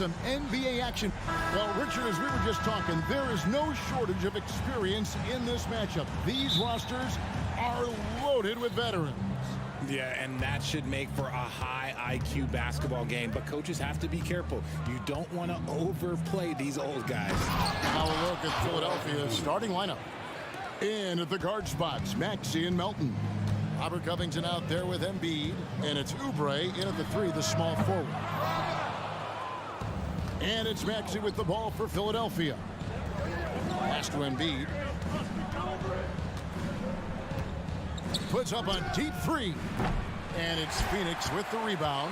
some NBA action. Well, Richard, as we were just talking, there is no shortage of experience in this matchup. These rosters are loaded with veterans. Yeah, and that should make for a high IQ basketball game. But coaches have to be careful. You don't want to overplay these old guys. Now a look at Philadelphia's starting lineup. In at the guard spots, Maxey and Melton. Robert Covington out there with Embiid. And it's Oubre in at the 3, the small forward. And it's Maxey with the ball for Philadelphia. Pass to Embiid. Puts up a deep 3. And it's Phoenix with the rebound.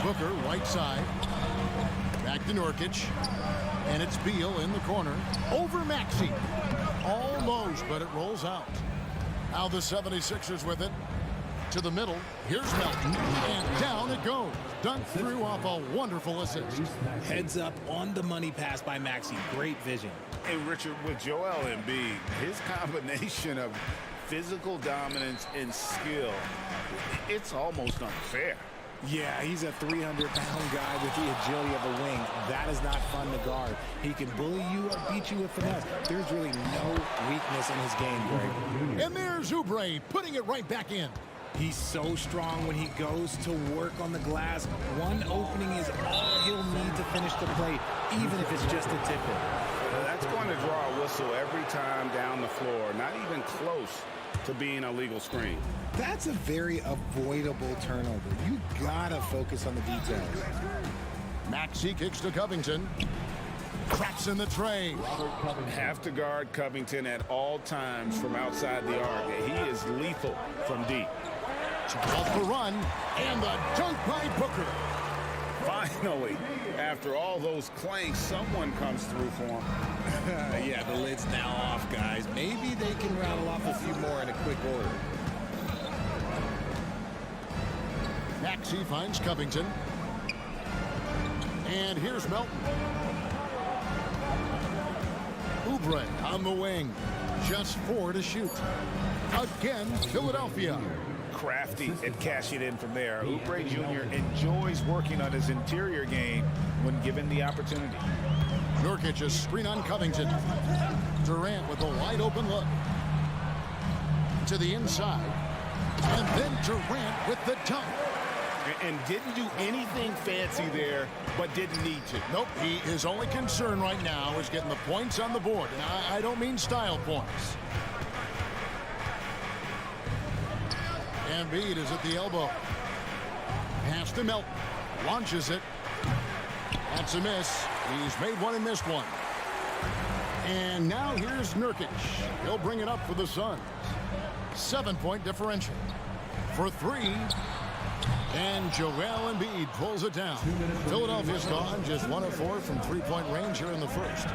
Booker, right side. Back to Nurkic. And it's Beal in the corner. Over Maxey. Almost, but it rolls out. Now the 76ers with it. To the middle. Here's Melton. And down it goes. Dunked through off a wonderful assist. Heads up on the money pass by Maxey. Great vision. Hey, Richard, with Joel Embiid, his combination of physical dominance and skill, it's almost unfair. Yeah, he's a 300-pound guy with the agility of a wing. That is not fun to guard. He can bully you or beat you with finesse. There's really no weakness in his game, Greg. And there's Oubre putting it right back in. He's so strong when he goes to work on the glass. One opening is all he'll need to finish the play, even if it's just a tip-in. That's going to draw a whistle every time down the floor. Not even close to being a legal screen. That's a very avoidable turnover. You gotta focus on the details. Maxey kicks to Covington. Cracks in the tray. Have to guard Covington at all times from outside the arc. He is lethal from deep. Off the run, and the dunk by Booker. Finally, after all those clanks, someone comes through for him. Yeah, the lid's now off, guys. Maybe they can rattle off a few more in a quick order. Maxey finds Covington. And here's Melton. Oubre on the wing. Just 4 to shoot. Again, Philadelphia. Crafty at cashing in from there. Oubre Jr. enjoys working on his interior game when given the opportunity. Nurkic a screen on Covington. Durant with a wide open look. To the inside. And then Durant with the dunk. And didn't do anything fancy there, but didn't need to. Nope, his only concern right now is getting the points on the board. And I don't mean style points. Embiid is at the elbow. Pass to Melton. Launches it. That's a miss. He's made one and missed one. And now here's Nurkic. He'll bring it up for the Suns. 7-point differential. For 3. And Joel Embiid pulls it down. Philadelphia's gone just 1 of 4 from 3-point range here in the first.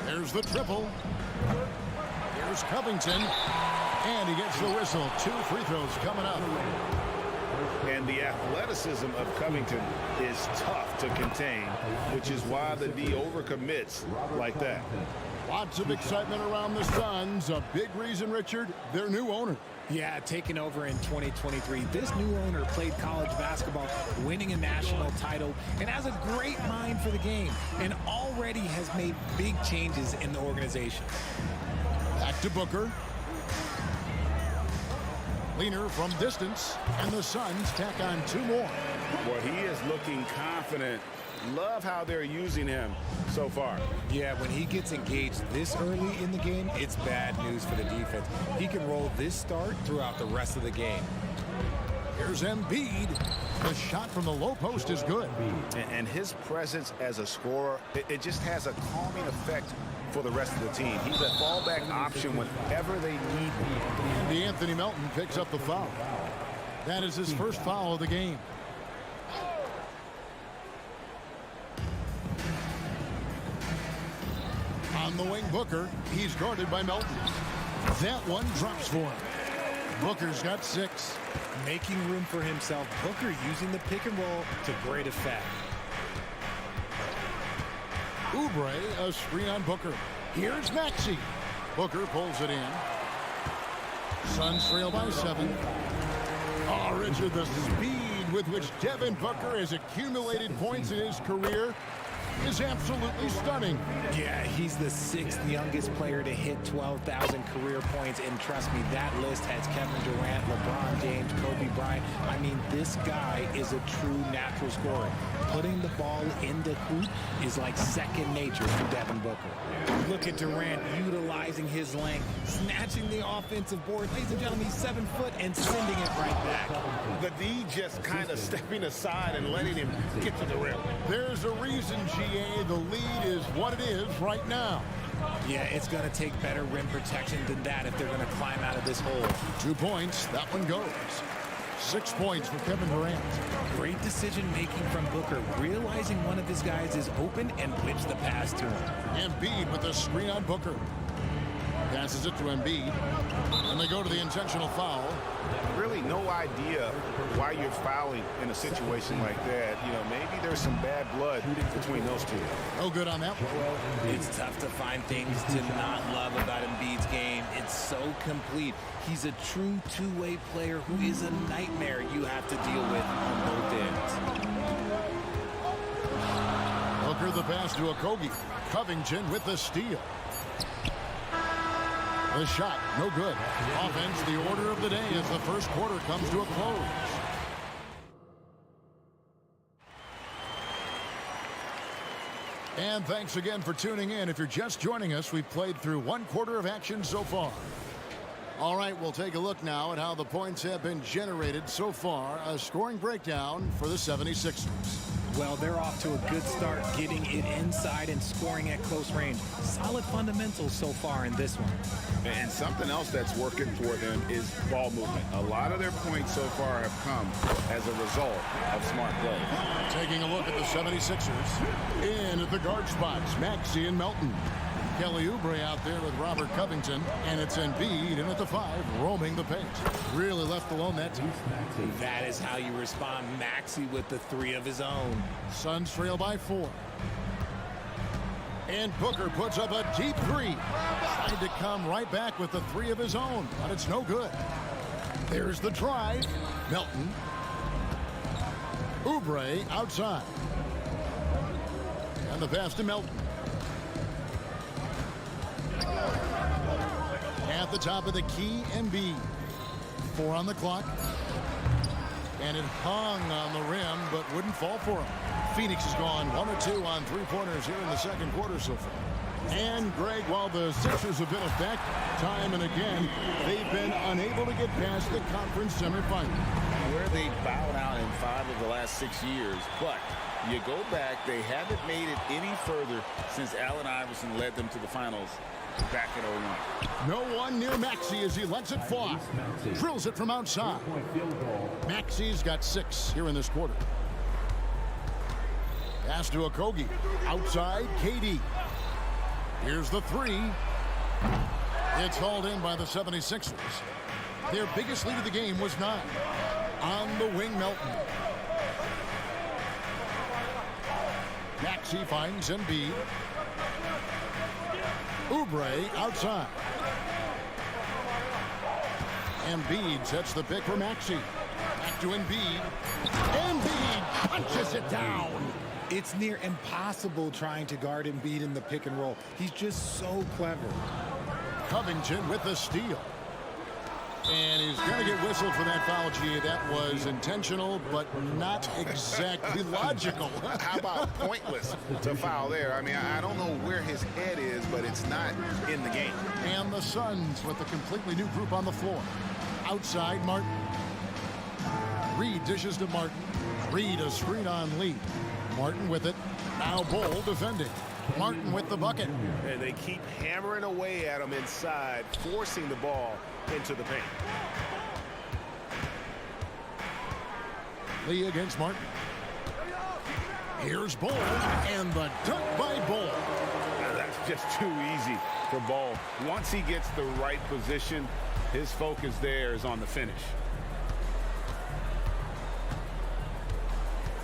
There's the triple. Here's Covington. And he gets the whistle. 2 free throws coming up. And the athleticism of Covington is tough to contain, which is why the D overcommits like that. Lots of excitement around the Suns. A big reason, Richard, their new owner. Yeah, taking over in 2023. This new owner played college basketball, winning a national title, and has a great mind for the game, and already has made big changes in the organization. Back to Booker. Leaner from distance, and the Suns tack on 2 more. Well, he is looking confident. Love how they're using him so far. Yeah, when he gets engaged this early in the game, it's bad news for the defense. He can roll this start throughout the rest of the game. Here's Embiid. The shot from the low post is good. And his presence as a scorer, it just has a calming effect for the rest of the team. He's a fallback option whenever they need him. The Anthony Melton picks up the foul. That is his first foul of the game. On the wing, Booker. He's guarded by Melton. That one drops for him. Booker's got 6. Making room for himself. Booker using the pick and roll to great effect. Oubre, a screen on Booker. Here's Maxey. Booker pulls it in. Suns trail by 7. Oh, Richard, the speed with which Devin Booker has accumulated points in his career is absolutely stunning. Yeah, he's the 6th youngest player to hit 12,000 career points, and trust me, that list has Kevin Durant, LeBron James, Kobe Bryant. I mean, this guy is a true natural scorer. Putting the ball in the hoop is like second nature for Devin Booker. Look at Durant utilizing his length, snatching the offensive board. Ladies and gentlemen, he's 7 foot and sending it right back. The D just kind of stepping aside and letting him get to the rim. There's a reason, GA, the lead is what it is right now. Yeah, it's going to take better rim protection than that if they're going to climb out of this hole. 2 points. That one goes. 6 points for Kevin Durant. Great decision-making from Booker, realizing one of his guys is open and whips the pass to him. Embiid with the screen on Booker. Passes it to Embiid. And they go to the intentional foul. Really no idea why you're fouling in a situation like that. You know, maybe there's some bad blood between those two. No good on that one. It's tough to find things to not love about Embiid's game. It's so complete. He's a true two-way player who is a nightmare you have to deal with on both ends. Booker the pass to Octopi. Covington with the steal. The shot, no good. Offense, the order of the day as the first quarter comes to a close. And thanks again for tuning in. If you're just joining us, we've played through 1 quarter of action so far. All right, we'll take a look now at how the points have been generated so far. A scoring breakdown for the 76ers. Well, they're off to a good start, getting it inside and scoring at close range. Solid fundamentals so far in this one. And something else that's working for them is ball movement. A lot of their points so far have come as a result of smart play. Taking a look at the 76ers. In at the guard spots, Maxey and Melton. Kelly Oubre out there with Robert Covington, and it's Embiid in at the 5, roaming the paint. Really left alone that time. That is how you respond. Maxey with the 3 of his own. Suns trail by 4. And Booker puts up a deep 3. Tried to come right back with the 3 of his own, but it's no good. There's the drive. Melton. Oubre outside. And the pass to Melton. At the top of the key, Embiid. 4 on the clock. And it hung on the rim, but wouldn't fall for him. Phoenix has gone 1 or 2 on 3-pointers here in the second quarter so far. And, Greg, while the Sixers have been effective time and again, they've been unable to get past the conference semifinal. Where they bowed out in 5 of the last 6 years, but you go back, they haven't made it any further since Allen Iverson led them to the finals back in 01. No one near Maxey as he lets it fly. Drills it from outside. Maxey's got 6 here in this quarter. Pass to Okogie. Outside, KD. Here's the 3. It's hauled in by the 76ers. Their biggest lead of the game was 9. On the wing, Melton. Maxey finds Embiid. Oubre outside. Embiid sets the pick for Maxey. Back to Embiid. Embiid punches it down. It's near impossible trying to guard Embiid in the pick and roll. He's just so clever. Covington with the steal. And he's going to get whistled for that foul, G. That was intentional, but not exactly logical. How about pointless to foul there? I mean, I don't know where his head is, but it's not in the game. And the Suns with a completely new group on the floor. Outside, Martin. Reed dishes to Martin. Reed a screen on Lee. Martin with it. Now Bol defending. Martin with the bucket. And they keep hammering away at him inside, forcing the ball into the paint. Lee against Martin. Here's Bol, and the dunk by Bol. That's just too easy for Bol. Once he gets the right position, his focus there is on the finish.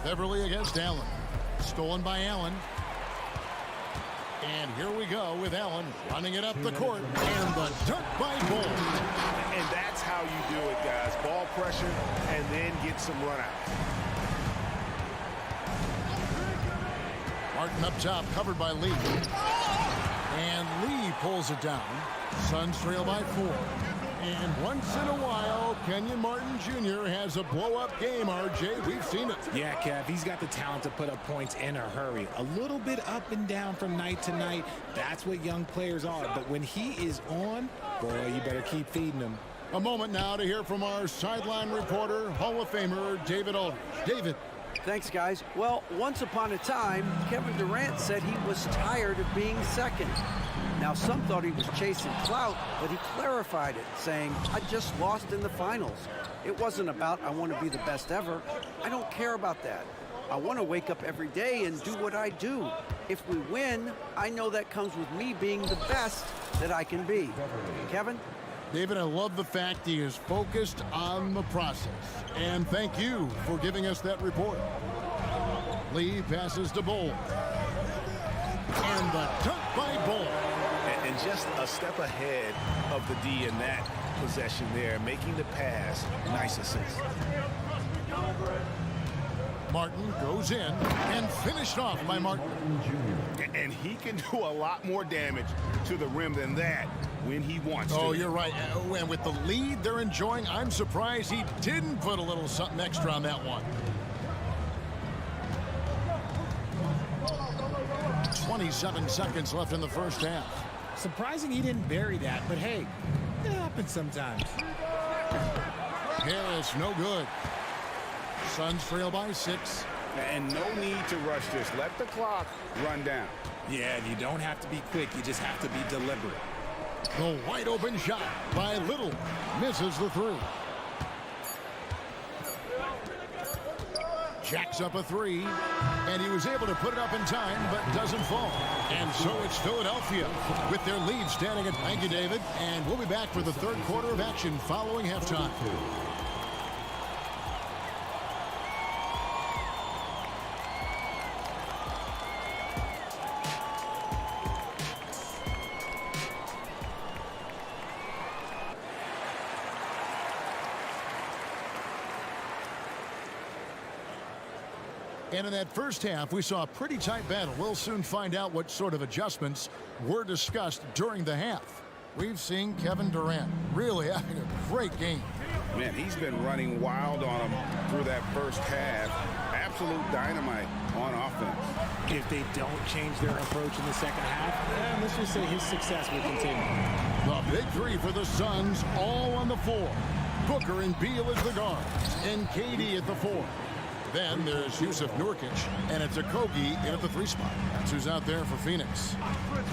Beverly against Allen. Stolen by Allen. And here we go with Allen running it up the court. And the dunk by Bol. And that's how you do it, guys. Ball pressure and then get some runouts. Martin up top, covered by Lee. And Lee pulls it down. Suns trail by 4. And once in a while, Kenyon Martin Jr. has a blow-up game, RJ. We've seen it. Yeah, Kev, he's got the talent to put up points in a hurry. A little bit up and down from night to night. That's what young players are. But when he is on, boy, you better keep feeding him. A moment now to hear from our sideline reporter, Hall of Famer David Aldridge. David. Thanks, guys. Well, once upon a time, Kevin Durant said he was tired of being second. Now, some thought he was chasing clout, but he clarified it, saying, I just lost in the finals. It wasn't about I want to be the best ever. I don't care about that. I want to wake up every day and do what I do. If we win, I know that comes with me being the best that I can be. Kevin? David, I love the fact he is focused on the process. And thank you for giving us that report. Lee passes to Bull. And the dunk by Bull. And just a step ahead of the D in that possession there, making the pass. Nice assist. Martin goes in and finished off by Martin. And he can do a lot more damage to the rim than that when he wants to. Oh, you're right. And with the lead they're enjoying, I'm surprised he didn't put a little something extra on that one. 27 seconds left in the first half. Surprising he didn't bury that, but hey, it happens sometimes. Harris, no good. Suns trail by 6. And no need to rush this. Let the clock run down. Yeah, you don't have to be quick. You just have to be deliberate. The wide open shot by Little. Misses the 3. Jacks up a 3. And he was able to put it up in time, but doesn't fall. And so it's Philadelphia with their lead standing at. Thank you, David. And we'll be back for the third quarter of action following halftime. And in that first half, we saw a pretty tight battle. We'll soon find out what sort of adjustments were discussed during the half. We've seen Kevin Durant really having a great game. Man, he's been running wild on him through that first half. Absolute dynamite on offense. If they don't change their approach in the second half, let's just say his success will continue. The big 3 for the Suns, all on the floor. Booker and Beal as the guards, and KD at the 4. Then there's Yusuf Nurkic, and it's Octopi in at the 3 spot. That's who's out there for Phoenix.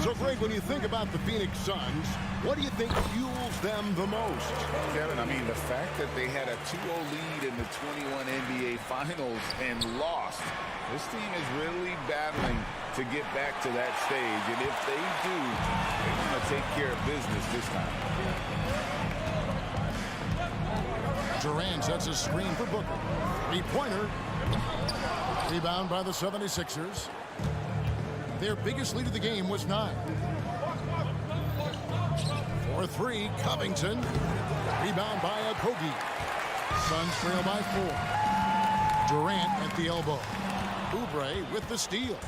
So, Greg, when you think about the Phoenix Suns, what do you think fuels them the most? Kevin, I mean, the fact that they had a 2-0 lead in the 21 NBA Finals and lost. This team is really battling to get back to that stage. And if they do, they're going to take care of business this time. Durant sets a screen for Booker. 3-pointer. Rebound by the 76ers. Their biggest lead of the game was 9. 4-3, Covington. Rebound by Octopi. Suns trail by 4. Durant at the elbow. Oubre with the steal.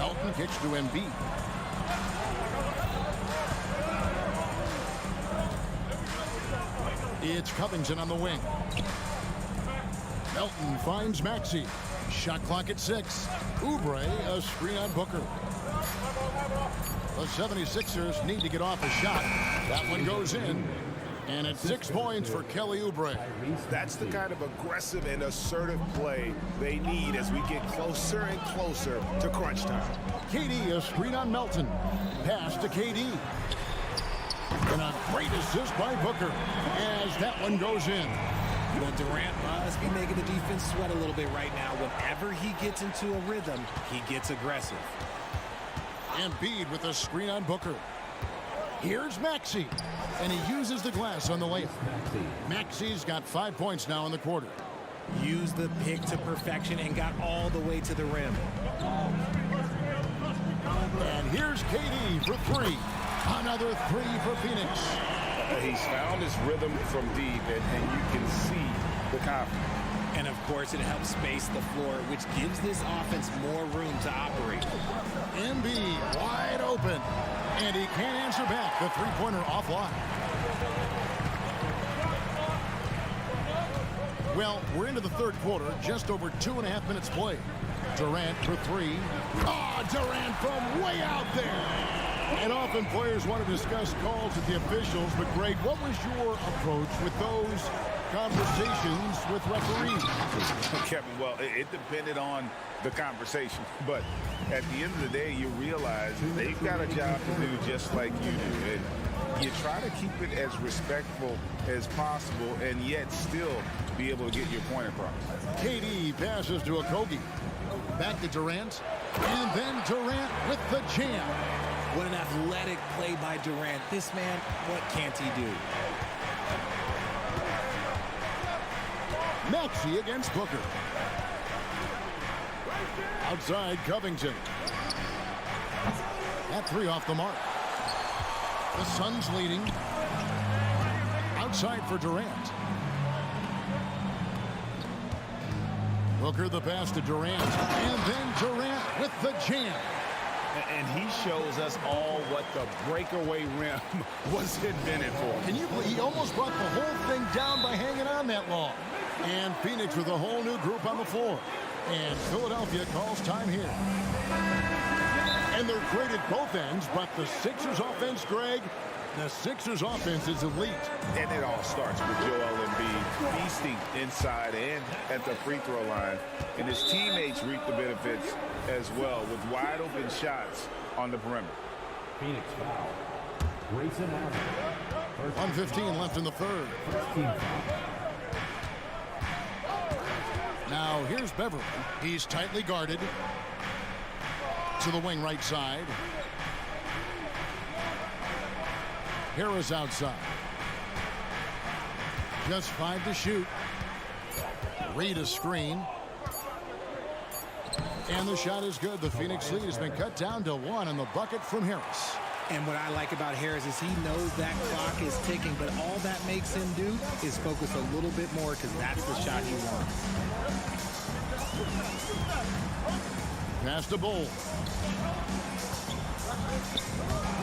Elton kicks to Embiid. It's Covington on the wing. Elton finds Maxey. Shot clock at 6. Oubre, a screen on Booker. The 76ers need to get off a shot. That one goes in. And it's 6 points for Kelly Oubre. That's the kind of aggressive and assertive play they need as we get closer and closer to crunch time. KD, a screen on Melton. Pass to KD. And a great assist by Booker as that one goes in. Well, Durant must be making the defense sweat a little bit right now. Whenever he gets into a rhythm, he gets aggressive. Embiid with a screen on Booker. Here's Maxey, and he uses the glass on the layup. Maxey's got 5 points now in the quarter. Used the pick to perfection and got all the way to the rim. And here's KD for 3. Another three for Phoenix. He's found his rhythm from deep, and you can see the confidence. And, of course, it helps space the floor, which gives this offense more room to operate. Embiid wide open. And he can't answer back. The three-pointer offline. Well, we're into the third quarter. Just over 2.5 minutes played. Durant for three. Durant from way out there. And often players want to discuss calls with the officials. But, Greg, what was your approach with those conversations with referees? Kevin, well, it depended on the conversation. But at the end of the day, you realize they've got a job to do just like you do. And you try to keep it as respectful as possible and yet still be able to get your point across. KD passes to Octopi. Back to Durant. And then Durant with the jam. What an athletic play by Durant. This man, what can't he do? Maxey against Booker. Outside Covington. That three off the mark. The Suns leading. Outside for Durant. Booker the pass to Durant. And then Durant with the jam. And he shows us all what the breakaway rim was invented for. Can you believe he almost brought the whole thing down by hanging on that long? And Phoenix with a whole new group on the floor. And Philadelphia calls time here. And they're great at both ends, but the Sixers offense, Greg, the Sixers offense is elite. And it all starts with Joel Embiid feasting inside and at the free throw line. And his teammates reap the benefits as well with wide open shots on the perimeter. Phoenix foul. Grayson Allen. 1:15 left in the third. Now here's Beverly. He's tightly guarded. To the wing right side. Harris outside. Just 5 to shoot. Reed a screen. And the shot is good. The Phoenix lead has been cut down to 1 on the bucket from Harris. And what I like about Harris is he knows that clock is ticking, but all that makes him do is focus a little bit more because that's the shot he wants. Pass to Bull.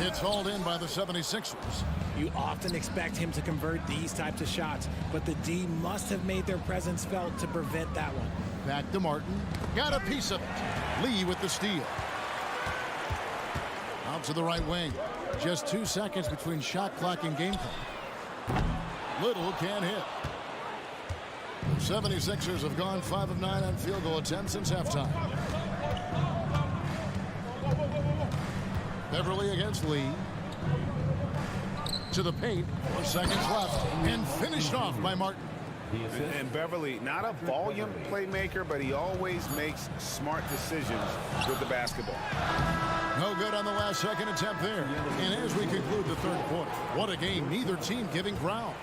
It's hauled in by the 76ers. You often expect him to convert these types of shots, but the D must have made their presence felt to prevent that one. Back to Martin. Got a piece of it. Lee with the steal. Out to the right wing. Just 2 seconds between shot clock and game clock. Little can't hit. The 76ers have gone 5 of 9 on field goal attempts since halftime. Beverly against Lee. To the paint. 4 seconds left. And finished off by Martin. And Beverly, not a volume playmaker, but he always makes smart decisions with the basketball. No good on the last second attempt there. And as we conclude the third quarter, what a game. Neither team giving ground.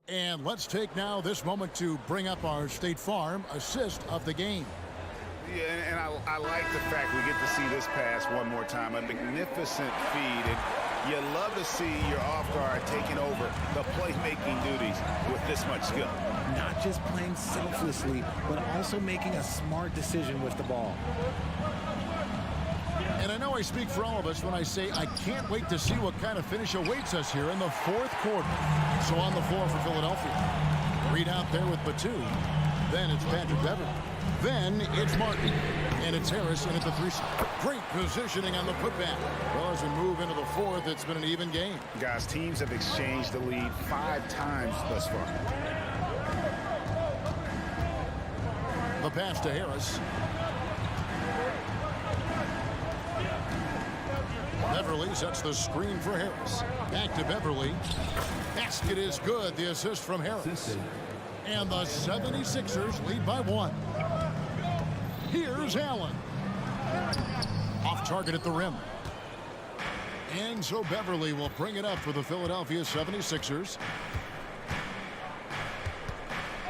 And let's take now this moment to bring up our State Farm assist of the game. Yeah, and I like the fact we get to see this pass one more time. A magnificent feed. And you love to see your off guard taking over the playmaking duties with this much skill. Not just playing selflessly, but also making a smart decision with the ball. And I know I speak for all of us when I say I can't wait to see what kind of finish awaits us here in the fourth quarter. So on the floor for Philadelphia. Reed out there with Batum. Then it's Patrick Beverly. Then it's Martin. And it's Harris in at the 3 spot. Great positioning on the putback. Well, as we move into the fourth, it's been an even game. Guys, teams have exchanged the lead 5 times thus far. The pass to Harris. Beverly sets the screen for Harris. Back to Beverly. Basket is good. The assist from Harris. And the 76ers lead by 1. Here's Allen. Off target at the rim. And so Beverly will bring it up for the Philadelphia 76ers.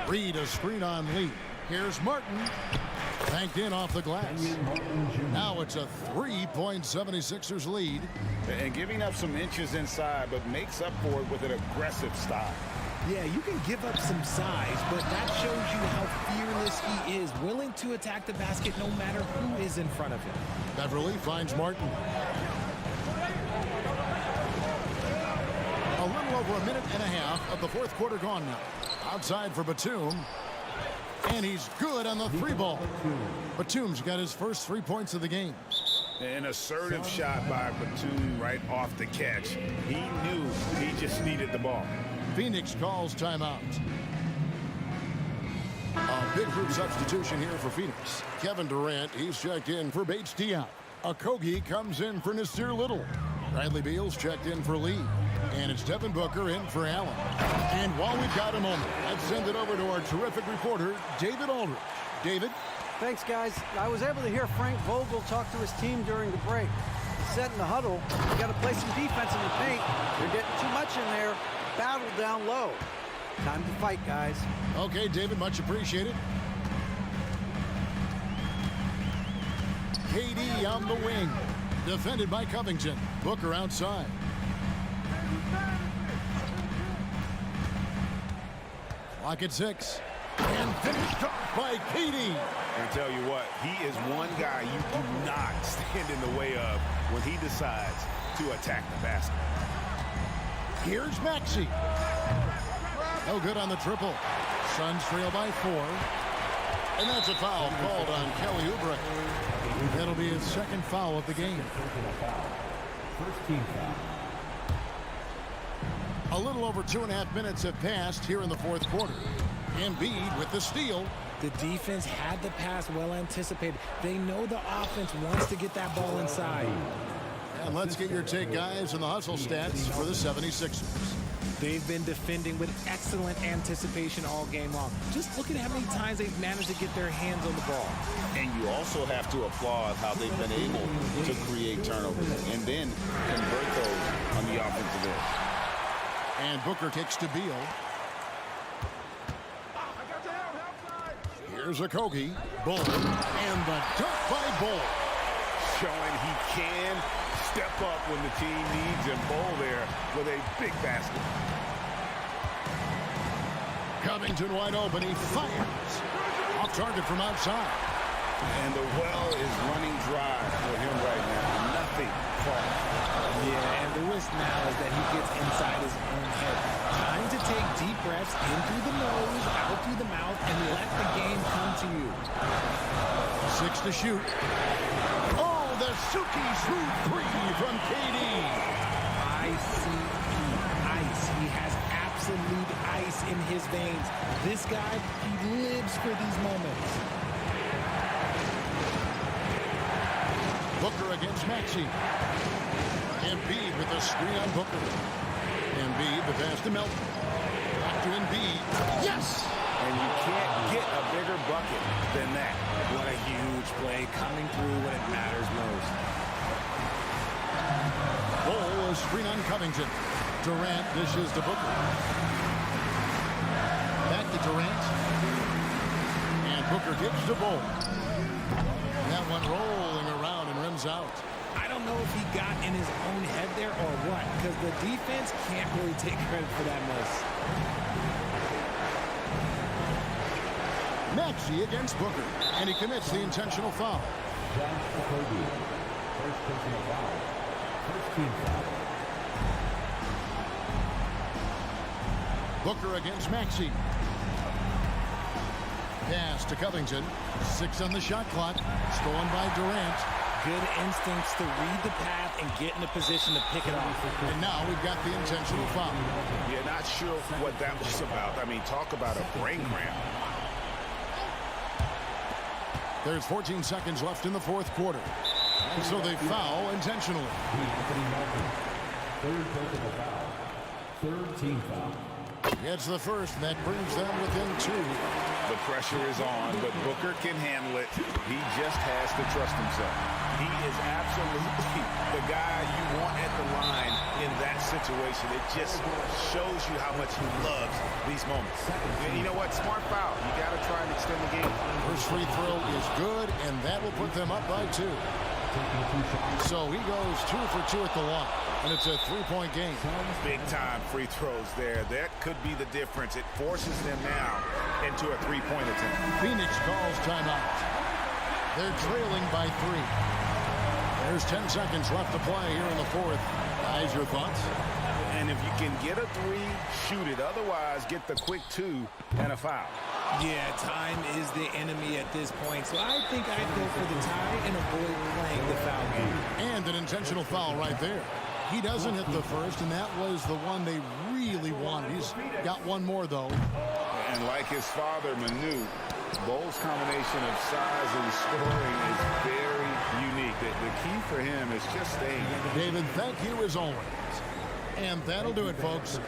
Reed a screen on Lee. Here's Martin. Banked in off the glass. Now it's a 3-76ers lead. And giving up some inches inside, but makes up for it with an aggressive style. Yeah, you can give up some size, but that shows you how fearless he is, willing to attack the basket no matter who is in front of him. Beverly finds Martin. A little over a minute and a half of the fourth quarter gone now. Outside for Batum. And he's good on the three ball. Batum's got his first 3 points of the game. An assertive shot by Batum right off the catch. He knew he just needed the ball. Phoenix calls timeout. A big group substitution here for Phoenix. Kevin Durant, he's checked in for Bates Diop. Okogie comes in for Nasir Little. Bradley Beal's checked in for Lee. And it's Devin Booker in for Allen. And while we've got a moment, let's send it over to our terrific reporter, David Aldridge. David? Thanks, guys. I was able to hear Frank Vogel talk to his team during the break. He said in the huddle, you got to play some defense in the paint. You're getting too much in there. Battle down low. Time to fight, guys. Okay, David, much appreciated. KD on the wing. Defended by Covington. Booker outside. Clock at 6. And finished off by KD. I tell you what, he is one guy you do not stand in the way of when he decides to attack the basket. Here's Maxey. No good on the triple. Suns trail by 4. And that's a foul called on Kelly Oubre. That'll be his second foul of the game. First team foul. A little over 2.5 minutes have passed here in the fourth quarter. Embiid with the steal. The defense had the pass well anticipated. They know the offense wants to get that ball inside. And let's get your take, guys, on the hustle stats for the 76ers. They've been defending with excellent anticipation all game long. Just look at how many times they've managed to get their hands on the ball. And you also have to applaud how they've been able to create turnovers and then convert those on the offensive end. And Booker kicks to Beal. Here's Okogie. Bull. And the dunk by Bull. Showing he can step up when the team needs him. Bull there with a big basket. Covington wide open. He fires. Off target from outside. And the well is running dry for him right now. Nothing falling. Yeah, and the risk now is that he gets inside his own head. Time to take deep breaths in through the nose, out through the mouth, and let the game come to you. 6 to shoot. Oh, the Suki smooth 3 from KD. ICE. Ice. He has absolute ice in his veins. This guy, he lives for these moments. Booker against Maxey. Embiid with a screen on Booker. Embiid, the pass to Melton. Back to Embiid. Yes! And you can't get a bigger bucket than that. What a huge play coming through when it matters most. Bull is screen on Covington. Durant dishes to Booker. Back to Durant. And Booker kicks to Bull. That one rolling around and rims out. I don't know if he got in his own head there or what, because the defense can't really take credit for that miss. Maxey against Booker, and he commits the intentional foul. Octopi. First personal foul. First team foul. Booker against Maxey. Pass to Covington. 6 on the shot clock. Stolen by Durant. Good instincts to read the path and get in a position to pick it off. And now we've got the intentional foul. You're not sure what that was about. I mean, talk about a brain cramp. There's 14 seconds left in the fourth quarter. And so they foul intentionally. Third personal foul. Third team foul. Gets the first, and that brings them within 2. The pressure is on, but Booker can handle it. He just has to trust himself. He is absolutely the guy you want at the line in that situation. It just shows you how much he loves these moments. And you know what? Smart foul. You got to try and extend the game. First free throw is good, and that will put them up by 2. So he goes 2 for 2 at the line, and it's a 3-point game. Big-time free throws there. That could be the difference. It forces them now into a 3-point attempt. Phoenix calls timeout. They're trailing by 3. There's 10 seconds left to play here in the 4th. Guys, your thoughts? And if you can get a 3, shoot it. Otherwise, get the quick 2 and a foul. Yeah, time is the enemy at this point, so I think I'd go for the tie and avoid playing the foul game. And an intentional foul right there. He doesn't hit the first, and that was the one they really wanted. He's got one more, though. And like his father, Manu, Bo's combination of size and scoring is very unique. The key for him is just staying. David, thank you as always. And that'll do it, folks.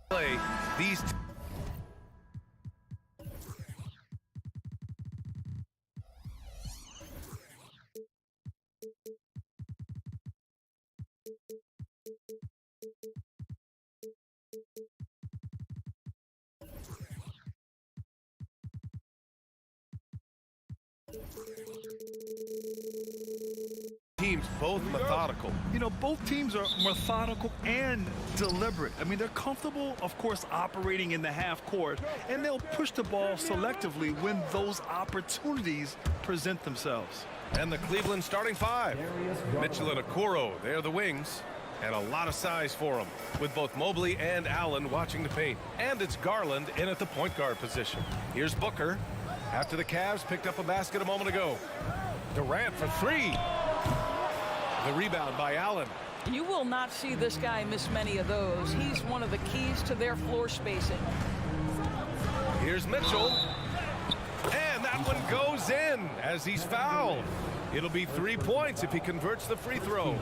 Play these. Teams both methodical. You know, both teams are methodical and deliberate. I mean, they're comfortable, of course, operating in the half court, and they'll push the ball selectively when those opportunities present themselves. And the Cleveland starting five. Mitchell and Okoro, they're the wings. And a lot of size for them, with both Mobley and Allen watching the paint. And it's Garland in at the point guard position. Here's Booker, after the Cavs picked up a basket a moment ago. Durant for three. The rebound by Allen. You will not see this guy miss many of those. He's one of the keys to their floor spacing. Here's Mitchell. And that one goes in as he's fouled. It'll be 3 points if he converts the free throw.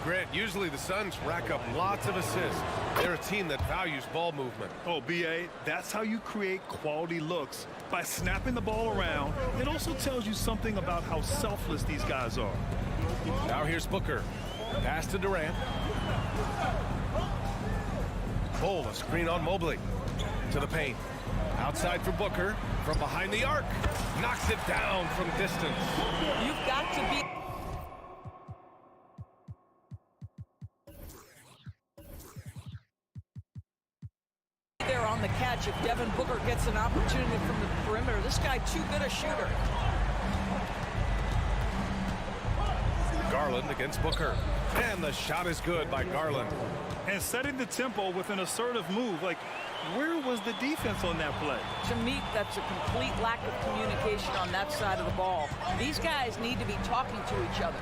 Grant, usually the Suns rack up lots of assists. They're a team that values ball movement. Oh, B.A., that's how you create quality looks, by snapping the ball around. It also tells you something about how selfless these guys are. Now here's Booker. Pass to Durant. Pull a screen on Mobley. To the paint. Outside for Booker. From behind the arc. Knocks it down from distance. You've got to be there on the catch if Devin Booker gets an opportunity from the perimeter. This guy too good a shooter. Garland against Booker. And the shot is good by Garland. And setting the tempo with an assertive move. Like, where was the defense on that play? To me, that's a complete lack of communication on that side of the ball. These guys need to be talking to each other.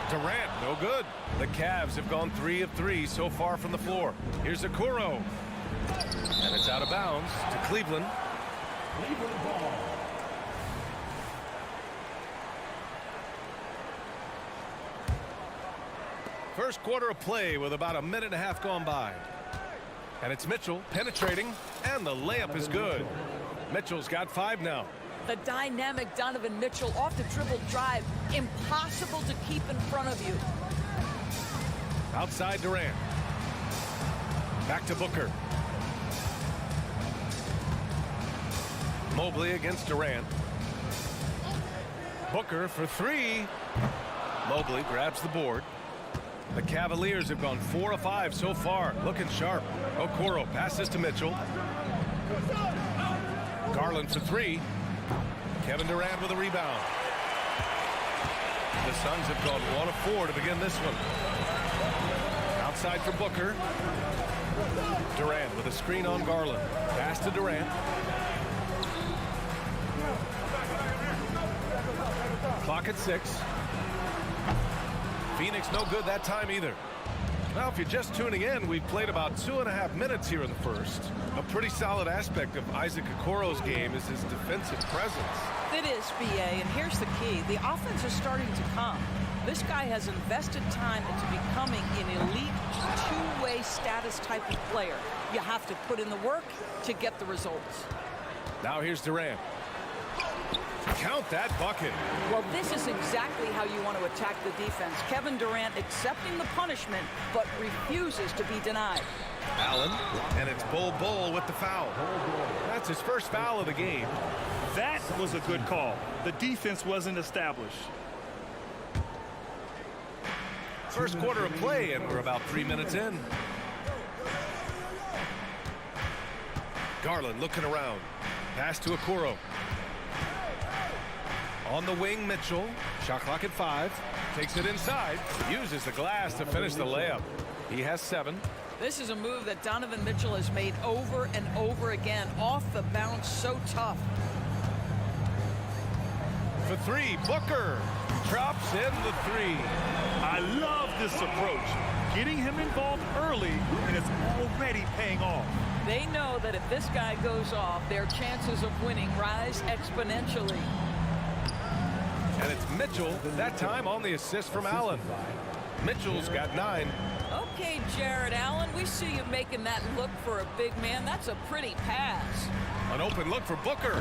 Durant, no good. The Cavs have gone 3 of 3 so far from the floor. Here's Okoro. And it's out of bounds to Cleveland. Cleveland ball. First quarter of play with about a minute and a half gone by. And it's Mitchell penetrating, and the layup is good. Mitchell's got 5 now. The dynamic Donovan Mitchell off the dribble drive. Impossible to keep in front of you. Outside Durant. Back to Booker. Mobley against Durant. Booker for 3. Mobley grabs the board. The Cavaliers have gone 4 of 5 so far. Looking sharp. Okoro passes to Mitchell. Garland for 3. Kevin Durant with a rebound. The Suns have gone 1 of 4 to begin this one. Outside for Booker. Durant with a screen on Garland. Pass to Durant. Clock at 6. Phoenix no good that time either. Well, if you're just tuning in, we've played about 2.5 minutes here in the first. A pretty solid aspect of Isaac Okoro's game is his defensive presence. It is, BA, and here's the key. The offense is starting to come. This guy has invested time into becoming an elite two-way status type of player. You have to put in the work to get the results. Now here's Durant. Count that bucket. Well, this is exactly how you want to attack the defense. Kevin Durant accepting the punishment, but refuses to be denied. Allen, and it's Bull with the foul. That's his first foul of the game. That was a good call. The defense wasn't established. First quarter of play, and we're about 3 minutes in. Garland looking around. Pass to Okoro. On the wing, Mitchell. Shot clock at 5. Takes it inside. Uses the glass to finish the layup. He has 7. This is a move that Donovan Mitchell has made over and over again. Off the bounce, so tough. For three, Booker drops in the three. I love this approach. Getting him involved early, and it's already paying off. They know that if this guy goes off, their chances of winning rise exponentially. And it's Mitchell, that time on the assist from Allen. Mitchell's got 9. Okay, Jared Allen, we see you making that look for a big man. That's a pretty pass. An open look for Booker.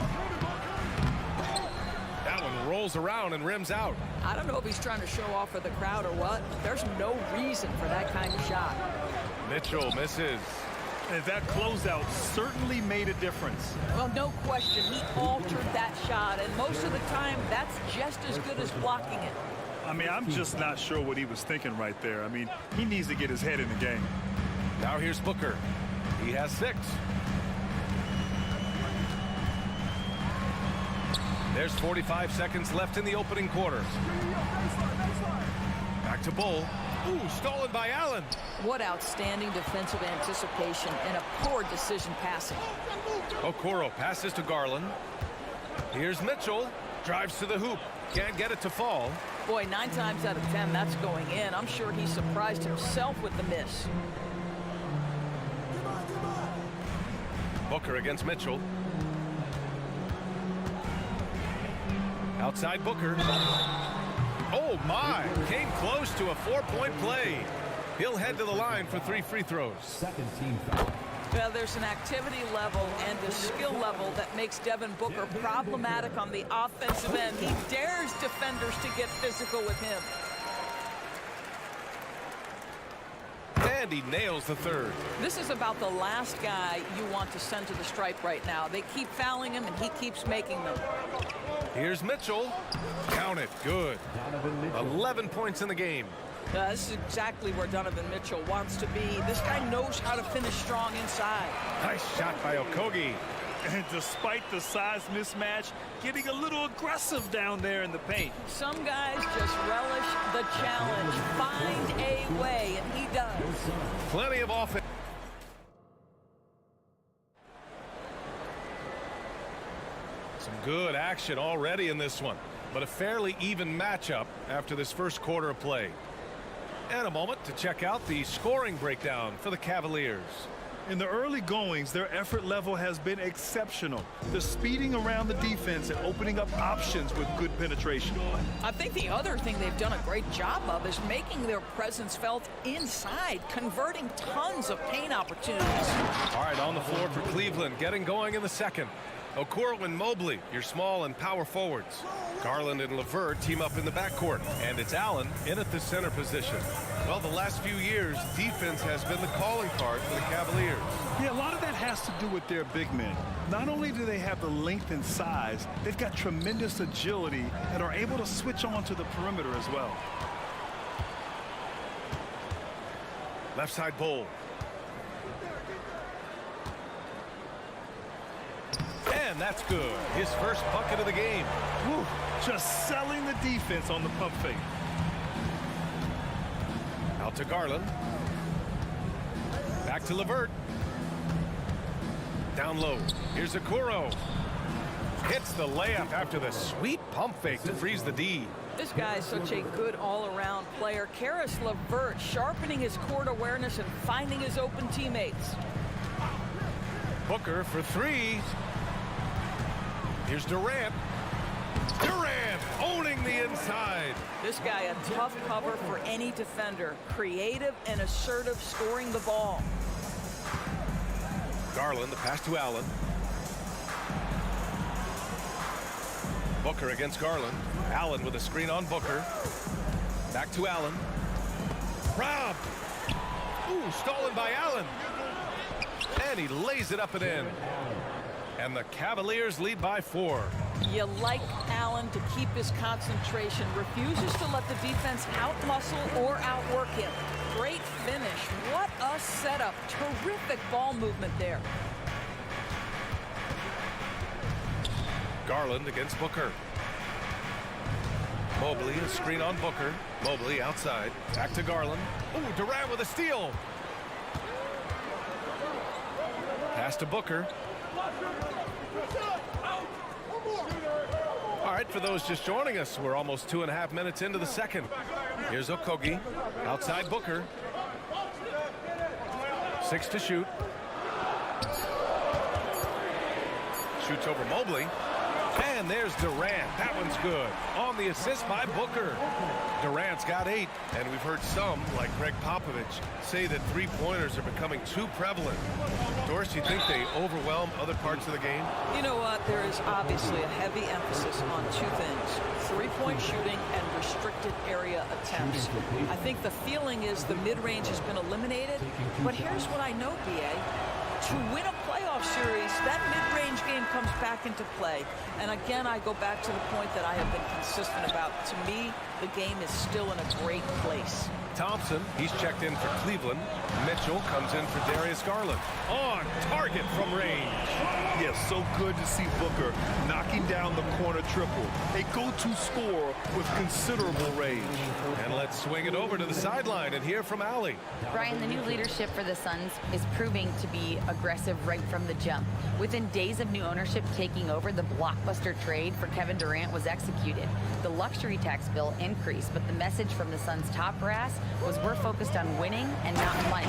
That one rolls around and rims out. I don't know if he's trying to show off for the crowd or what, but there's no reason for that kind of shot. Mitchell misses. And that closeout certainly made a difference. Well, no question, he altered that shot, and most of the time, that's just as good as blocking it. I mean, I'm just not sure what he was thinking right there. I mean, he needs to get his head in the game. Now here's Booker. He has 6. There's 45 seconds left in the opening quarter. Back to Bull. Ooh, stolen by Allen. What outstanding defensive anticipation and a poor decision passing. Okoro passes to Garland. Here's Mitchell. Drives to the hoop. Can't get it to fall. Boy, 9 times out of 10, that's going in. I'm sure he surprised himself with the miss. Booker against Mitchell. Outside Booker. Oh my, came close to a 4-point play. He'll head to the line for 3 free throws. Second team foul. Well, there's an activity level and a skill level that makes Devin Booker problematic on the offensive end. He dares defenders to get physical with him. And he nails the third. This is about the last guy you want to send to the stripe right now. They keep fouling him, and he keeps making them. Here's Mitchell. Count it. Good. 11 points in the game. This is exactly where Donovan Mitchell wants to be. This guy knows how to finish strong inside. Nice shot by Okogie. And despite the size mismatch, getting a little aggressive down there in the paint. Some guys just relish the challenge. Find a way, and he does. Plenty of offense. Some good action already in this one, but a fairly even matchup after this first quarter of play. And a moment to check out the scoring breakdown for the Cavaliers. In the early goings, their effort level has been exceptional. They're speeding around the defense and opening up options with good penetration. I think the other thing they've done a great job of is making their presence felt inside, converting tons of paint opportunities. All right, on the floor for Cleveland, getting going in the second. Okoro and Mobley, your small and power forwards. Garland and LeVert team up in the backcourt, and it's Allen in at the center position. Well, the last few years, defense has been the calling card for the Cavaliers. Yeah, a lot of that has to do with their big men. Not only do they have the length and size, they've got tremendous agility and are able to switch on to the perimeter as well. Left side Bull. And that's good. His first bucket of the game. Whew, just selling the defense on the pump fake. Out to Garland. Back to LeVert. Down low. Here's Okoro. Hits the layup after the sweet pump fake to freeze the D. This guy is such a good all-around player. Karis LeVert sharpening his court awareness and finding his open teammates. Booker for 3. Here's Durant. Durant owning the inside. This guy a tough cover for any defender. Creative and assertive scoring the ball. Garland, the pass to Allen. Booker against Garland. Allen with a screen on Booker. Back to Allen. Rob. Ooh, stolen by Allen. And he lays it up and in. And the Cavaliers lead by 4. You like Allen to keep his concentration. Refuses to let the defense outmuscle or outwork him. Great finish. What a setup. Terrific ball movement there. Garland against Booker. Mobley, a screen on Booker. Mobley outside. Back to Garland. Ooh, Durant with a steal. Pass to Booker. All right, for those just joining us, we're almost 2.5 minutes into the second. Here's Okogie. Outside Booker. 6 to shoot. Shoots over Mobley. And there's Durant. That one's good. On the assist by Booker. Durant's got 8. And we've heard some, like Greg Popovich, say that three-pointers are becoming too prevalent. Doris, you think they overwhelm other parts of the game? You know what? There is obviously a heavy emphasis on two things: three-point shooting and restricted area attempts. I think the feeling is the mid-range has been eliminated. But here's what I know, BA. To win a playoff series, that mid-range game comes back into play. And again, I go back to the point that I have been consistent about. To me, the game is still in a great place. Thompson, he's checked in for Cleveland. Mitchell comes in for Darius Garland. On target from range. Yes, so good to see Booker knocking down the corner triple. A go-to scorer with considerable range. And let's swing it over to the sideline and hear from Allie. Brian, the new leadership for the Suns is proving to be aggressive right from the jump. Within days of new ownership taking over, the blockbuster trade for Kevin Durant was executed. The luxury tax bill increased, but the message from the Suns' top brass was we're focused on winning and not money.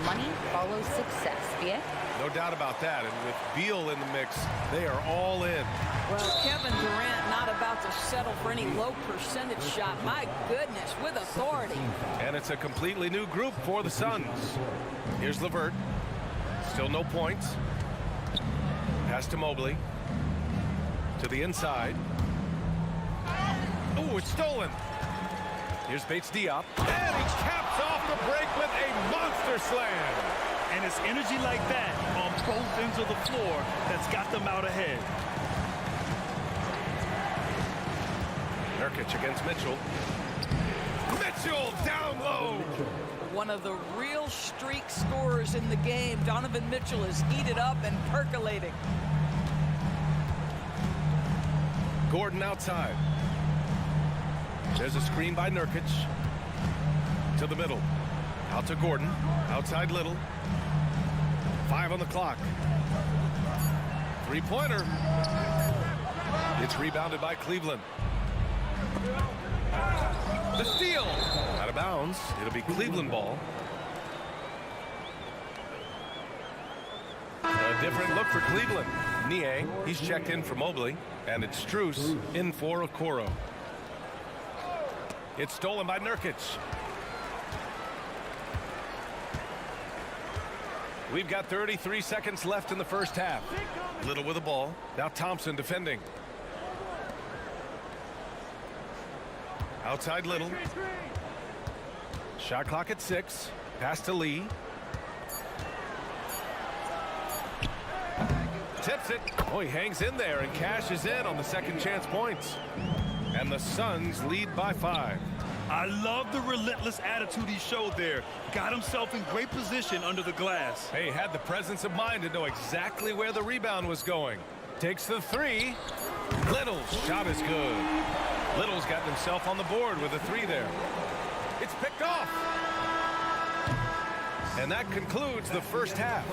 Money follows success. Yeah? No doubt about that. And with Beal in the mix, they are all in. Well, Kevin Durant not about to settle for any low percentage shot. My goodness, with authority. And it's a completely new group for the Suns. Here's LeVert. Still no points. Pass to Mobley. To the inside. Oh, it's stolen. Here's Bates Diop. And he caps off the break with a monster slam. And it's energy like that on both ends of the floor that's got them out ahead. Nurkic against Mitchell. Mitchell down low. One of the real streak scorers in the game. Donovan Mitchell is heated up and percolating. Gordon outside. There's a screen by Nurkic. To the middle. Out to Gordon. Outside Little. 5 on the clock. Three-pointer. It's rebounded by Cleveland. The steal. Out of bounds. It'll be Cleveland ball. A different look for Cleveland. Nie, he's checked in for Mobley. And it's Strus in for Okoro. It's stolen by Nurkic. We've got 33 seconds left in the first half. Little with the ball. Now Thompson defending. Outside Little. Shot clock at 6. Pass to Lee. Tips it. Oh, he hangs in there and cashes in on the second chance points. And the Suns lead by 5. I love the relentless attitude he showed there. Got himself in great position under the glass. Hey, had the presence of mind to know exactly where the rebound was going. Takes the 3. Little's shot is good. Little's gotten himself on the board with a 3 there. It's picked off. And that concludes the first half.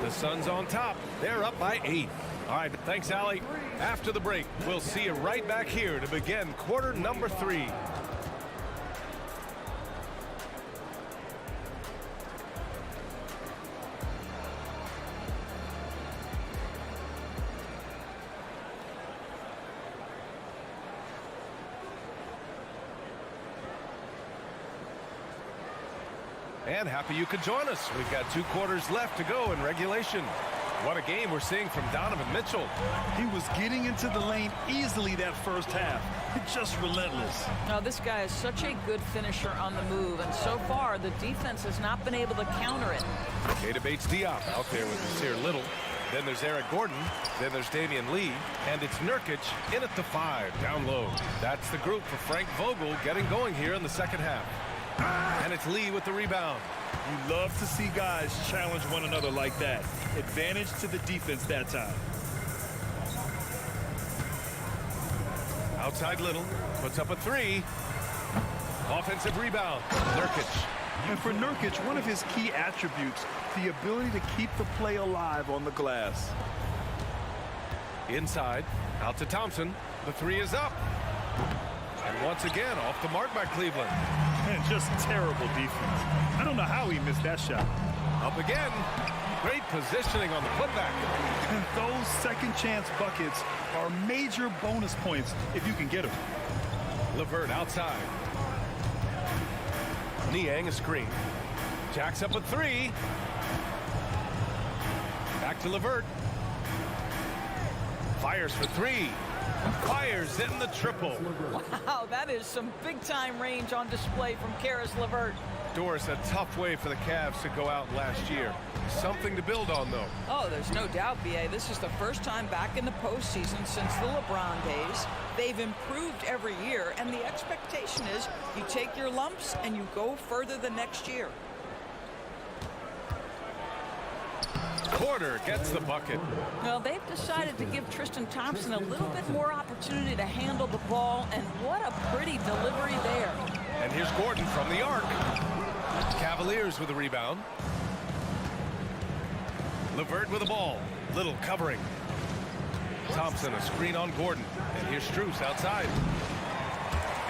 The Suns on top. They're up by 8. All right, thanks, Allie. After the break, we'll see you right back here to begin quarter number 3. And happy you could join us. We've got 2 quarters left to go in regulation. What a game we're seeing from Donovan Mitchell. He was getting into the lane easily that first half. Just relentless. Now, this guy is such a good finisher on the move, and so far the defense has not been able to counter it. Ada Bates Diop out there with Nasir Little. Then there's Eric Gordon. Then there's Damian Lee. And it's Nurkic in at the 5, down low. That's the group for Frank Vogel getting going here in the second half. And it's Lee with the rebound. You love to see guys challenge one another like that. Advantage to the defense that time. Outside Little puts up a 3. Offensive rebound. Nurkic And for Nurkic, one of his key attributes, the ability to keep the play alive on the glass. Inside, out to Thompson. The three is up. And once again, off the mark by Cleveland. And just terrible defense. I don't know how he missed that shot. Up again. Great positioning on the putback. And those second chance buckets are major bonus points if you can get them. LeVert outside. Niang a screen. Jacks up a three. Back to LeVert. Fires for three. Fires in the triple. Wow, that is some big-time range on display from Caris LeVert. Doris, a tough way for the Cavs to go out last year. Something to build on, though. Oh, there's no doubt, B.A. This is the first time back in the postseason since the LeBron days. They've improved every year, and the expectation is you take your lumps and you go further the next year. Porter gets the bucket. Well, they've decided to give Tristan Thompson a little bit more opportunity to handle the ball, and what a pretty delivery there. And here's Gordon from the arc. Cavaliers with the rebound. LeVert with the ball. Little covering. Thompson a screen on Gordon. And here's Strus outside.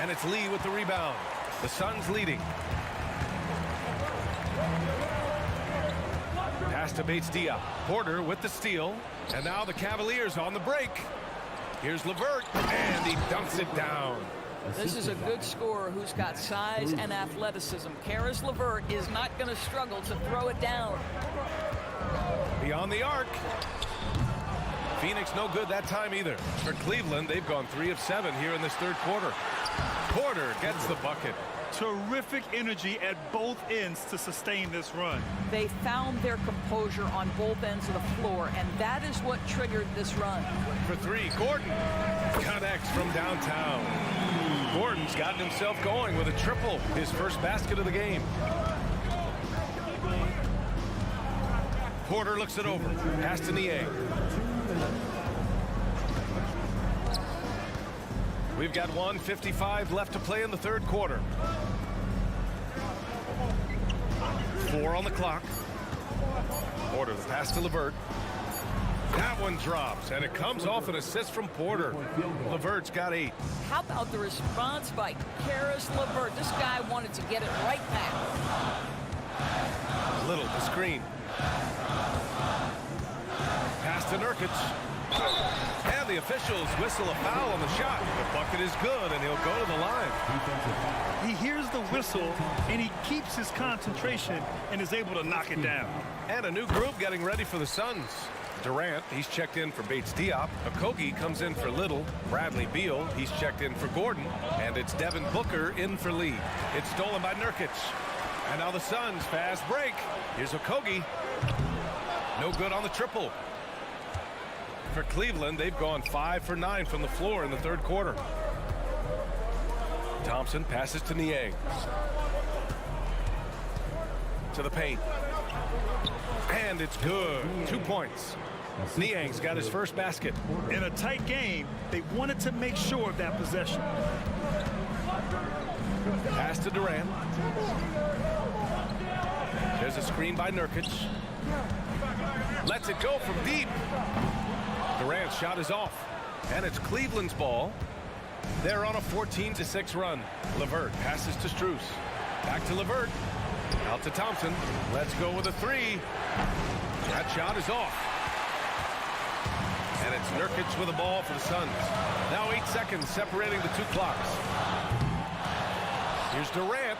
And it's Lee with the rebound. The Suns leading. Pass to Bates-Diop. Porter with the steal. And now the Cavaliers on the break. Here's LeVert. And he dunks it down. This is a good scorer who's got size and athleticism. Caris LeVert is not going to struggle to throw it down. Beyond the arc. Phoenix no good that time either. For Cleveland, they've gone 3 of 7 here in this third quarter. Porter gets the bucket. Terrific energy at both ends to sustain this run. They found their composure on both ends of the floor, and that is what triggered this run. For three, Gordon connects from downtown. Gordon's gotten himself going with a triple, his first basket of the game. Porter looks it over. Pass to Niang. We've got 1:55 left to play in the third quarter. 4 on the clock. Porter, the pass to LeVert. That one drops, and it comes off an assist from Porter. LeVert's got 8. How about the response by Caris LeVert? This guy wanted to get it right back. Little, the screen. Pass to Nurkic. And the officials whistle a foul on the shot. The bucket is good, and he'll go to the line. He hears the whistle, and he keeps his concentration and is able to knock it down. And a new group getting ready for the Suns. Durant, he's checked in for Bates-Diop. Octopi comes in for Little. Bradley Beal, he's checked in for Gordon. And it's Devin Booker in for Lee. It's stolen by Nurkic. And now the Suns fast break. Here's Octopi. No good on the triple. For Cleveland, they've gone 5 for 9 from the floor in the third quarter. Thompson passes to Niang. To the paint. And it's good. 2 points. Niang's got his first basket. In a tight game, they wanted to make sure of that possession. Pass to Durant. There's a screen by Nurkic. Lets it go from deep. Durant's shot is off. And it's Cleveland's ball. They're on a 14-6 run. LeVert passes to Strus. Back to LeVert. Out to Thompson. Let's go with a 3. That shot is off. And it's Nurkic with the ball for the Suns. Now 8 seconds separating the 2 clocks. Here's Durant.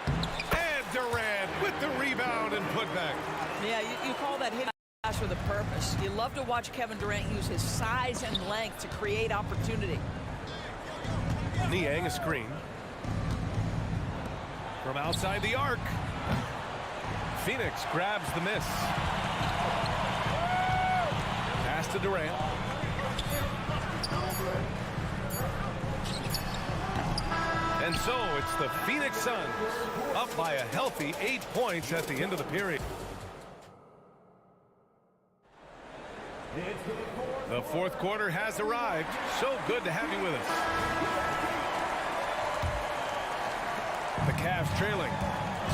And Durant with the rebound and putback. Yeah, you call that hit pass with a purpose. You love to watch Kevin Durant use his size and length to create opportunity. Niang a screen. From outside the arc. Phoenix grabs the miss. Pass to Durant. And so it's the Phoenix Suns up by a healthy 8 points at the end of the period. The fourth quarter has arrived. So good to have you with us. The Cavs trailing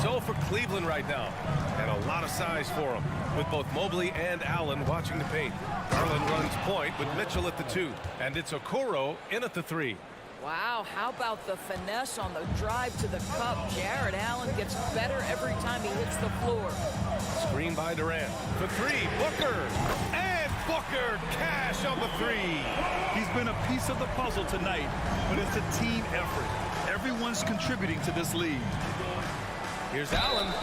So for Cleveland right now, and a lot of size for him, with both Mobley and Allen watching the paint. Garland runs point with Mitchell at the 2, and it's Okoro in at the 3. Wow, how about the finesse on the drive to the cup? Jared Allen gets better every time he hits the floor. Screen by Durant. The 3, Booker. And Booker, cash on the 3. He's been a piece of the puzzle tonight, but it's a team effort. Everyone's contributing to this lead. Here's Allen.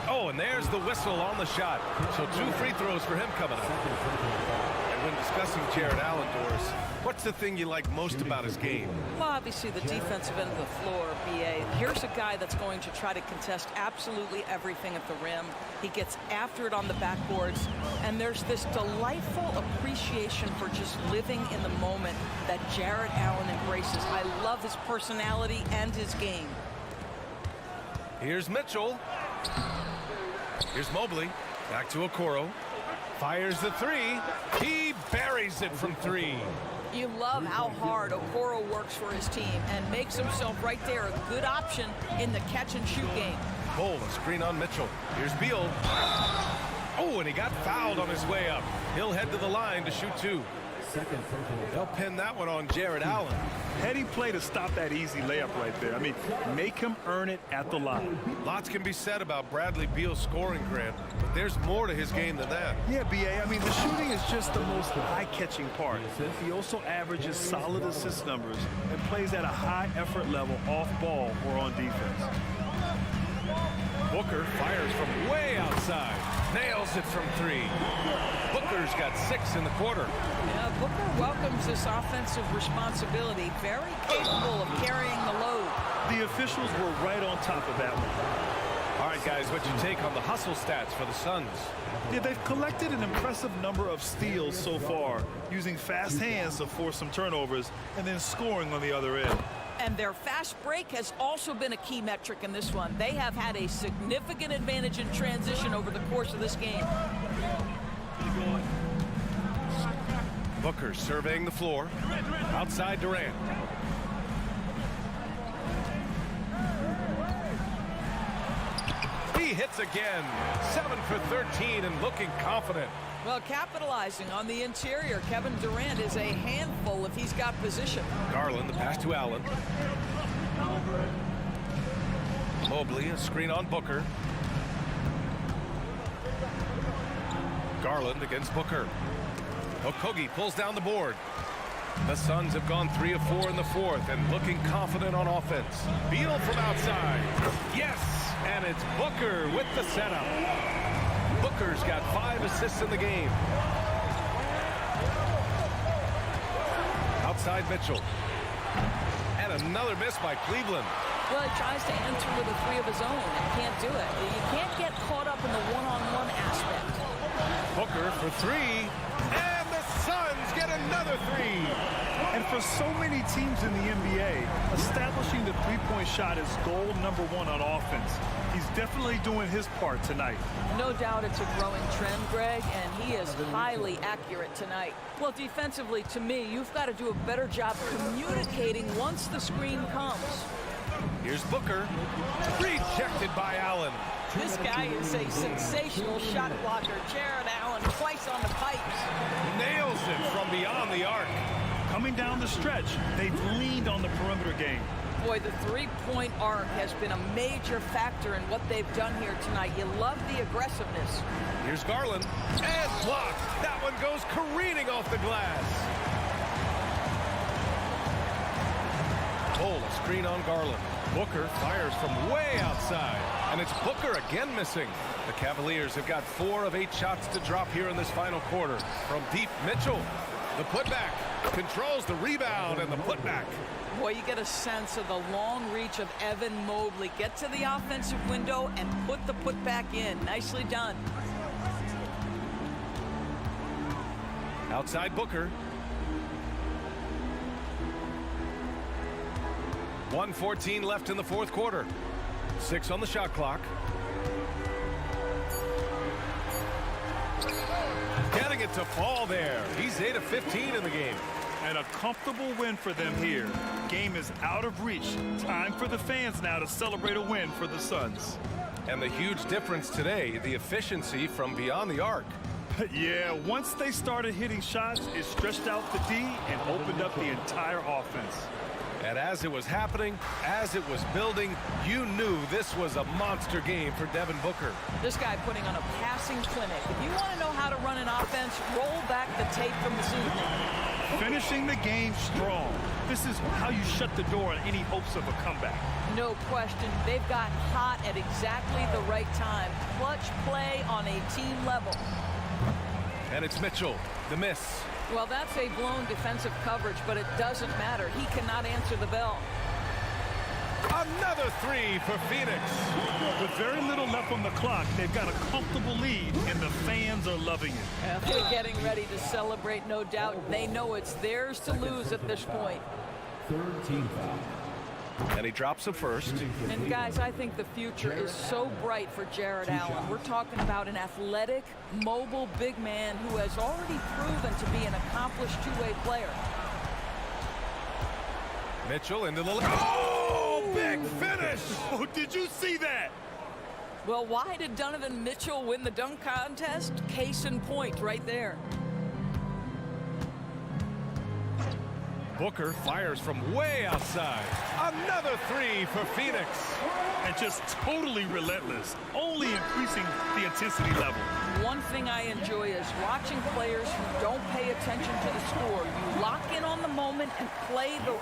Oh, and there's the whistle on the shot. So 2 free throws for him coming up. And when discussing Jared Allen, Doris, what's the thing you like most about his game? Well, obviously the defensive end of the floor, BA. Here's a guy that's going to try to contest absolutely everything at the rim. He gets after it on the backboards, and there's this delightful appreciation for just living in the moment that Jared Allen embraces. I love his personality and his game. Here's Mitchell. Here's Mobley. Back to Okoro. Fires the 3. He buries it from 3. You love how hard Okoro works for his team and makes himself right there a good option in the catch-and-shoot game. Cole, a screen on Mitchell. Here's Beal. Oh, and he got fouled on his way up. He'll head to the line to shoot 2. They'll pin that one on Jared Allen. Heady play to stop that easy layup right there. I mean, make him earn it at the line. Lots can be said about Bradley Beal's scoring, Grant, but there's more to his game than that. Yeah, BA, I mean, the shooting is just the most eye-catching part. He also averages solid assist numbers and plays at a high effort level off ball or on defense. Booker fires from way outside. Nails it from 3. Booker's got 6 in the quarter. Yeah, Booker welcomes this offensive responsibility. Very capable of carrying the load. The officials were right on top of that one. All right, guys, what's your take on the hustle stats for the Suns? Yeah, they've collected an impressive number of steals so far, using fast hands to force some turnovers and then scoring on the other end. And their fast break has also been a key metric in this one. They have had a significant advantage in transition over the course of this game. Booker surveying the floor. Outside Durant. He hits again. 7 for 13 and looking confident. Well, capitalizing on the interior, Kevin Durant is a handful if he's got position. Garland, the pass to Allen. Mobley, a screen on Booker. Garland against Booker. Okogie pulls down the board. The Suns have gone 3 of 4 in the 4th and looking confident on offense. Beal from outside. Yes, and it's Booker with the setup. Booker's got 5 assists in the game. Outside Mitchell. And another miss by Cleveland. Well, he tries to enter with a 3 of his own and can't do it. You can't get caught up in the one-on-one aspect. Booker for 3. And the Suns get another 3. And for so many teams in the NBA, establishing the three-point shot is goal number 1 on offense. He's definitely doing his part tonight. No doubt it's a growing trend, Greg, and he is highly accurate tonight. Well, defensively, to me, you've got to do a better job communicating once the screen comes. Here's Booker. Rejected by Allen. This guy is a sensational shot blocker. Jared Allen twice on the pipes. Nails it from beyond the arc. Coming down the stretch, they've leaned on the perimeter game. Boy, the three-point arc has been a major factor in what they've done here tonight. You love the aggressiveness. Here's Garland. And blocked. That one goes careening off the glass. Cole, a screen on Garland. Booker fires from way outside. And it's Booker again missing. The Cavaliers have got 4 of 8 shots to drop here in this final quarter. From deep, Mitchell. The putback. Controls the rebound and the putback. Boy, you get a sense of the long reach of Evan Mobley. Get to the offensive window and put the putback in. Nicely done. Outside Booker. 1:14 left in the 4th quarter. 6 on the shot clock. Getting it to fall there. He's 8 of 15 in the game. And a comfortable win for them here. Game is out of reach. Time for the fans now to celebrate a win for the Suns. And the huge difference today, the efficiency from beyond the arc. Yeah, once they started hitting shots, it stretched out the D and opened up the entire offense. And as it was happening, as it was building, you knew this was a monster game for Devin Booker. This guy putting on a passing clinic. If you want to know how to run an offense, roll back the tape from this evening. Finishing the game strong. This is how you shut the door on any hopes of a comeback. No question. They've gotten hot at exactly the right time. Clutch play on a team level. And it's Mitchell, the miss. Well, that's a blown defensive coverage, but it doesn't matter. He cannot answer the bell. Another three for Phoenix. With very little left on the clock, they've got a comfortable lead, and the fans are loving it. They're getting ready to celebrate, no doubt. They know it's theirs to lose at this point. Third team foul. And he drops a first. And guys, I think the future is so bright for Jared Allen. We're talking about an athletic, mobile big man who has already proven to be an accomplished two-way player. Mitchell into the... Oh, big finish! Oh, did you see that? Well, why did Donovan Mitchell win the dunk contest? Case in point right there. Booker fires from way outside. Another three for Phoenix. And just totally relentless, only increasing the intensity level. One thing I enjoy is watching players who don't pay attention to the score. You lock in on the moment and play the...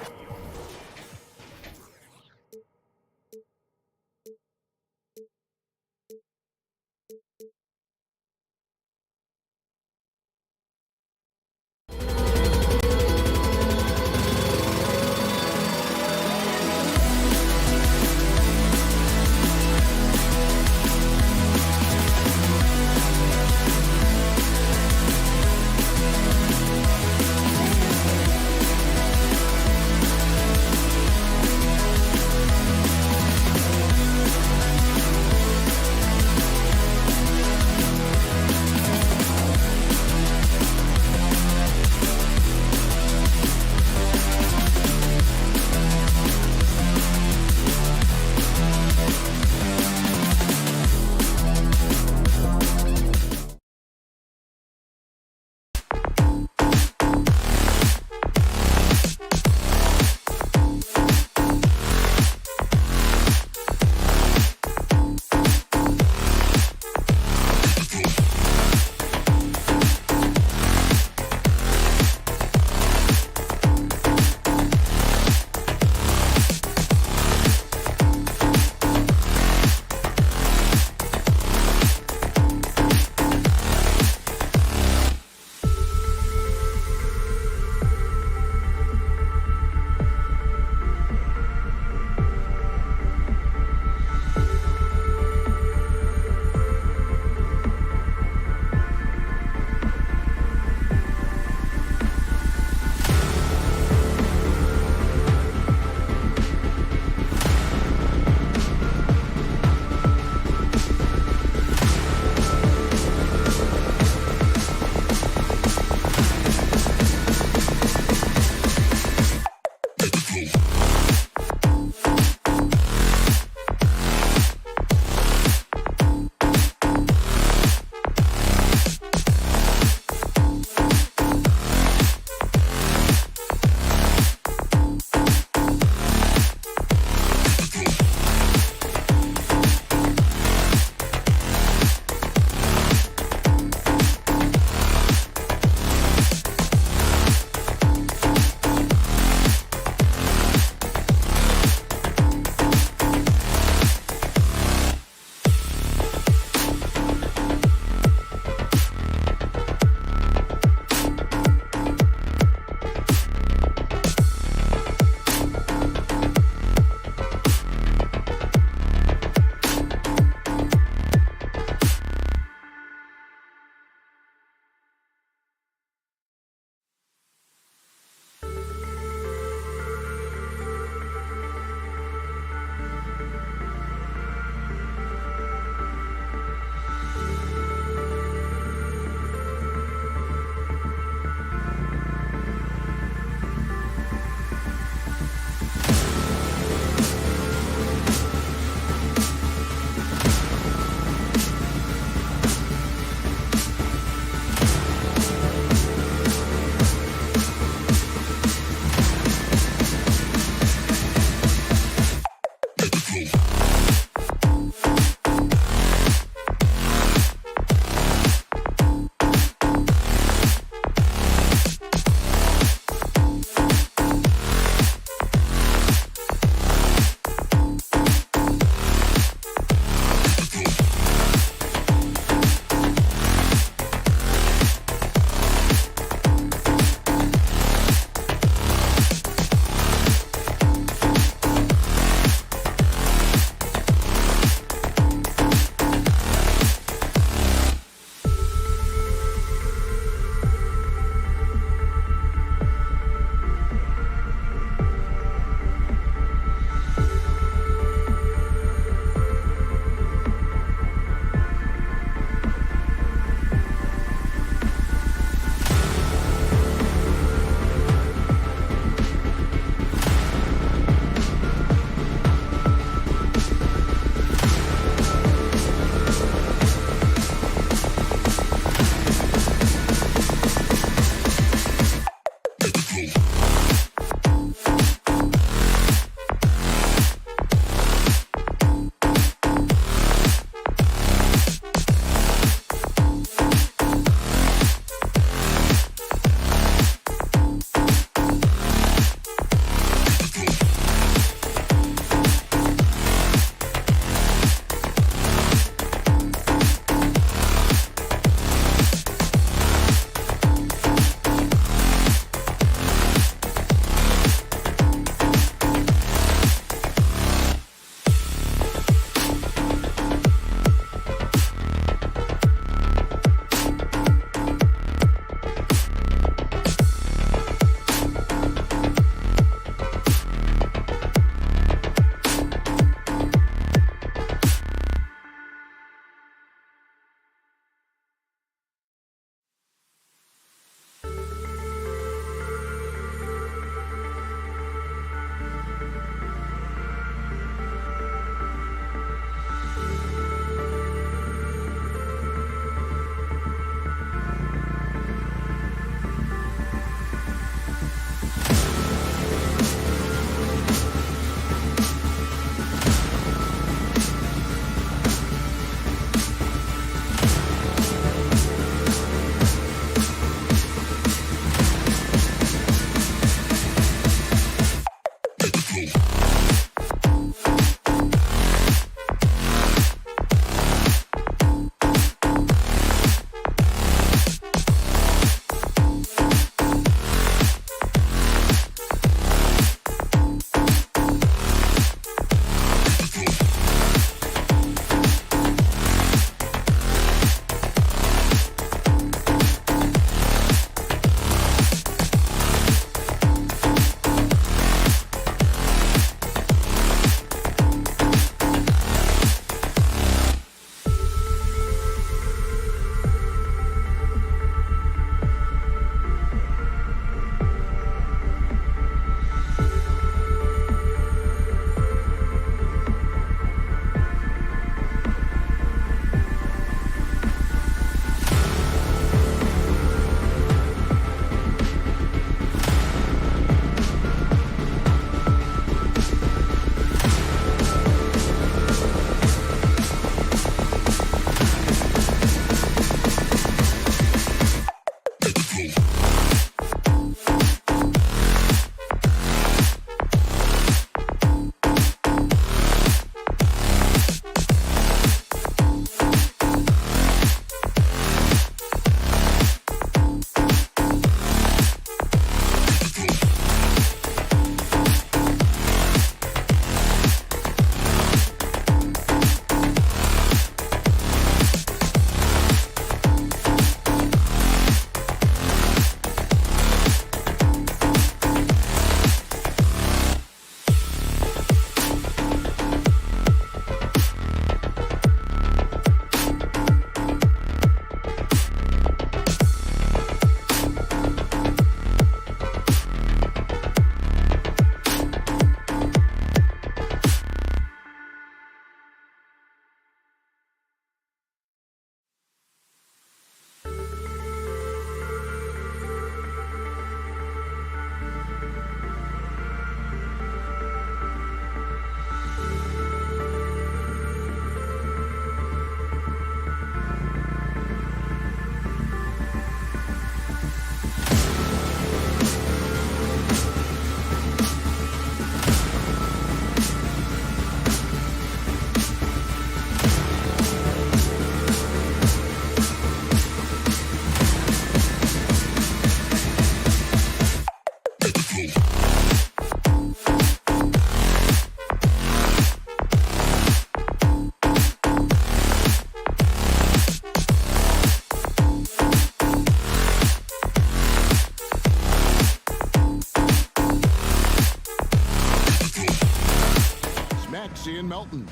Oubre and Melton.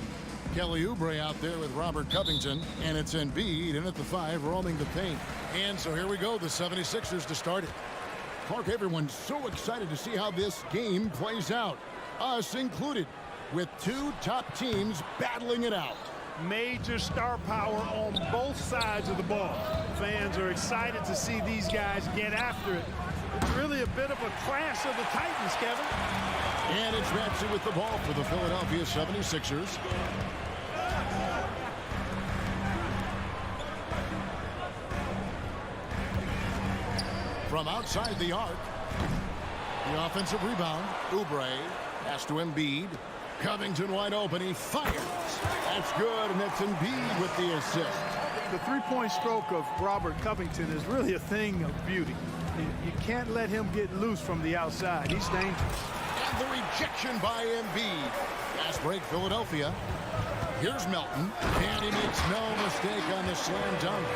Kelly Oubre out there with Robert Covington, and it's Embiid in at the 5, roaming the paint. And so here we go, the 76ers to start it. Clark, everyone's so excited to see how this game plays out, us included, with two top teams battling it out. Major star power on both sides of the ball. Fans are excited to see these guys get after it. It's really a bit of a clash of the Titans, Kevin. And it's Maxey with the ball for the Philadelphia 76ers. From outside the arc, the offensive rebound. Oubre pass to Embiid. Covington wide open. He fires. That's good, and that's Embiid with the assist. The three-point stroke of Robert Covington is really a thing of beauty. You can't let him get loose from the outside. He's dangerous. And the rejection by Embiid. Fast break, Philadelphia. Here's Melton, and he makes no mistake on the slam dunk.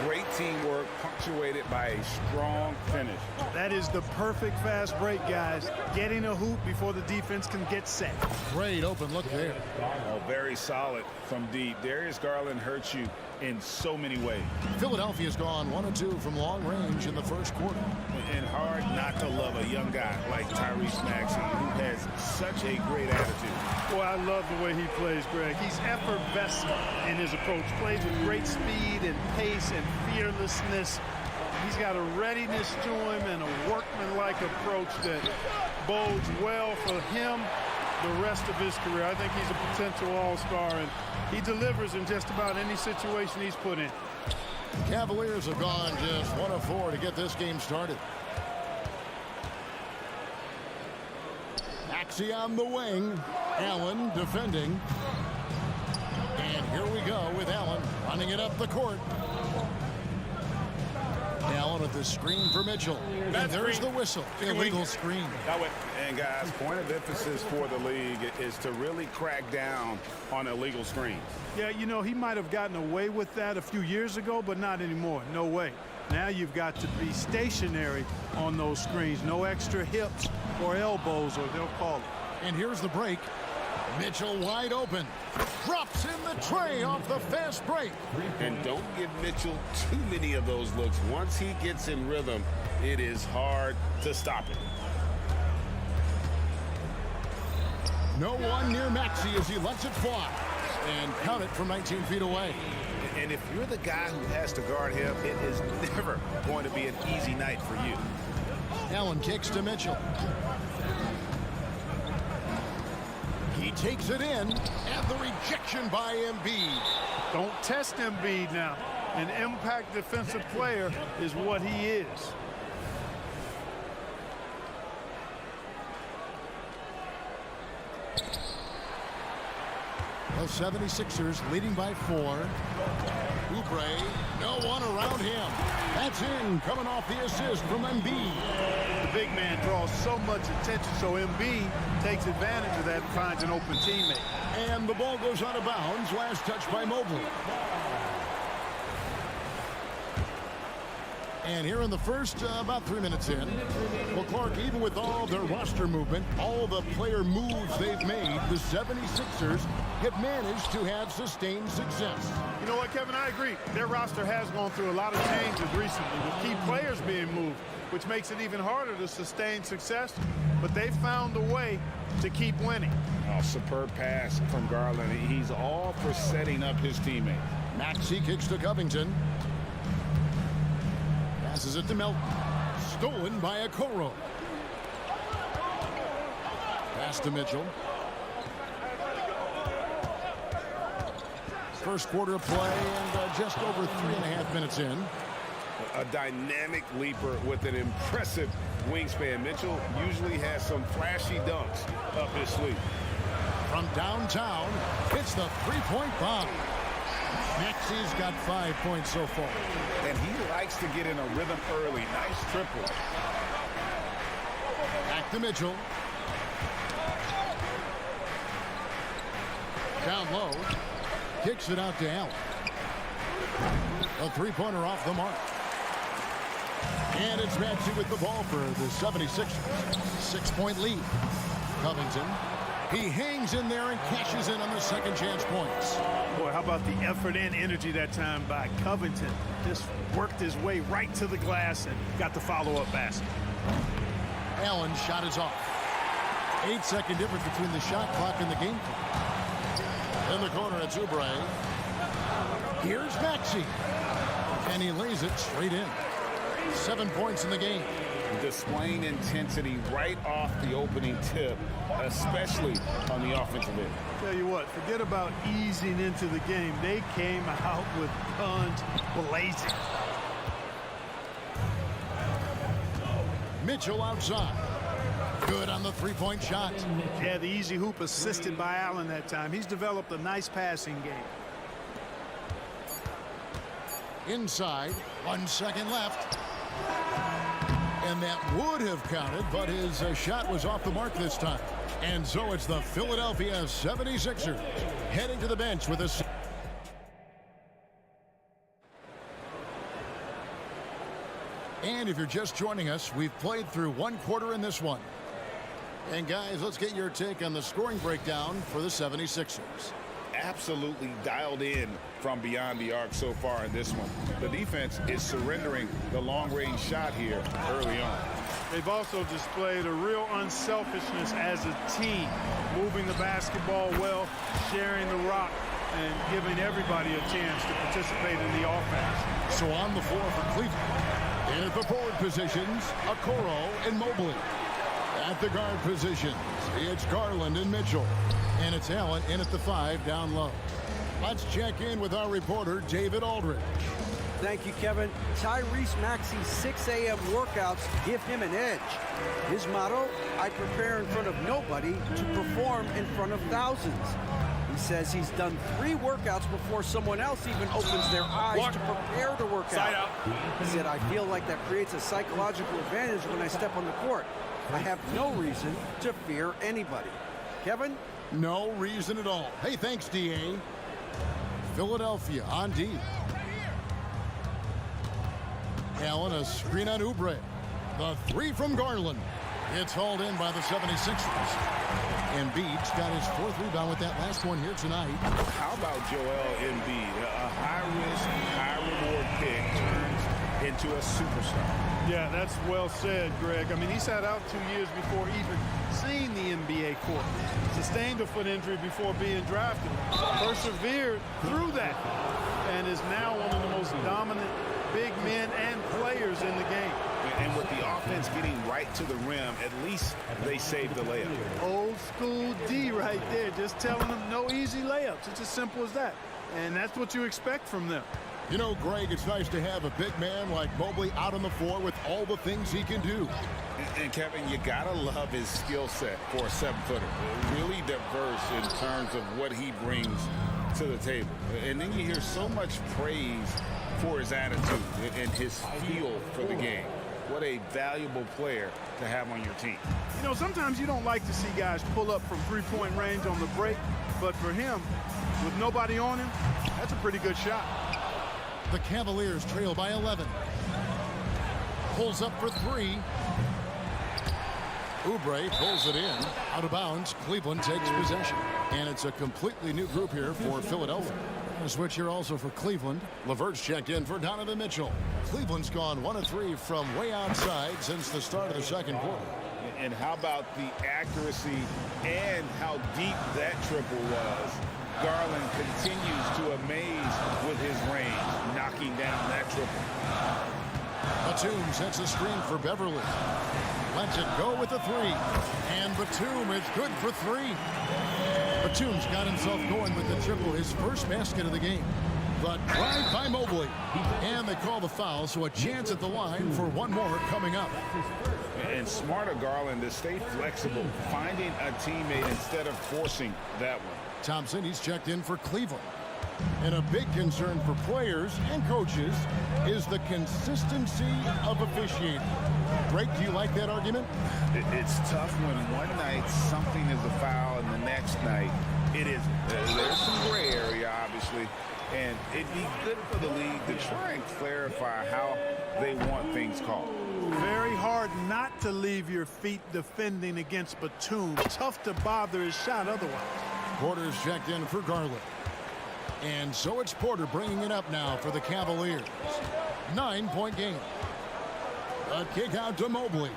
Great teamwork punctuated by a strong finish. That is the perfect fast break, guys. Getting a hoop before the defense can get set. Great open look there. Oh, very solid from deep. Darius Garland hurts you in so many ways. Philadelphia's gone 1 of 2 from long range in the first quarter. And hard not to love a young guy like Tyrese Maxey, who has such a great attitude. Boy, I love the way he plays, Greg. He's effervescent in his approach. Plays with great speed and pace and fearlessness. He's got a readiness to him and a workmanlike approach that bodes well for him the rest of his career. I think he's a potential all-star, and he delivers in just about any situation he's put in. Cavaliers have gone just 1 of 4 to get this game started. Maxey on the wing. Allen defending. And here we go with Allen running it up the court. Allen with the screen for Mitchell. And there's the whistle. Illegal screen. And guys, point of emphasis for the league is to really crack down on illegal screens. Yeah, you know, he might have gotten away with that a few years ago, but not anymore. No way. Now you've got to be stationary on those screens. No extra hips or elbows, or they'll call it. And here's the break. Mitchell wide open. Drops in the tray off the fast break. And don't give Mitchell too many of those looks. Once he gets in rhythm, it is hard to stop it. No one near Maxey as he lets it fly. And count it from 19 feet away. And if you're the guy who has to guard him, it is never going to be an easy night for you. Allen kicks to Mitchell. He takes it in, and the rejection by Embiid. Don't test Embiid now. An impact defensive player is what he is. The 76ers leading by 4. Oubre, no one around him. That's in, coming off the assist from Embiid. The big man draws so much attention, so Embiid takes advantage of that and finds an open teammate. And the ball goes out of bounds. Last touch by Mobley. And here in the first, about 3 minutes in, well, Clark, even with all their roster movement, all the player moves they've made, the 76ers have managed to have sustained success. You know what, Kevin? I agree. Their roster has gone through a lot of changes recently with key players being moved, which makes it even harder to sustain success. But they've found a way to keep winning. Oh, superb pass from Garland. He's all for setting up his teammate. Maxey kicks to Covington. Passes it to Melton. Stolen by Okoro. Pass to Mitchell. First quarter of play and just over 3.5 minutes in. A dynamic leaper with an impressive wingspan. Mitchell usually has some flashy dunks up his sleeve. From downtown, it's the three-point bomb. Maxey's got 5 points so far. And he likes to get in a rhythm early. Nice triple. Back to Mitchell. Down low. Kicks it out to Allen. A three-pointer off the mark. And it's Maxey with the ball for the 76ers. 6-point lead. Covington He hangs in there and cashes in on the second chance points. Boy, how about the effort and energy that time by Covington? Just worked his way right to the glass and got the follow-up basket. Allen's shot is off. 8-second difference between the shot clock and the game clock. In the corner, it's Oubre. Here's Maxey. And he lays it straight in. 7 points in the game. Displaying intensity right off the opening tip, especially on the offensive end. Tell you what, forget about easing into the game. They came out with guns blazing. Mitchell outside. Good on the three-point shot. Yeah, the easy hoop assisted by Allen that time. He's developed a nice passing game. Inside, 1 second left. And that would have counted, but his shot was off the mark this time. And so it's the Philadelphia 76ers heading to the bench with a... And if you're just joining us, we've played through 1 quarter in this one. And guys, let's get your take on the scoring breakdown for the 76ers. Absolutely dialed in from beyond the arc so far in this one. The defense is surrendering the long-range shot here early on. They've also displayed a real unselfishness as a team, moving the basketball well, sharing the rock, and giving everybody a chance to participate in the offense. So on the floor for Cleveland. In at the forward positions, Okoro and Mobley. At the guard positions, it's Garland and Mitchell. And it's Allen in at the 5 down low. Let's check in with our reporter, David Aldridge. Thank you, Kevin. Tyrese Maxey's 6 a.m. workouts give him an edge. His motto, I prepare in front of nobody to perform in front of thousands. He says he's done 3 workouts before someone else even opens their eyes to prepare to work out. He said, I feel like that creates a psychological advantage when I step on the court. I have no reason to fear anybody. Kevin? No reason at all. Hey, thanks, D.A. Philadelphia on D. Allen, a screen on Oubre. The 3 from Garland. It's hauled in by the 76ers. Embiid's got his 4th rebound with that last one here tonight. How about Joel Embiid? A high-risk, high-reward pick turns into a superstar. Yeah, that's well said, Greg. I mean, he sat out 2 years before even seeing the NBA court. Sustained a foot injury before being drafted. Persevered through that and is now one of the most dominant big men and players in the game. And with the offense getting right to the rim, at least they saved the layup. Old school D right there, just telling them no easy layups. It's as simple as that. And that's what you expect from them. You know, Greg, it's nice to have a big man like Mobley out on the floor with all the things he can do. And Kevin, you gotta love his skill set for a 7-footer. Really diverse in terms of what he brings to the table. And then you hear so much praise for his attitude and his feel for the game. What a valuable player to have on your team. You know, sometimes you don't like to see guys pull up from 3-point range on the break, but for him, with nobody on him, that's a pretty good shot. The Cavaliers trail by 11. Pulls up for 3. Oubre pulls it in. Out of bounds. Cleveland takes possession. And it's a completely new group here for Philadelphia. A switch here also for Cleveland. LeVert's checked in for Donovan Mitchell. Cleveland's gone 1 of 3 from way outside since the start of the second quarter. And how about the accuracy and how deep that triple was? Garland continues to amaze with his range, knocking down that triple. Batum sets a screen for Beverly. Lets it go with the 3. And Batum is good for 3. Batum's got himself going with the triple, his first basket of the game. The drive by Mobley. And they call the foul, so a chance at the line for one more coming up. And smart of Garland to stay flexible, finding a teammate instead of forcing that one. Thompson, he's checked in for Cleveland. And a big concern for players and coaches is the consistency of officiating. Greg, do you like that argument? It's tough when one night something is a foul and the next night it isn't. There's some gray area, obviously, and it'd be good for the league to try and clarify how they want things called. Very hard not to leave your feet defending against Batum. Tough to bother his shot otherwise. Porter's checked in for Garland. And so it's Porter bringing it up now for the Cavaliers. 9-point game. A kick out to Mobley.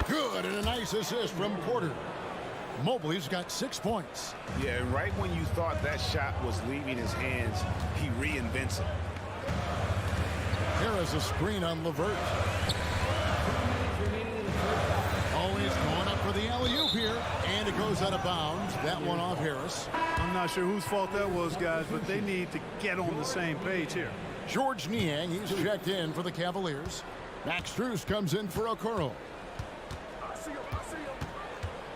Good, and a nice assist from Porter. Mobley's got 6 points. Yeah, and right when you thought that shot was leaving his hands, he reinvents it. Here is a screen on LeVert. Always going up for the alley-oop here, and it goes out of bounds. That one off Harris. I'm not sure whose fault that was, guys, but they need to get on the same page here. George Niang, he's checked in for the Cavaliers. Max Strus comes in for Okoro.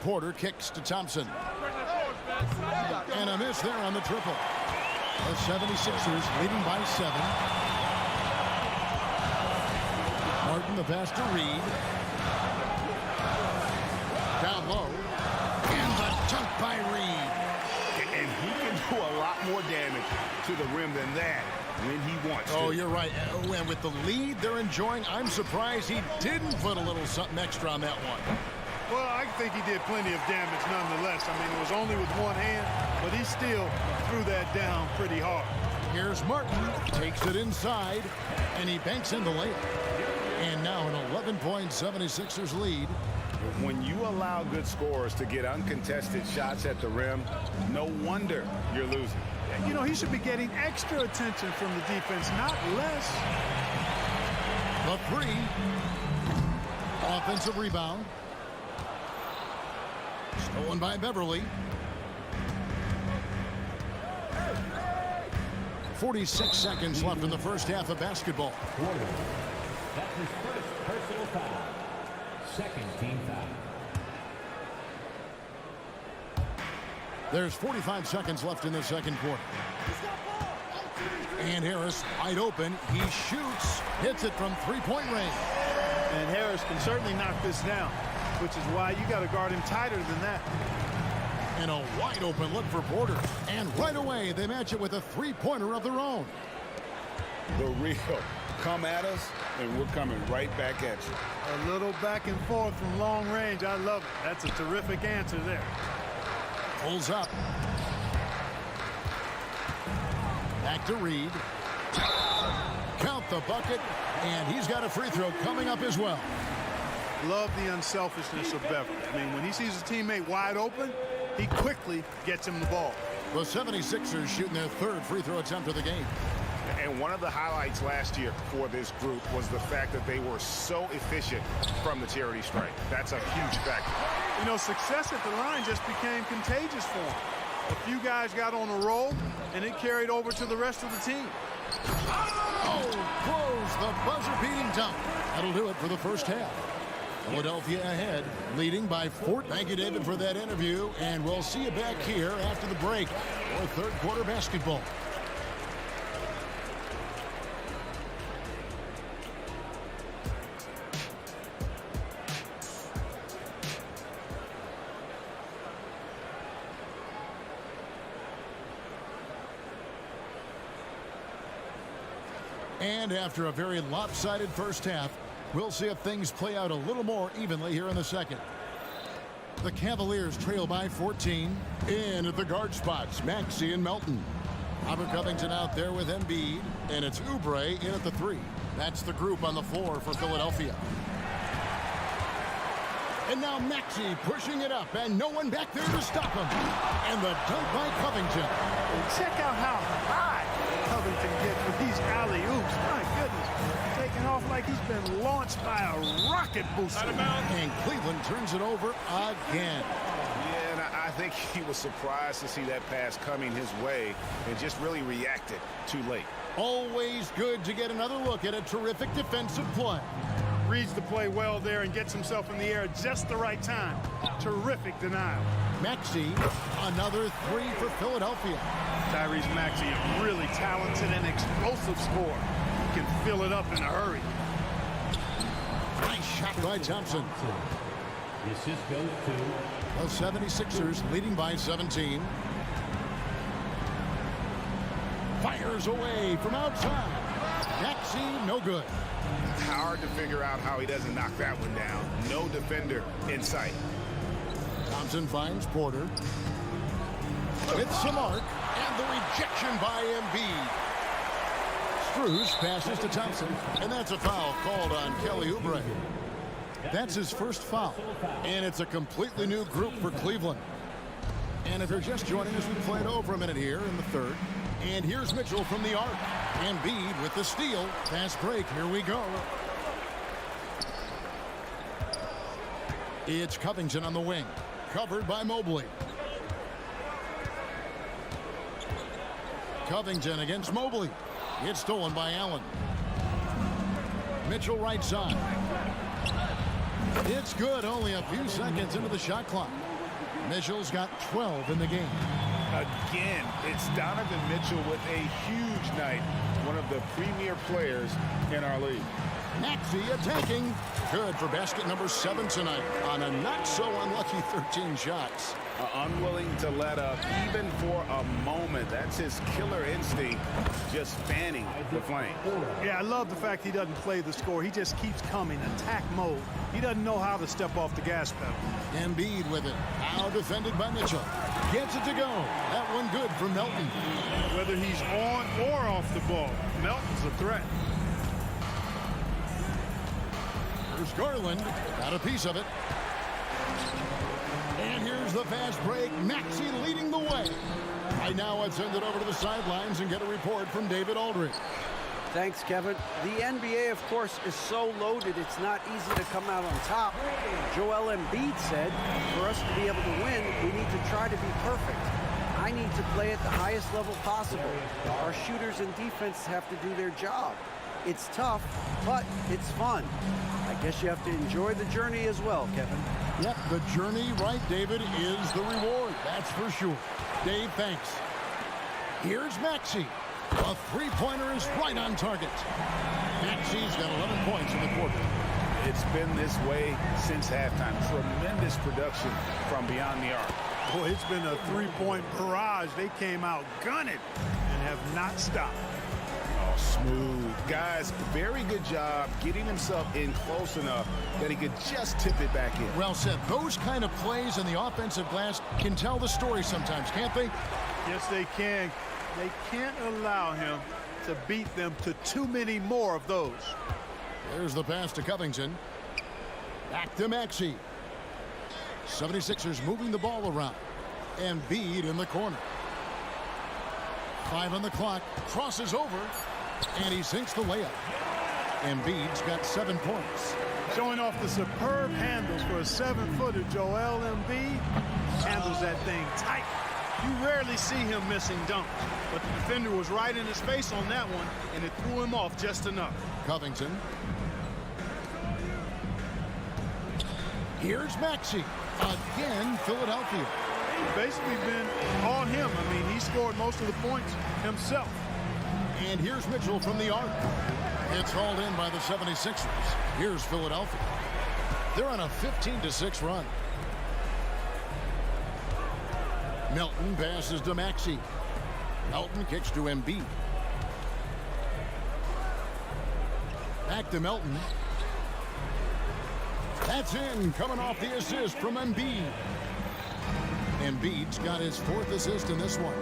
Porter kicks to Thompson. And a miss there on the triple. The 76ers leading by 7. Martin the pass to Reed. Down low. And the dunk by Reed. And he can do a lot more damage to the rim than that when he wants to. Oh, you're right. And with the lead they're enjoying, I'm surprised he didn't put a little something extra on that one. Well, I think he did plenty of damage nonetheless. I mean, it was only with one hand, but he still threw that down pretty hard. Here's Martin, takes it inside, and he banks in the layup. And now an 11-point 76ers lead. When you allow good scorers to get uncontested shots at the rim, no wonder you're losing. You know, he should be getting extra attention from the defense, not less. The 3. Offensive rebound. Stolen by Beverly. 46 seconds left in the first half of basketball. That's his first personal foul. Second team foul. There's 45 seconds left in the second quarter. And Harris wide open. He shoots. Hits it from three-point range. And Harris can certainly knock this down, which is why you got to guard him tighter than that. And a wide open look for Porter. And right away, they match it with a three-pointer of their own. The real come at us, and we're coming right back at you. A little back and forth from long range. I love it. That's a terrific answer there. Pulls up. Back to Reed. Count the bucket. And he's got a free throw coming up as well. Love the unselfishness of Beverly. I mean, when he sees his teammate wide open, he quickly gets him the ball. The 76ers shooting their third free throw attempt of the game. And one of the highlights last year for this group was the fact that they were so efficient from the charity stripe. That's a huge factor. You know, success at the line just became contagious for him. A few guys got on a roll, and it carried over to the rest of the team. Oh, throws the buzzer-beating dunk. That'll do it for the first half. Philadelphia ahead, leading by 4. Thank you, David, for that interview, and we'll see you back here after the break for third quarter basketball. And after a very lopsided first half, we'll see if things play out a little more evenly here in the second. The Cavaliers trail by 14. In at the guard spots, Maxey and Melton. Robert Covington out there with Embiid, and it's Oubre in at the 3. That's the group on the floor for Philadelphia. And now Maxey pushing it up, and no one back there to stop him. And the dunk by Covington. And check out how high Covington gets with these alley-oops. My goodness. Taking off like he's been launched by a rocket booster. And Cleveland turns it over again. Yeah, and I think he was surprised to see that pass coming his way and just really reacted too late. Always good to get another look at a terrific defensive play. Reads the play well there and gets himself in the air at just the right time. Terrific denial. Maxey, another 3 for Philadelphia. Tyrese Maxey, a really talented and explosive scorer. He can fill it up in a hurry. Nice shot by Thompson. The assist goes to The 76ers leading by 17. Fires away from outside. Maxey, no good. Hard to figure out how he doesn't knock that one down. No defender in sight. Thompson finds Porter. Hits the mark, and the rejection by Embiid. Strus passes to Thompson, and that's a foul called on Kelly Oubre. That's his first foul, and it's a completely new group for Cleveland. And if you're just joining us, we played over a minute here in the third. And here's Mitchell from the arc. Embiid with the steal. Fast break. Here we go. It's Covington on the wing. Covered by Mobley. Covington against Mobley. It's stolen by Allen. Mitchell right side. It's good. Only a few seconds into the shot clock. Mitchell's got 12 in the game. Again, it's Donovan Mitchell with a huge night. One of the premier players in our league. Maxey attacking. Good for basket number 7 tonight on a not so unlucky 13 shots. Unwilling to let up even for a moment. That's his killer instinct, just fanning the flame. Yeah, I love the fact he doesn't play the score. He just keeps coming, attack mode. He doesn't know how to step off the gas pedal. Embiid with it. Now defended by Mitchell. Gets it to go. That one good for Melton. Whether he's on or off the ball, Melton's a threat. Here's Garland. Got a piece of it. And here's the fast break. Maxey leading the way. Right now, let's send it over to the sidelines and get a report from David Aldridge. Thanks, Kevin. The NBA, of course, is so loaded, it's not easy to come out on top. Joel Embiid said, for us to be able to win, we need to try to be perfect. I need to play at the highest level possible. Our shooters and defense have to do their job. It's tough, but it's fun. I guess you have to enjoy the journey as well, Kevin. Yep, the journey, right, David, is the reward. That's for sure. Dave, thanks. Here's Maxey. A three-pointer is right on target. Maxey's got 11 points in the quarter. It's been this way since halftime. Tremendous production from beyond the arc. Boy, it's been a three-point barrage. They came out gunning and have not stopped. Oh, smooth. Guys, very good job getting himself in close enough that he could just tip it back in. Well said. Those kind of plays in the offensive glass can tell the story sometimes, can't they? Yes, they can. They can't allow him to beat them to too many more of those. There's the pass to Covington. Back to Maxey. 76ers moving the ball around. Embiid in the corner. 5 on the clock. Crosses over. And he sinks the layup. Embiid's got 7 points. Showing off the superb handles for a 7-footer. Joel Embiid handles that thing tight. You rarely see him missing dunks, but the defender was right in his face on that one, and it threw him off just enough. Covington. Here's Maxey. Again, Philadelphia. It's basically been all him. I mean, he scored most of the points himself. And here's Mitchell from the arc. It's hauled in by the 76ers. Here's Philadelphia. They're on a 15-6 run. Melton passes to Maxey. Melton kicks to Embiid. Back to Melton. That's in, coming off the assist from Embiid. Embiid's got his 4th assist in this one.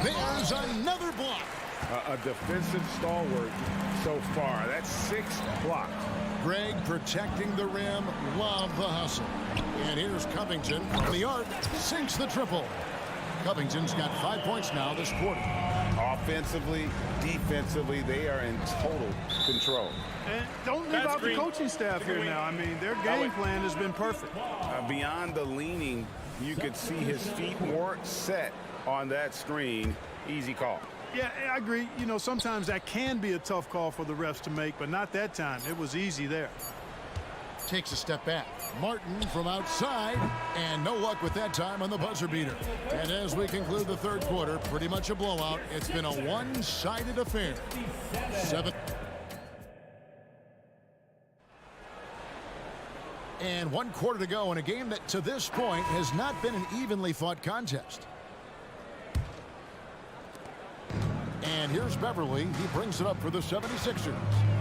There's another block. A defensive stalwart so far. That's 6 blocks. Greg protecting the rim. Love the hustle. And here's Covington from the arc. Sinks the triple. Covington's got 5 points now this quarter. Offensively, defensively, they are in total control. And don't leave out the coaching staff here now. I mean, their game plan has been perfect. Beyond the leaning, you could see his feet more set on that screen. Easy call. Yeah, I agree. You know, sometimes that can be a tough call for the refs to make, but not that time. It was easy there. Takes a step back. Martin from outside, and no luck with that time on the buzzer beater. And as we conclude the third quarter, pretty much a blowout. It's been a one-sided affair. 7. And 1 quarter to go in a game that to this point has not been an evenly fought contest. And here's Beverly. He brings it up for the 76ers.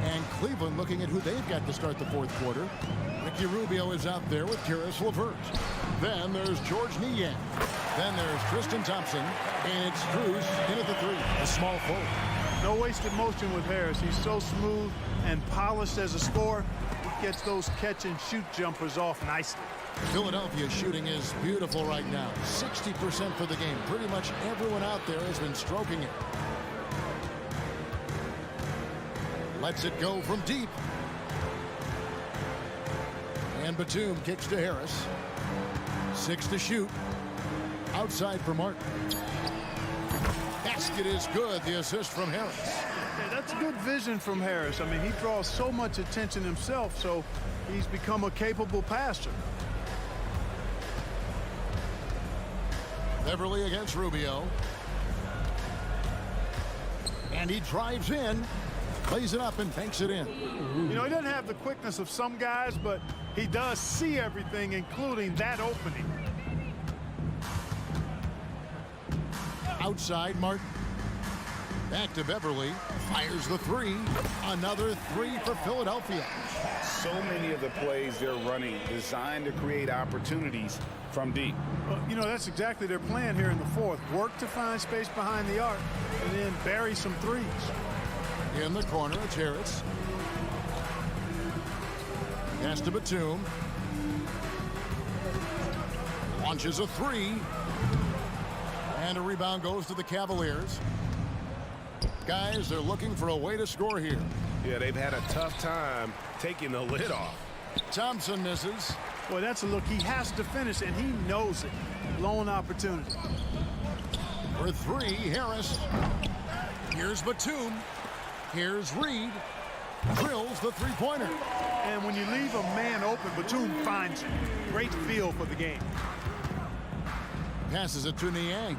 And Cleveland looking at who they've got to start the fourth quarter. Ricky Rubio is out there with Karis LeVert. Then there's George Niang. Then there's Tristan Thompson. And it's Cruz in at the three. A small forward. No wasted motion with Harris. He's so smooth and polished as a scorer. He gets those catch-and-shoot jumpers off nicely. Philadelphia's shooting is beautiful right now. 60% for the game. Pretty much everyone out there has been stroking it. Lets it go from deep. And Batum kicks to Harris. 6 to shoot. Outside for Martin. Basket is good. The assist from Harris. Yeah, that's good vision from Harris. I mean, he draws so much attention himself, so he's become a capable passer. Beverly against Rubio. And he drives in, plays it up, and banks it in. You know, he doesn't have the quickness of some guys, but he does see everything, including that opening. Outside, Martin. Back to Beverly. Fires the three. Another three for Philadelphia. So many of the plays they're running designed to create opportunities from deep. Well, you know, that's exactly their plan here in the fourth. Work to find space behind the arc and then bury some threes. In the corner, it's Harris. Pass to Batum. Launches a three. And a rebound goes to the Cavaliers. Guys, they're looking for a way to score here. Yeah, they've had a tough time taking the lid off. Thompson misses. Boy, that's a look he has to finish, and he knows it. Lone opportunity. For three, Harris. Here's Batum. Here's Reed. Drills the three-pointer. And when you leave a man open, Batum finds it. Great feel for the game. Passes it to Niang.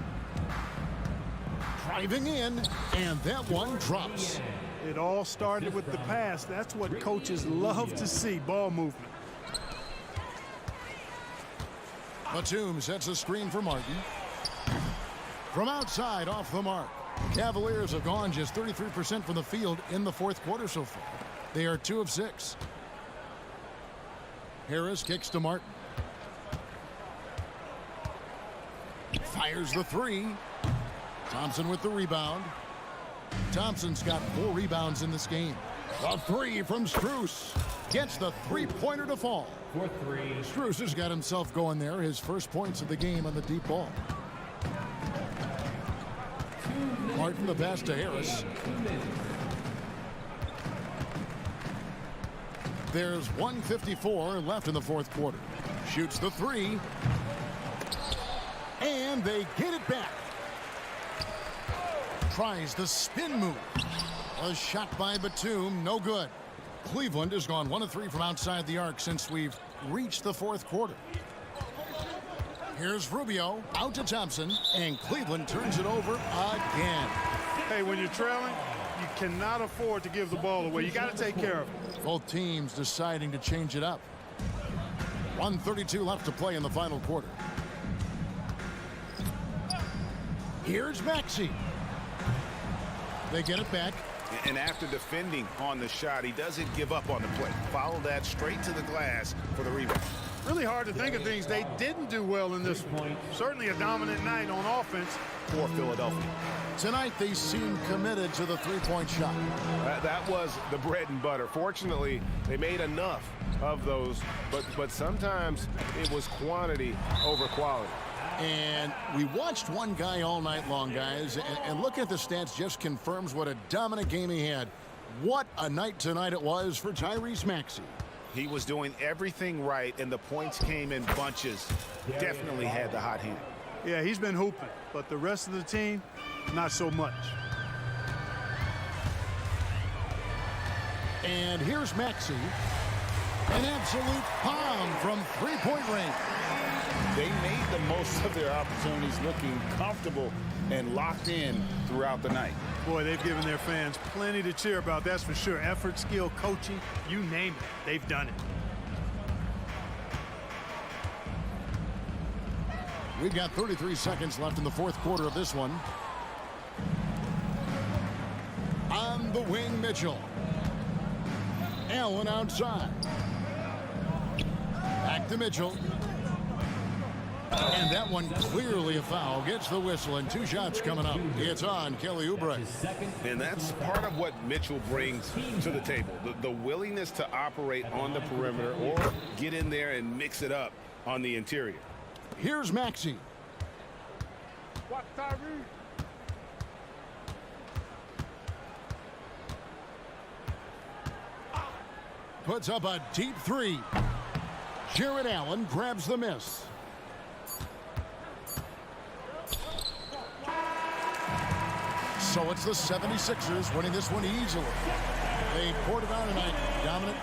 Driving in, and that one drops. It all started with the pass. That's what coaches love to see, ball movement. Batum sets a screen for Martin. From outside, off the mark. Cavaliers have gone just 33% from the field in the fourth quarter so far. They are 2 of 6. Harris kicks to Martin. Fires the three. Thompson with the rebound. Thompson's got 4 rebounds in this game. A three from Strus. Gets the three-pointer to fall. For three. Strus has got himself going there. His first points of the game on the deep ball. Martin the pass to Harris. There's 1:54 left in the fourth quarter. Shoots the three. And they get it back. Tries the spin move. A shot by Batum, no good. Cleveland has gone 1 of 3 from outside the arc since we've reached the fourth quarter. Here's Rubio, out to Thompson, and Cleveland turns it over again. Hey, when you're trailing, you cannot afford to give the ball away. You got to take care of it. Both teams deciding to change it up. 1:32 left to play in the final quarter. Here's Maxey. They get it back. And after defending on the shot, he doesn't give up on the play. Follow that straight to the glass for the rebound. Really hard to think of things they didn't do well in this one. Certainly a dominant night on offense For Philadelphia. Tonight they seem committed to the three-point shot. That was the bread and butter. Fortunately, they made enough of those, but sometimes it was quantity over quality. And we watched one guy all night long, guys, and looking at the stats just confirms what a dominant game he had. What a night tonight it was for Tyrese Maxey. He was doing everything right, and the points came in bunches. Definitely had the hot hand. Yeah, he's been hooping, but the rest of the team, not so much. And here's Maxey. An absolute bomb from three-point range. They made the most of their opportunities, looking comfortable and locked in throughout the night. Boy, they've given their fans plenty to cheer about, that's for sure. Effort, skill, coaching, you name it, they've done it. We've got 33 seconds left in the fourth quarter of this one. the wing, Mitchell. Allen outside. Back to Mitchell. And that one clearly a foul. Gets the whistle, and 2 shots coming up. It's on Kelly Oubre. And that's part of what Mitchell brings to the table. The willingness to operate on the perimeter or get in there and mix it up on the interior. Here's Maxey. Puts up a deep 3. Jared Allen grabs the miss. So it's the 76ers winning this one easily. They poured it on tonight. Dominant.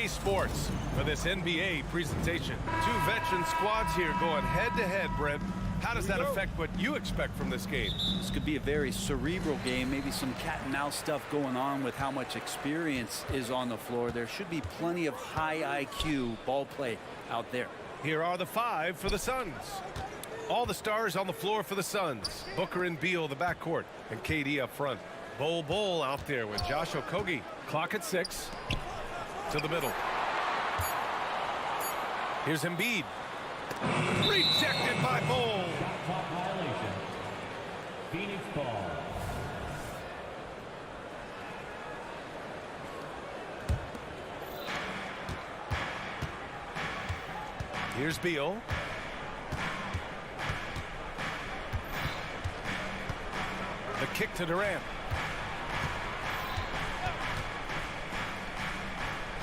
Sports for this NBA presentation. Two veteran squads here going head-to-head, Brent. How does that affect what you expect from this game? This could be a very cerebral game, maybe some cat-and-mouse stuff going on with how much experience is on the floor. There should be plenty of high IQ ball play out there. Here are the five for the Suns. All the stars on the floor for the Suns. Booker and Beal, the backcourt, and KD up front. Bol out there with Josh Okogie. Clock at 6. To the middle. Here's Embiid. Rejected by Bol. Violation. Phoenix ball. Here's Beal. The kick to Durant.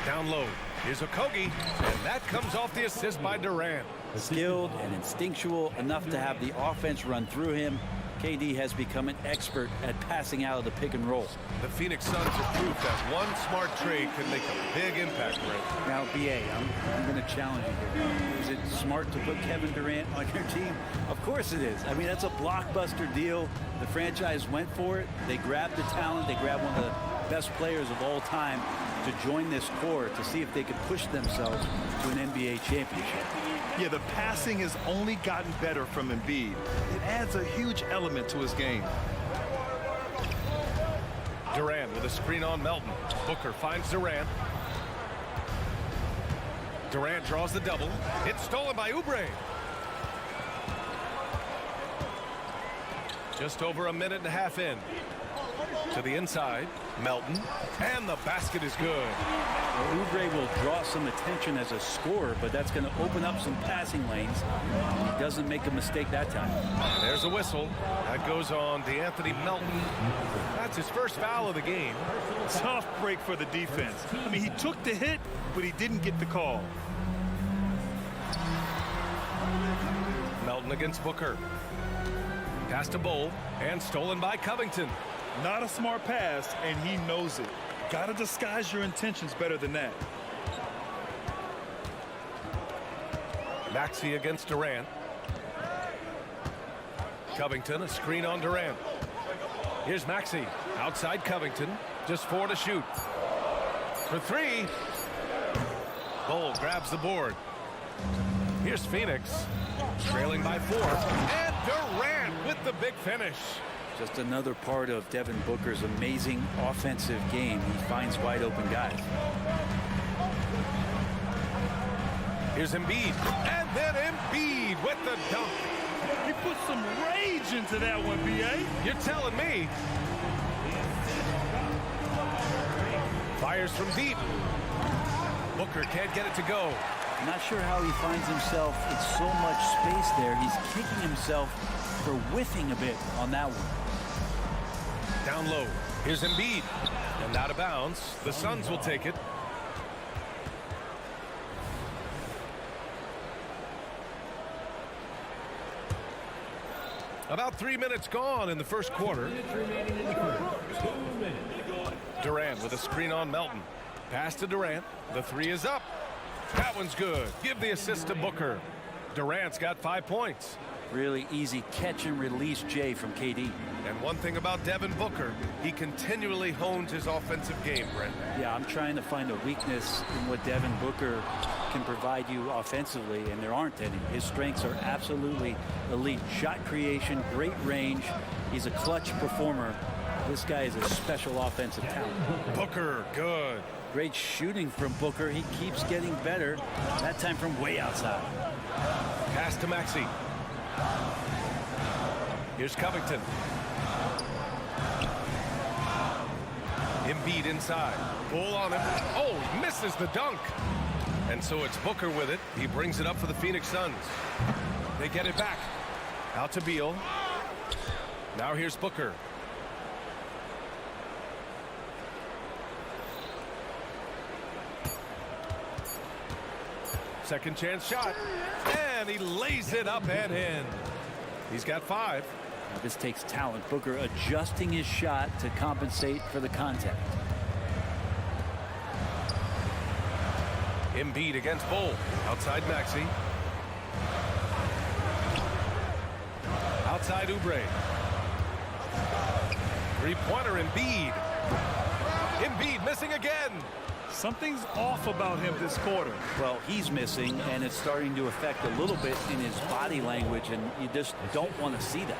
Down low. Here's Okogie, and that comes off the assist by Durant. Skilled and instinctual enough to have the offense run through him. KD has become an expert at passing out of the pick and roll. The Phoenix Suns have proved that one smart trade can make a big impact, Brent. Now, BA, I'm going to challenge you here. Is it smart to put Kevin Durant on your team? Of course it is. I mean, that's a blockbuster deal. The franchise went for it. They grabbed the talent. They grabbed one of the best players of all time to join this core to see if they could push themselves to an NBA championship. Yeah, the passing has only gotten better from Embiid. It adds a huge element to his game. Durant with a screen on Melton. Booker finds Durant. Durant draws the double. It's stolen by Oubre. Just over a minute and a half in. To the inside, Melton, and the basket is good. Well, Oubre will draw some attention as a scorer, but that's going to open up some passing lanes. He doesn't make a mistake that time. And there's a whistle. That goes on DeAnthony Melton. That's his first foul of the game. Tough break for the defense. I mean, he took the hit, but he didn't get the call. Melton against Booker. Pass to Bol, and stolen by Covington. Not a smart pass, and he knows it. Got to disguise your intentions better than that. Maxey against Durant. Covington, a screen on Durant. Here's Maxey, outside Covington. Just 4 to shoot. For 3. Bol grabs the board. Here's Phoenix, trailing by 4. And Durant with the big finish. Just another part of Devin Booker's amazing offensive game. He finds wide open guys. Here's Embiid, and then Embiid with the dunk. He put some rage into that one, B.A. You're telling me. Fires from deep. Booker can't get it to go. Not sure how he finds himself in so much space there. He's kicking himself for whiffing a bit on that one. Down low. Here's Embiid. And out of bounds. The Suns will take it. About 3 minutes gone in the first quarter. Durant with a screen on Melton. Pass to Durant. The three is up. That one's good. Give the assist to Booker. Durant's got 5 points. Really easy catch and release, Jay, from KD. And one thing about Devin Booker, he continually hones his offensive game, Brent. Yeah, I'm trying to find a weakness in what Devin Booker can provide you offensively, and there aren't any. His strengths are absolutely elite. Shot creation, great range. He's a clutch performer. This guy is a special offensive talent. Booker, good. Great shooting from Booker. He keeps getting better, that time from way outside. Pass to Maxey. Here's Covington. Embiid inside. Pull on him. Oh, misses the dunk. And so it's Booker with it. He brings it up for the Phoenix Suns. They get it back. Out to Beal. Now here's Booker. Second chance shot. And he lays it up and in. He's got 5. Now this takes talent. Booker adjusting his shot to compensate for the contact. Embiid against Bull. Outside Maxey. Outside Oubre. Three-pointer Embiid. Embiid missing again. Something's off about him this quarter. Well, he's missing, and it's starting to affect a little bit in his body language, and you just don't want to see that.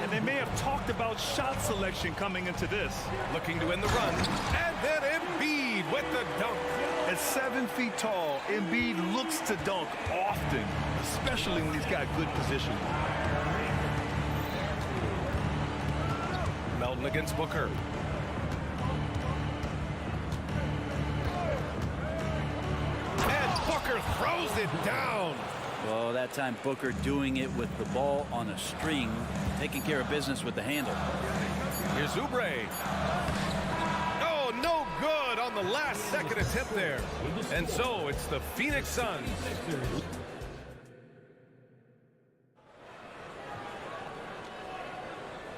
And they may have talked about shot selection coming into this. Looking to end the run. And then Embiid with the dunk. At 7 feet tall, Embiid looks to dunk often, especially when he's got good position. Melton against Booker. And Booker throws it down. Well, that time Booker doing it with the ball on a string, taking care of business with the handle. Here's Oubre. Oh, no good on the last second attempt there. And so it's the Phoenix Suns.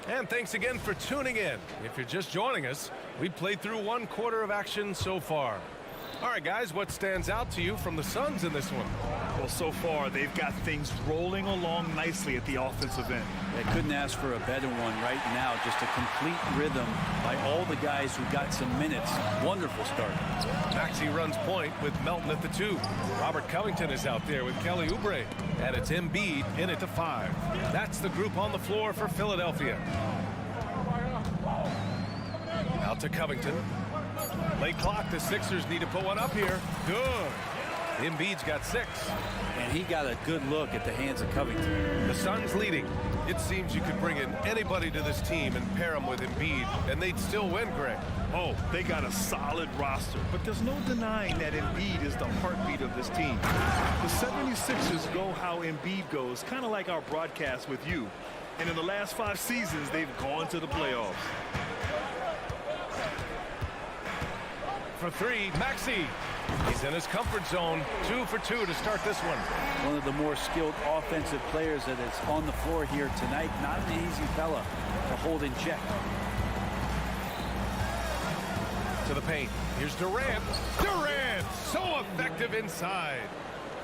And thanks again for tuning in. If you're just joining us, we played through 1 quarter of action so far. All right, guys, what stands out to you from the Suns in this one? Well, so far, they've got things rolling along nicely at the offensive end. They couldn't ask for a better one right now. Just a complete rhythm by all the guys who got some minutes. Wonderful start. Maxey runs point with Melton at the 2. Robert Covington is out there with Kelly Oubre. And it's Embiid in at the 5. That's the group on the floor for Philadelphia. Out to Covington. Late clock, the Sixers need to put one up here. Good. Embiid's got 6. And he got a good look at the hands of Covington. The Suns leading. It seems you could bring in anybody to this team and pair them with Embiid, and they'd still win, Greg. Oh, they got a solid roster, but there's no denying that Embiid is the heartbeat of this team. The 76ers go how Embiid goes, kind of like our broadcast with you. And in the last 5 seasons, they've gone to the playoffs. For 3, Maxey. He's in his comfort zone. 2 for 2 to start this one. One of the more skilled offensive players that is on the floor here tonight. Not an easy fella to hold in check. To the paint. Here's Durant. Durant, so effective inside.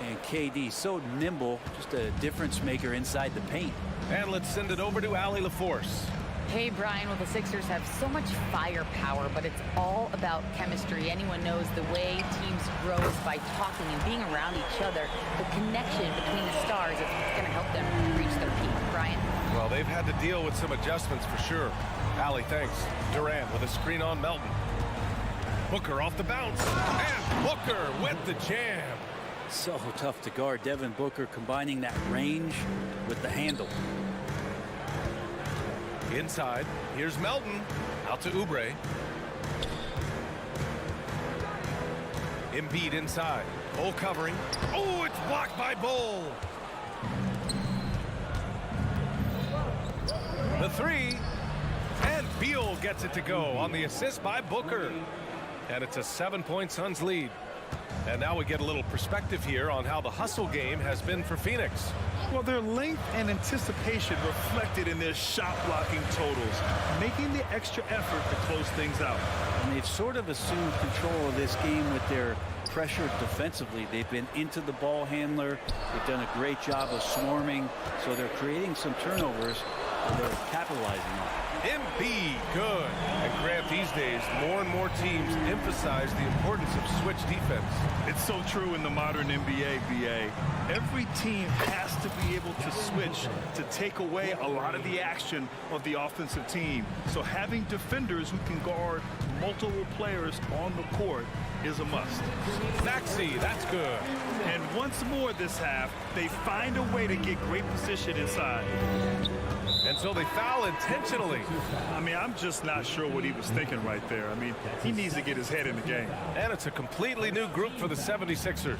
And KD, so nimble, just a difference maker inside the paint. And let's send it over to Allie LaForce. Hey, Brian, well, the Sixers have so much firepower, but it's all about chemistry. Anyone knows the way teams grow is by talking and being around each other. The connection between the stars is what's going to help them reach their peak. Brian? Well, they've had to deal with some adjustments for sure. Allie, thanks. Durant with a screen on Melton. Booker off the bounce. And Booker with the jam. So tough to guard. Devin Booker combining that range with the handle. Inside, here's Melton. Out to Oubre. Embiid inside. Bull covering. Oh, it's blocked by Bull. The 3. And Beal gets it to go on the assist by Booker. And it's a 7-point Suns lead. And now we get a little perspective here on how the hustle game has been for Phoenix. Well, their length and anticipation reflected in their shot blocking totals, making the extra effort to close things out. And they've sort of assumed control of this game with their pressure defensively. They've been into the ball handler. They've done a great job of swarming, so they're creating some turnovers that they're capitalizing on. MB, good. And Grant, these days, more and more teams emphasize the importance of switch defense. It's so true in the modern NBA, BA. Every team has to be able to switch to take away a lot of the action of the offensive team. So having defenders who can guard multiple players on the court is a must. Maxey, that's good. And once more this half, they find a way to get great position inside. And so they foul intentionally. I mean, I'm just not sure what he was thinking right there. I mean, he needs to get his head in the game. And it's a completely new group for the 76ers.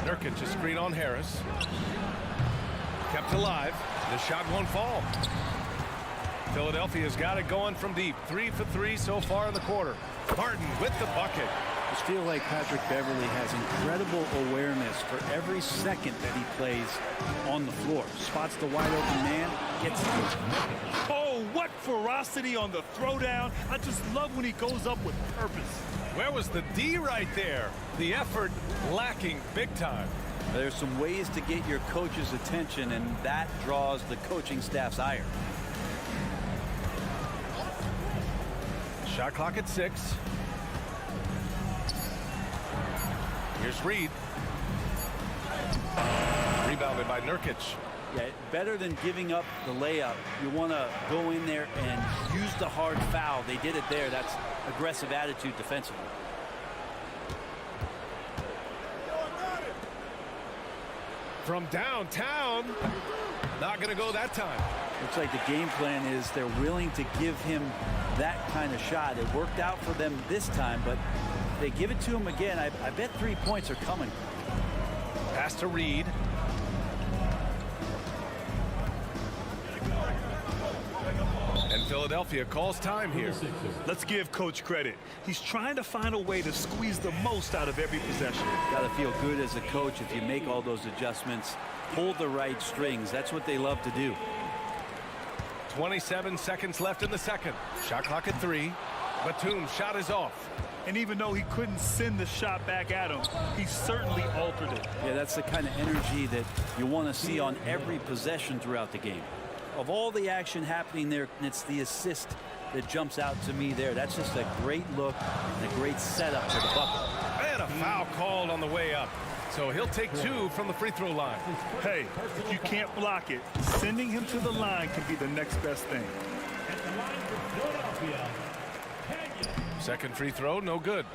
Nurkic, a screen on Harris. Kept alive. The shot won't fall. Philadelphia's got it going from deep. 3 for 3 so far in the quarter. Martin with the bucket. I just feel like Patrick Beverly has incredible awareness for every second that he plays on the floor. Spots the wide open man, gets it. Oh, what ferocity on the throwdown. I just love when he goes up with purpose. Where was the D right there? The effort lacking big time. There's some ways to get your coach's attention, and that draws the coaching staff's ire. Shot clock at 6. Here's Reed. Rebounded by Nurkic. Yeah, better than giving up the layup. You want to go in there and use the hard foul. They did it there. That's aggressive attitude defensively. From downtown. Not going to go that time. Looks like the game plan is they're willing to give him that kind of shot. It worked out for them this time, but if they give it to him again, I bet 3 points are coming. Pass to Reed. And Philadelphia calls time here. Let's give Coach credit. He's trying to find a way to squeeze the most out of every possession. Got to feel good as a coach if you make all those adjustments, pull the right strings. That's what they love to do. 27 seconds left in the second. Shot clock at 3. Batum's shot is off. And even though he couldn't send the shot back at him, he certainly altered it. Yeah, that's the kind of energy that you want to see on every possession throughout the game. Of all the action happening there, it's the assist that jumps out to me there. That's just a great look and a great setup for the bucket. And a foul called on the way up. So he'll take 2 from the free throw line. Hey, if you can't block it, sending him to the line can be the next best thing. Second free throw, no good.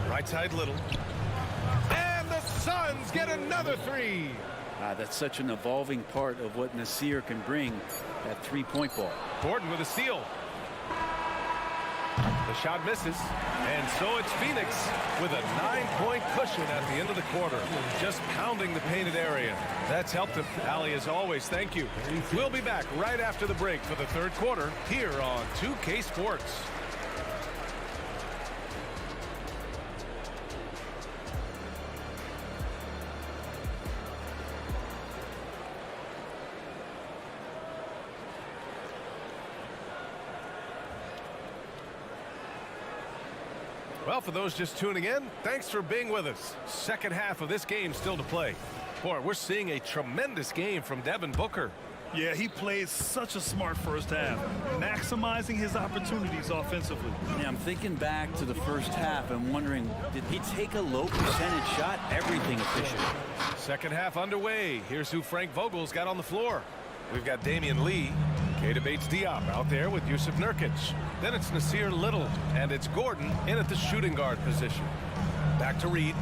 Right side Little. And the Suns get another 3. That's such an evolving part of what Nasir can bring, that three-point ball. Gordon with a steal. The shot misses. And so it's Phoenix with a 9-point cushion at the end of the quarter. Just pounding the painted area. That's helped him. Allie, as always, thank you. We'll be back right after the break for the third quarter here on 2K Sports. Well, for those just tuning in, thanks for being with us. Second half of this game still to play. Boy, we're seeing a tremendous game from Devin Booker. Yeah, he played such a smart first half, maximizing his opportunities offensively. Yeah, I'm thinking back to the first half and wondering, did he take a low percentage shot? Everything efficient. Second half underway. Here's who Frank Vogel's got on the floor. We've got Damian Lee. Keita Bates-Diop out there with Yusuf Nurkic. Then it's Nasir Little, and it's Gordon in at the shooting guard position. Back to Reed.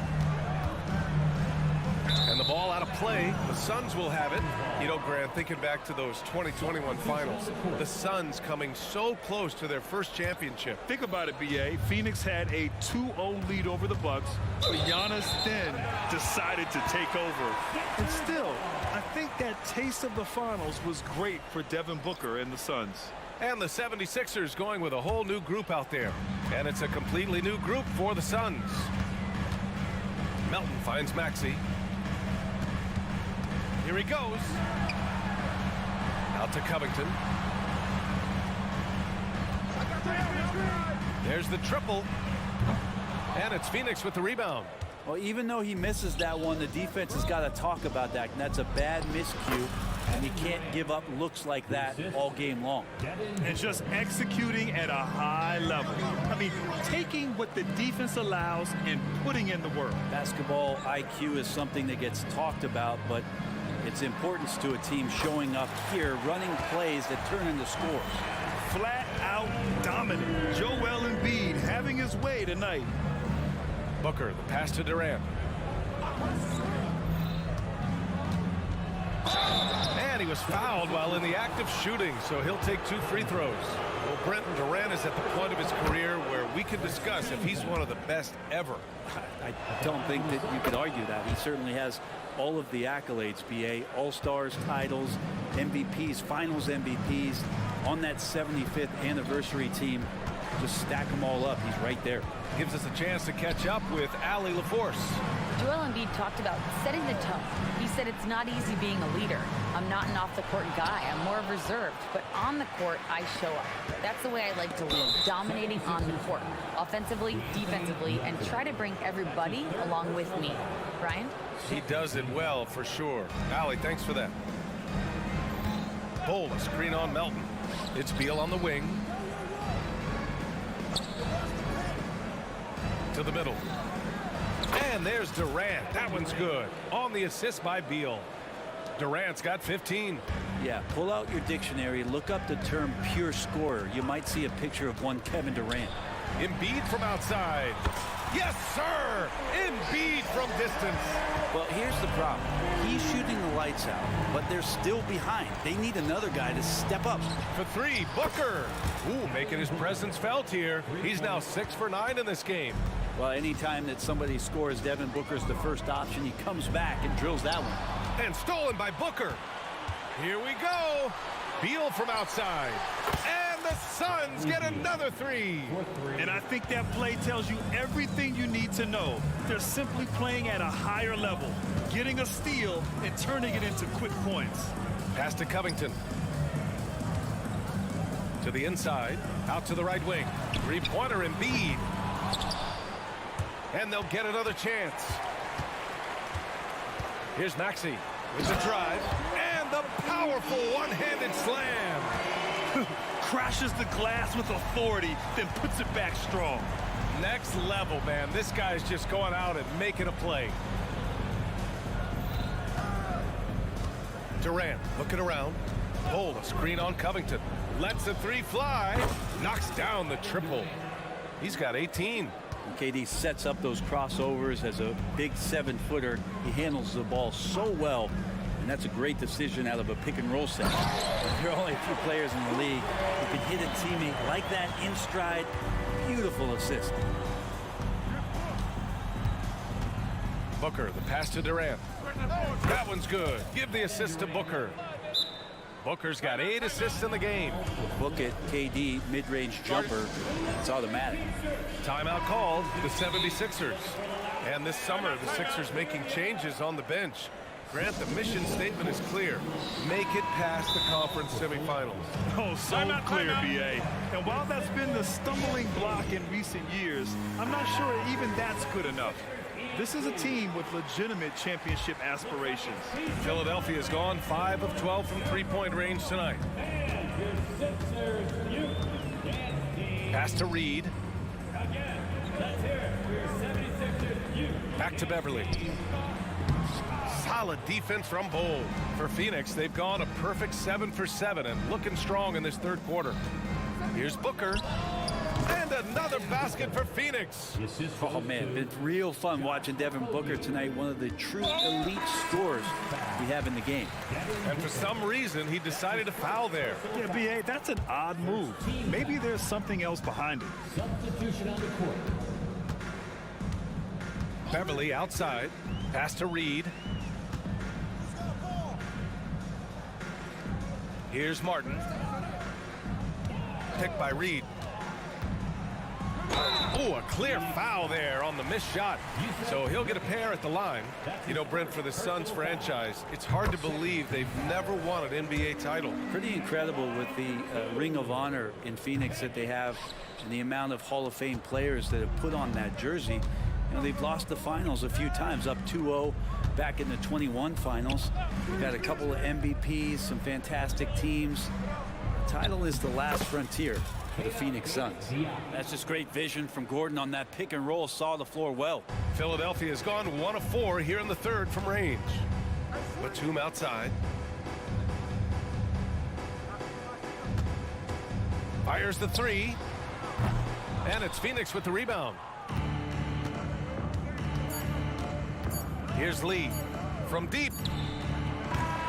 And the ball out of play. The Suns will have it. You know, Grant, thinking back to those 2021 finals, the Suns coming so close to their first championship. Think about it, BA. Phoenix had a 2-0 lead over the Bucks, but Giannis then decided to take over. And still, I think that taste of the finals was great for Devin Booker and the Suns. And the 76ers going with a whole new group out there. And it's a completely new group for the Suns. Melton finds Maxey. Here he goes. Out to Covington. There's the triple. And it's Phoenix with the rebound. Well, even though he misses that one, the defense has got to talk about that. And that's a bad miscue. And you can't give up looks like that all game long. And just executing at a high level. I mean, taking what the defense allows and putting in the work. Basketball IQ is something that gets talked about, but its importance to a team showing up here, running plays that turn into scores. Flat out dominant. Joel Embiid having his way tonight. Booker, the pass to Durant. And he was fouled while in the act of shooting, so he'll take 2 free throws. Well, Brenton Durant is at the point of his career where we can discuss if he's one of the best ever. I don't think that you could argue that. He certainly has all of the accolades, BA, All-Stars, titles, MVPs, Finals MVPs, on that 75th anniversary team. Just stack them all up. He's right there. Gives us a chance to catch up with Allie LaForce. Joel Embiid talked about setting the tone. He said it's not easy being a leader. I'm not an off-the-court guy. I'm more reserved. But on the court, I show up. That's the way I like to lead, dominating on the court, offensively, defensively, and try to bring everybody along with me. Brian? He does it well, for sure. Allie, thanks for that. Bull, a screen on Melton. It's Beal on the wing. To the middle. And there's Durant. That one's good. On the assist by Beal. Durant's got 15. Yeah, pull out your dictionary, look up the term pure scorer. You might see a picture of one Kevin Durant. Embiid from outside. Yes, sir! Embiid from distance. Well, here's the problem. He's shooting the lights out, but they're still behind. They need another guy to step up. For 3, Booker. Ooh, making his presence felt here. He's now 6 for 9 in this game. Well, anytime that somebody scores, Devin Booker's the first option. He comes back and drills that one. And stolen by Booker. Here we go. Beal from outside. And the Suns get another 3. And I think that play tells you everything you need to know. They're simply playing at a higher level, getting a steal and turning it into quick points. Pass to Covington. To the inside. Out to the right wing. 3-pointer Embiid. And they'll get another chance. Here's Maxey with the drive. And the powerful one-handed slam. Crashes the glass with authority, then puts it back strong. Next level, man. This guy's just going out and making a play. Durant looking around. Hold a screen on Covington. Lets a 3 fly. Knocks down the triple. He's got 18. KD sets up those crossovers as a big 7-footer. He handles the ball so well, and that's a great decision out of a pick-and-roll set. There are only a few players in the league who can hit a teammate like that in stride. Beautiful assist. Booker, the pass to Durant. That one's good. Give the assist to Booker. Booker's got 8 assists in the game. Book it, KD, mid-range jumper. It's automatic. Timeout called, the 76ers. And this summer, the Sixers making changes on the bench. Grant, the mission statement is clear. Make it past the conference semifinals. Oh, so clear, BA. And while that's been the stumbling block in recent years, I'm not sure even that's good enough. This is a team with legitimate championship aspirations. Philadelphia's gone 5 of 12 from three-point range tonight. Pass to Reed. Back to Beverly. Solid defense from Bull. For Phoenix, they've gone a perfect 7 for 7 and looking strong in this third quarter. Here's Booker. And another basket for Phoenix. Oh, man, it's real fun watching Devin Booker tonight. One of the true elite scorers we have in the game. And for some reason, he decided to foul there. Yeah, BA, that's an odd move. Maybe there's something else behind it. Substitution on the court. Beverly outside. Pass to Reed. Here's Martin. Picked by Reed. Oh, a clear foul there on the missed shot. So he'll get a pair at the line. You know, Brent, for the Suns franchise, it's hard to believe they've never won an NBA title. Pretty incredible with the Ring of Honor in Phoenix that they have and the amount of Hall of Fame players that have put on that jersey. You know, they've lost the finals a few times, up 2-0 back in the 21 finals. We've got a couple of MVPs, some fantastic teams. The title is the last frontier for the Phoenix Suns. That's just great vision from Gordon on that pick and roll. Saw the floor well. Philadelphia has gone 1 of 4 here in the third from range. Batum outside. Fires the three. And it's Phoenix with the rebound. Here's Lee from deep.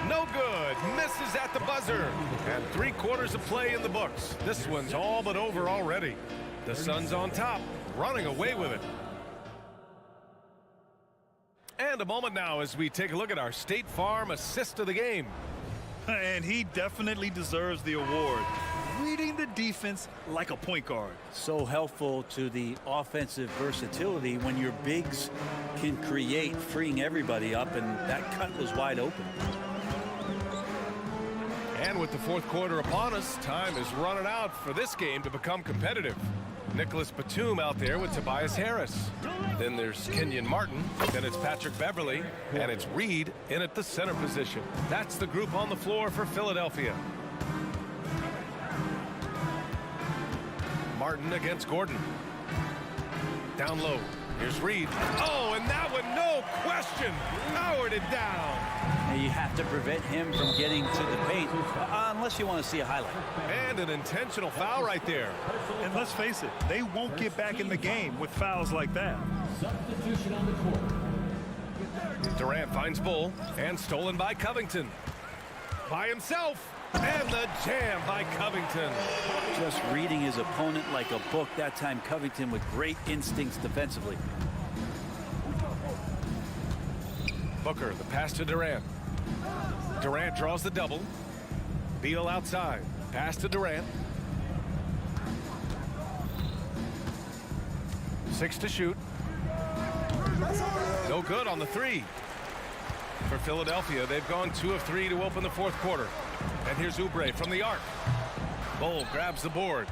No good. Misses at the buzzer. And 3/4 of play in the books. This one's all but over already. The Suns on top, running away with it. And a moment now as we take a look at our State Farm assist of the game. And he definitely deserves the award. Reading the defense like a point guard. So helpful to the offensive versatility when your bigs can create, freeing everybody up, and that cut was wide open. And with the fourth quarter upon us, time is running out for this game to become competitive. Nicholas Batum out there with Tobias Harris. Then there's Kenyon Martin. Then it's Patrick Beverly. And it's Reed in at the center position. That's the group on the floor for Philadelphia. Martin against Gordon. Down low. Here's Reed. Oh, and that one, no question, powered it down. And you have to prevent him from getting to the paint, unless you want to see a highlight. And an intentional foul right there. And let's face it, they won't get back in the game with fouls like that. Substitution on the court. Durant finds Bull, and stolen by Covington. By himself. And the jam by Covington. Just reading his opponent like a book. That time Covington with great instincts defensively. Booker, the pass to Durant. Durant draws the double. Beal outside. Pass to Durant. 6 to shoot. No good on the three. For Philadelphia, they've gone 2 of 3 to open the fourth quarter. And here's Oubre from the arc. Bull grabs the board.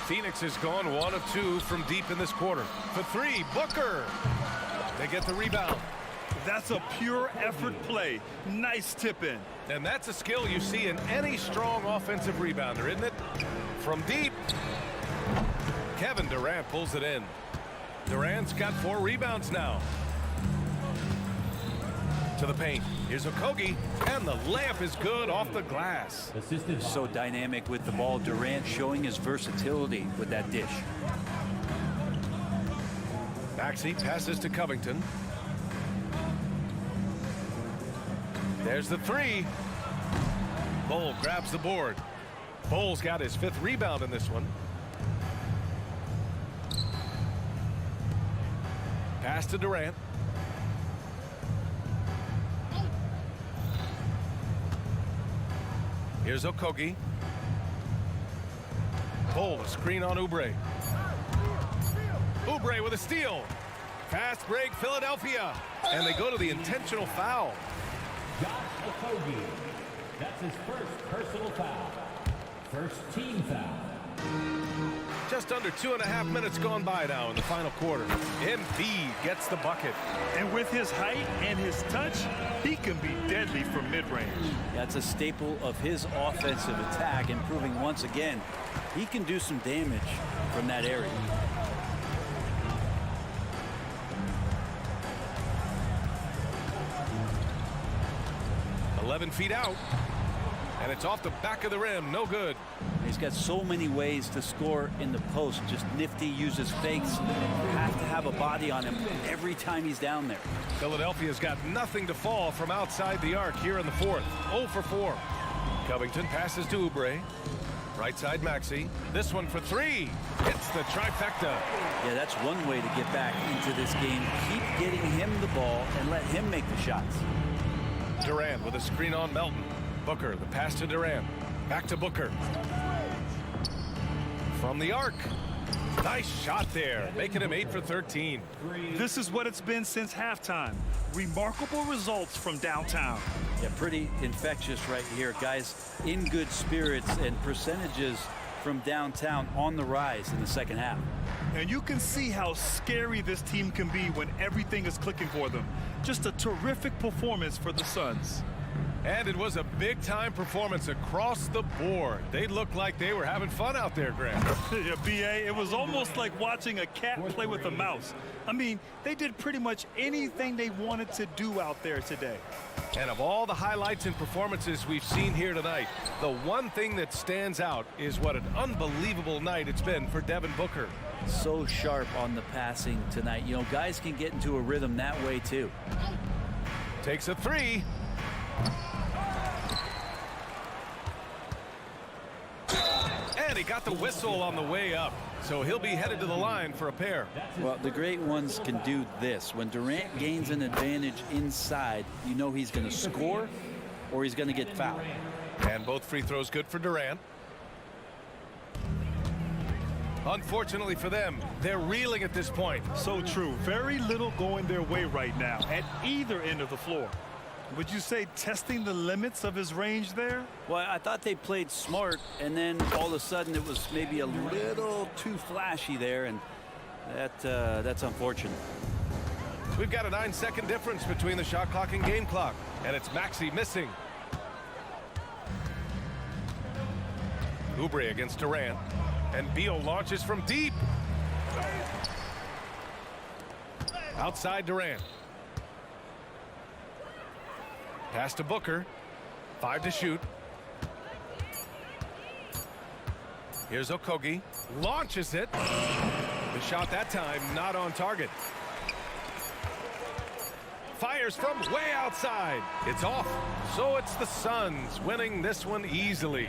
Phoenix has gone 1 of 2 from deep in this quarter. For 3, Booker. They get the rebound. That's a pure effort play. Nice tip in. And that's a skill you see in any strong offensive rebounder, isn't it? From deep. Kevin Durant pulls it in. Durant's got 4 rebounds now. To the paint. Here's Okogie, and the layup is good off the glass. So dynamic with the ball. Durant showing his versatility with that dish. Maxey passes to Covington. There's the 3. Bull grabs the board. Bull's got his 5th rebound in this one. Pass to Durant. Here's Okogie. Bull, a screen on Oubre. Oubre with a steal. Fast break, Philadelphia. And they go to the intentional foul. Octopi. That's his first personal foul. First team foul. Just under 2.5 minutes gone by now in the final quarter. Embiid gets the bucket. And with his height and his touch, he can be deadly from mid-range. That's a staple of his offensive attack, and proving once again he can do some damage from that area. Feet out, and it's off the back of the rim. No good. He's got so many ways to score in the post. Just nifty, uses fakes. You have to have a body on him every time he's down there. Philadelphia's got nothing to fall from outside the arc here in the fourth. 0 for 4. Covington passes to Oubre. Right side Maxey. This one for 3. Hits the trifecta. Yeah, that's one way to get back into this game. Keep getting him the ball and let him make the shots. Durant with a screen on Melton. Booker, the pass to Durant. Back to Booker. From the arc. Nice shot there, making him 8 for 13. This is what it's been since halftime. Remarkable results from downtown. Yeah, pretty infectious right here. Guys in good spirits, and percentages from downtown on the rise in the second half. And you can see how scary this team can be when everything is clicking for them. Just a terrific performance for the Suns. And it was a big-time performance across the board. They looked like they were having fun out there, Grant. Yeah, B.A., it was almost like watching a cat play with a mouse. I mean, they did pretty much anything they wanted to do out there today. And of all the highlights and performances we've seen here tonight, the one thing that stands out is what an unbelievable night it's been for Devin Booker. So sharp on the passing tonight. You know, guys can get into a rhythm that way too. Takes a three. And he got the whistle on the way up, so he'll be headed to the line for a pair. Well, the great ones can do this. When Durant gains an advantage inside, you know he's going to score or he's going to get fouled. And both free throws good for Durant. Unfortunately for them, they're reeling at this point. So true. Very little going their way right now at either end of the floor. Would you say testing the limits of his range there? Well, I thought they played smart, and then all of a sudden it was maybe a little too flashy there, and that's unfortunate. We've got a 9-second difference between the shot clock and game clock, and it's Maxey missing. Oubre against Durant, and Beal launches from deep. Outside Durant. Pass to Booker. 5 to shoot. Here's Okogie. Launches it. The shot that time not on target. Fires from way outside. It's off. So it's the Suns winning this one easily.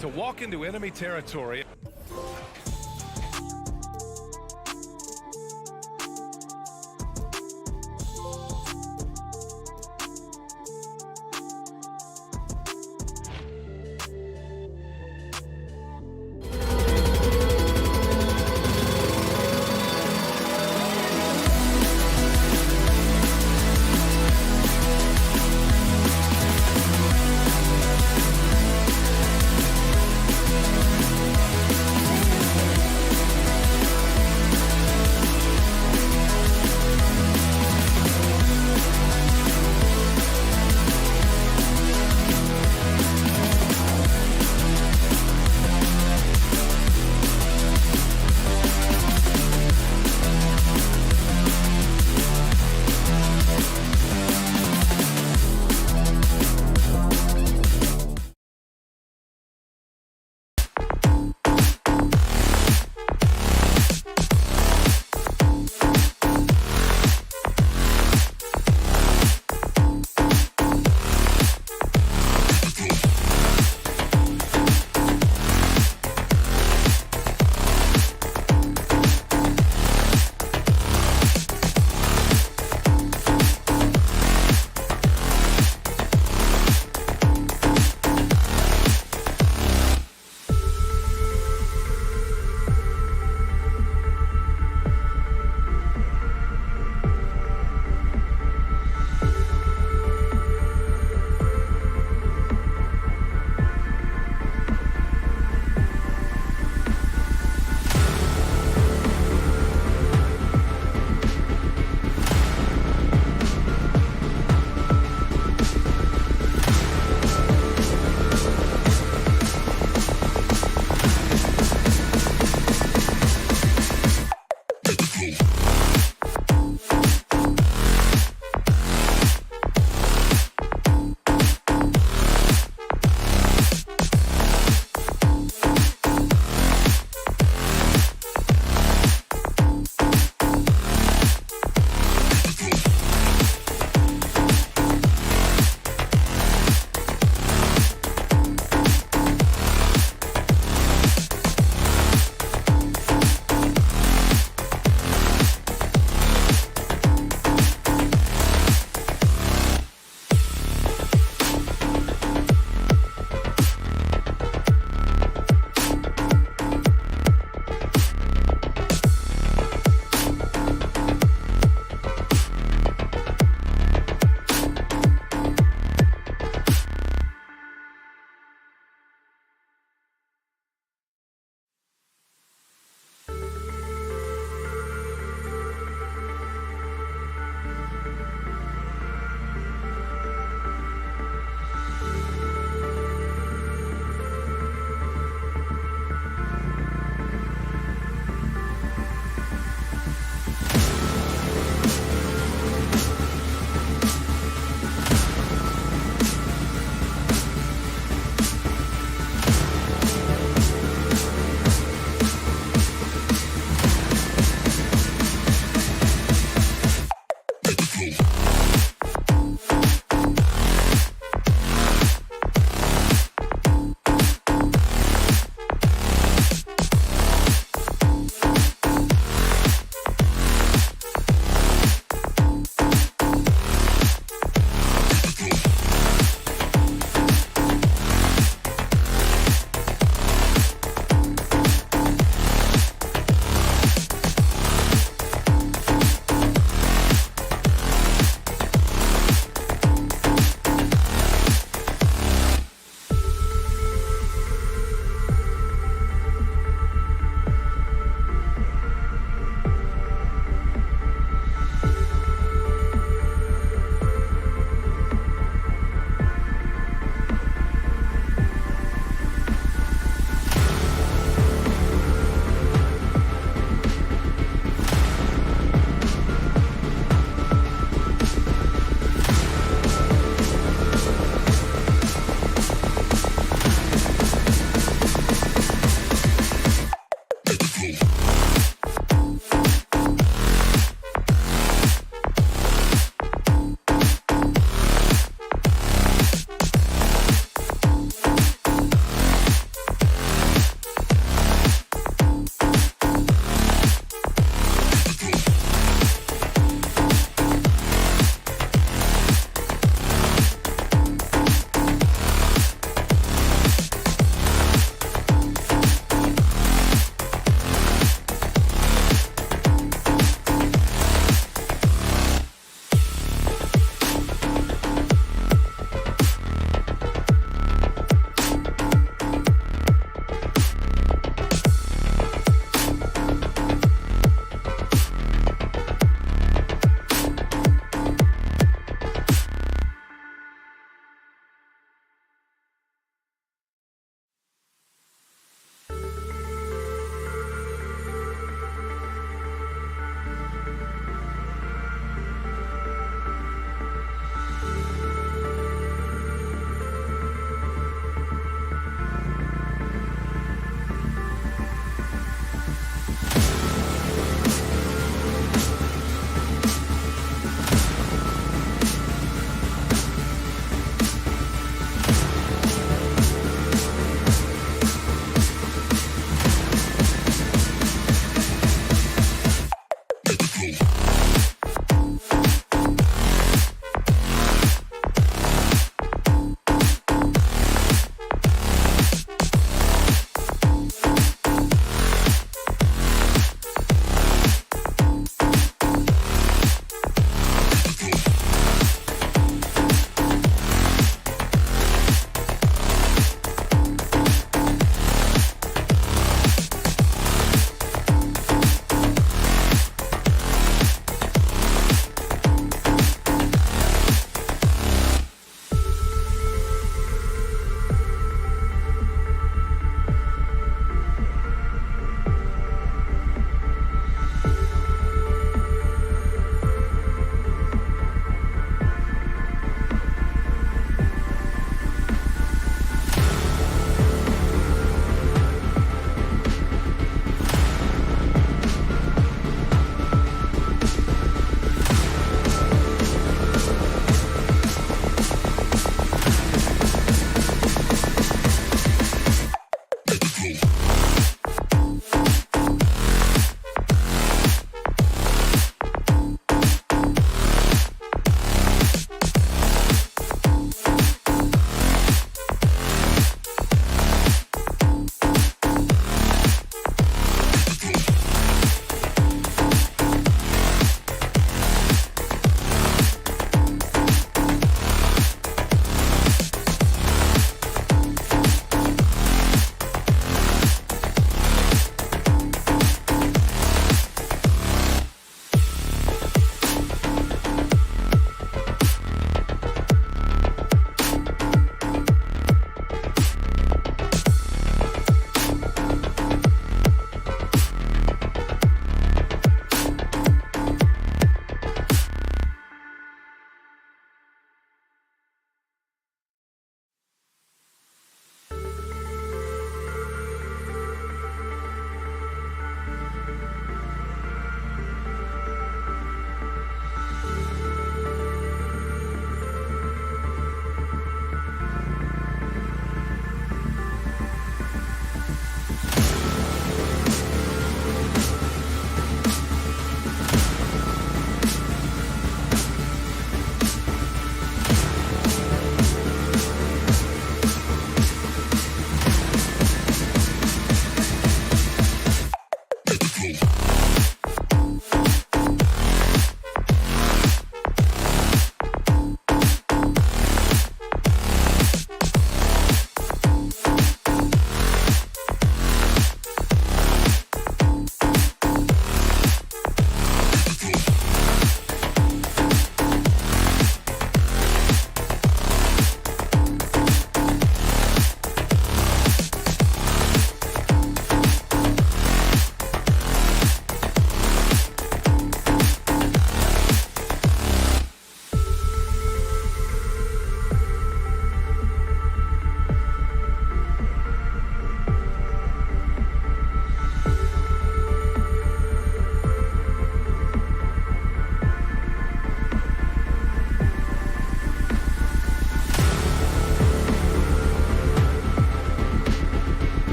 To walk into enemy territory.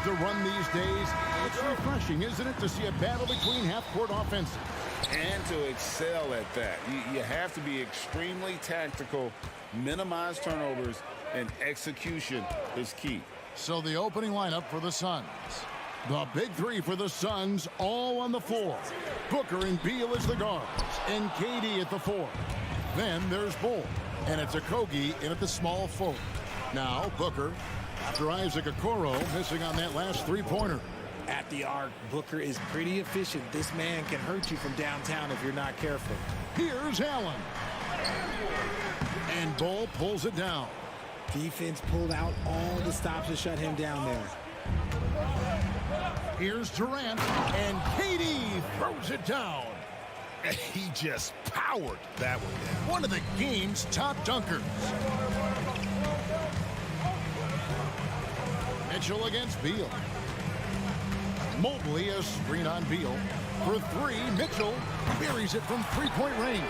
with the run these days. It's refreshing, isn't it, to see a battle between half-court offenses? And to excel at that. You have to be extremely tactical, minimize turnovers, and execution is key. So the opening lineup for the Suns. The big three for the Suns, all on the floor. Booker and Beal as the guards, and KD at the 4. Then there's Bull, and it's Okogie in at the small forward. Now Booker, after Isaac Okoro missing on that last three-pointer. At the arc, Booker is pretty efficient. This man can hurt you from downtown if you're not careful. Here's Allen. And Bull pulls it down. Defense pulled out all the stops to shut him down there. Here's Durant, and KD throws it down. He just powered that one down. One of the game's top dunkers. Mitchell against Beal. Mobley a screen on Beal. For 3, Mitchell buries it from three-point range.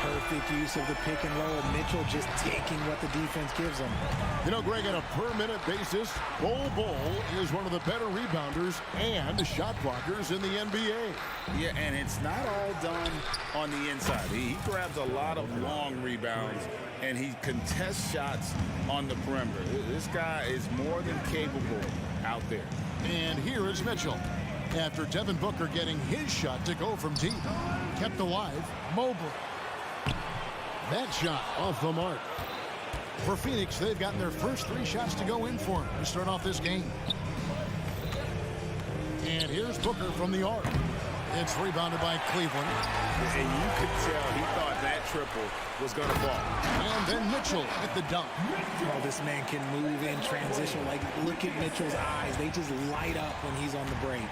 Perfect use of the pick and roll. Mitchell just taking what the defense gives him. You know, Greg, on a per-minute basis, Bull is one of the better rebounders and shot blockers in the NBA. Yeah, and it's not all done on the inside. He grabs a lot of long rebounds, and he contests shots on the perimeter. This guy is more than capable out there. And here is Mitchell. After Devin Booker getting his shot to go from deep. Kept alive, Mobley. That shot off the mark. For Phoenix, they've gotten their first 3 shots to go in for him to start off this game. And here's Booker from the arc. It's rebounded by Cleveland. And you could tell he thought that triple was going to fall. And then Mitchell at the dunk. Oh, this man can move in transition. Like, look at Mitchell's eyes. They just light up when he's on the break.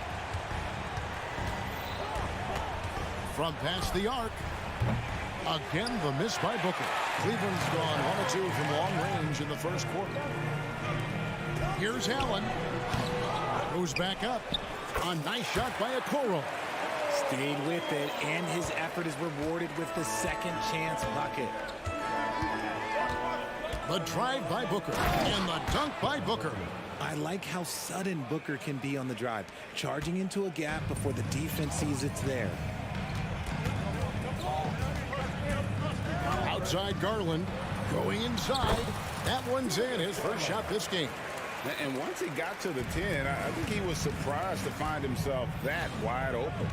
From past the arc. Again, the miss by Booker. Cleveland's gone 1 of 2 from long range in the first quarter. Here's Allen. Goes back up. A nice shot by Okoro. Stayed with it, and his effort is rewarded with the second chance bucket. The drive by Booker, and the dunk by Booker. I like how sudden Booker can be on the drive, charging into a gap before the defense sees it's there. Outside Garland, going inside. That one's in, his first shot this game. And once he got to the 10, I think he was surprised to find himself that wide open.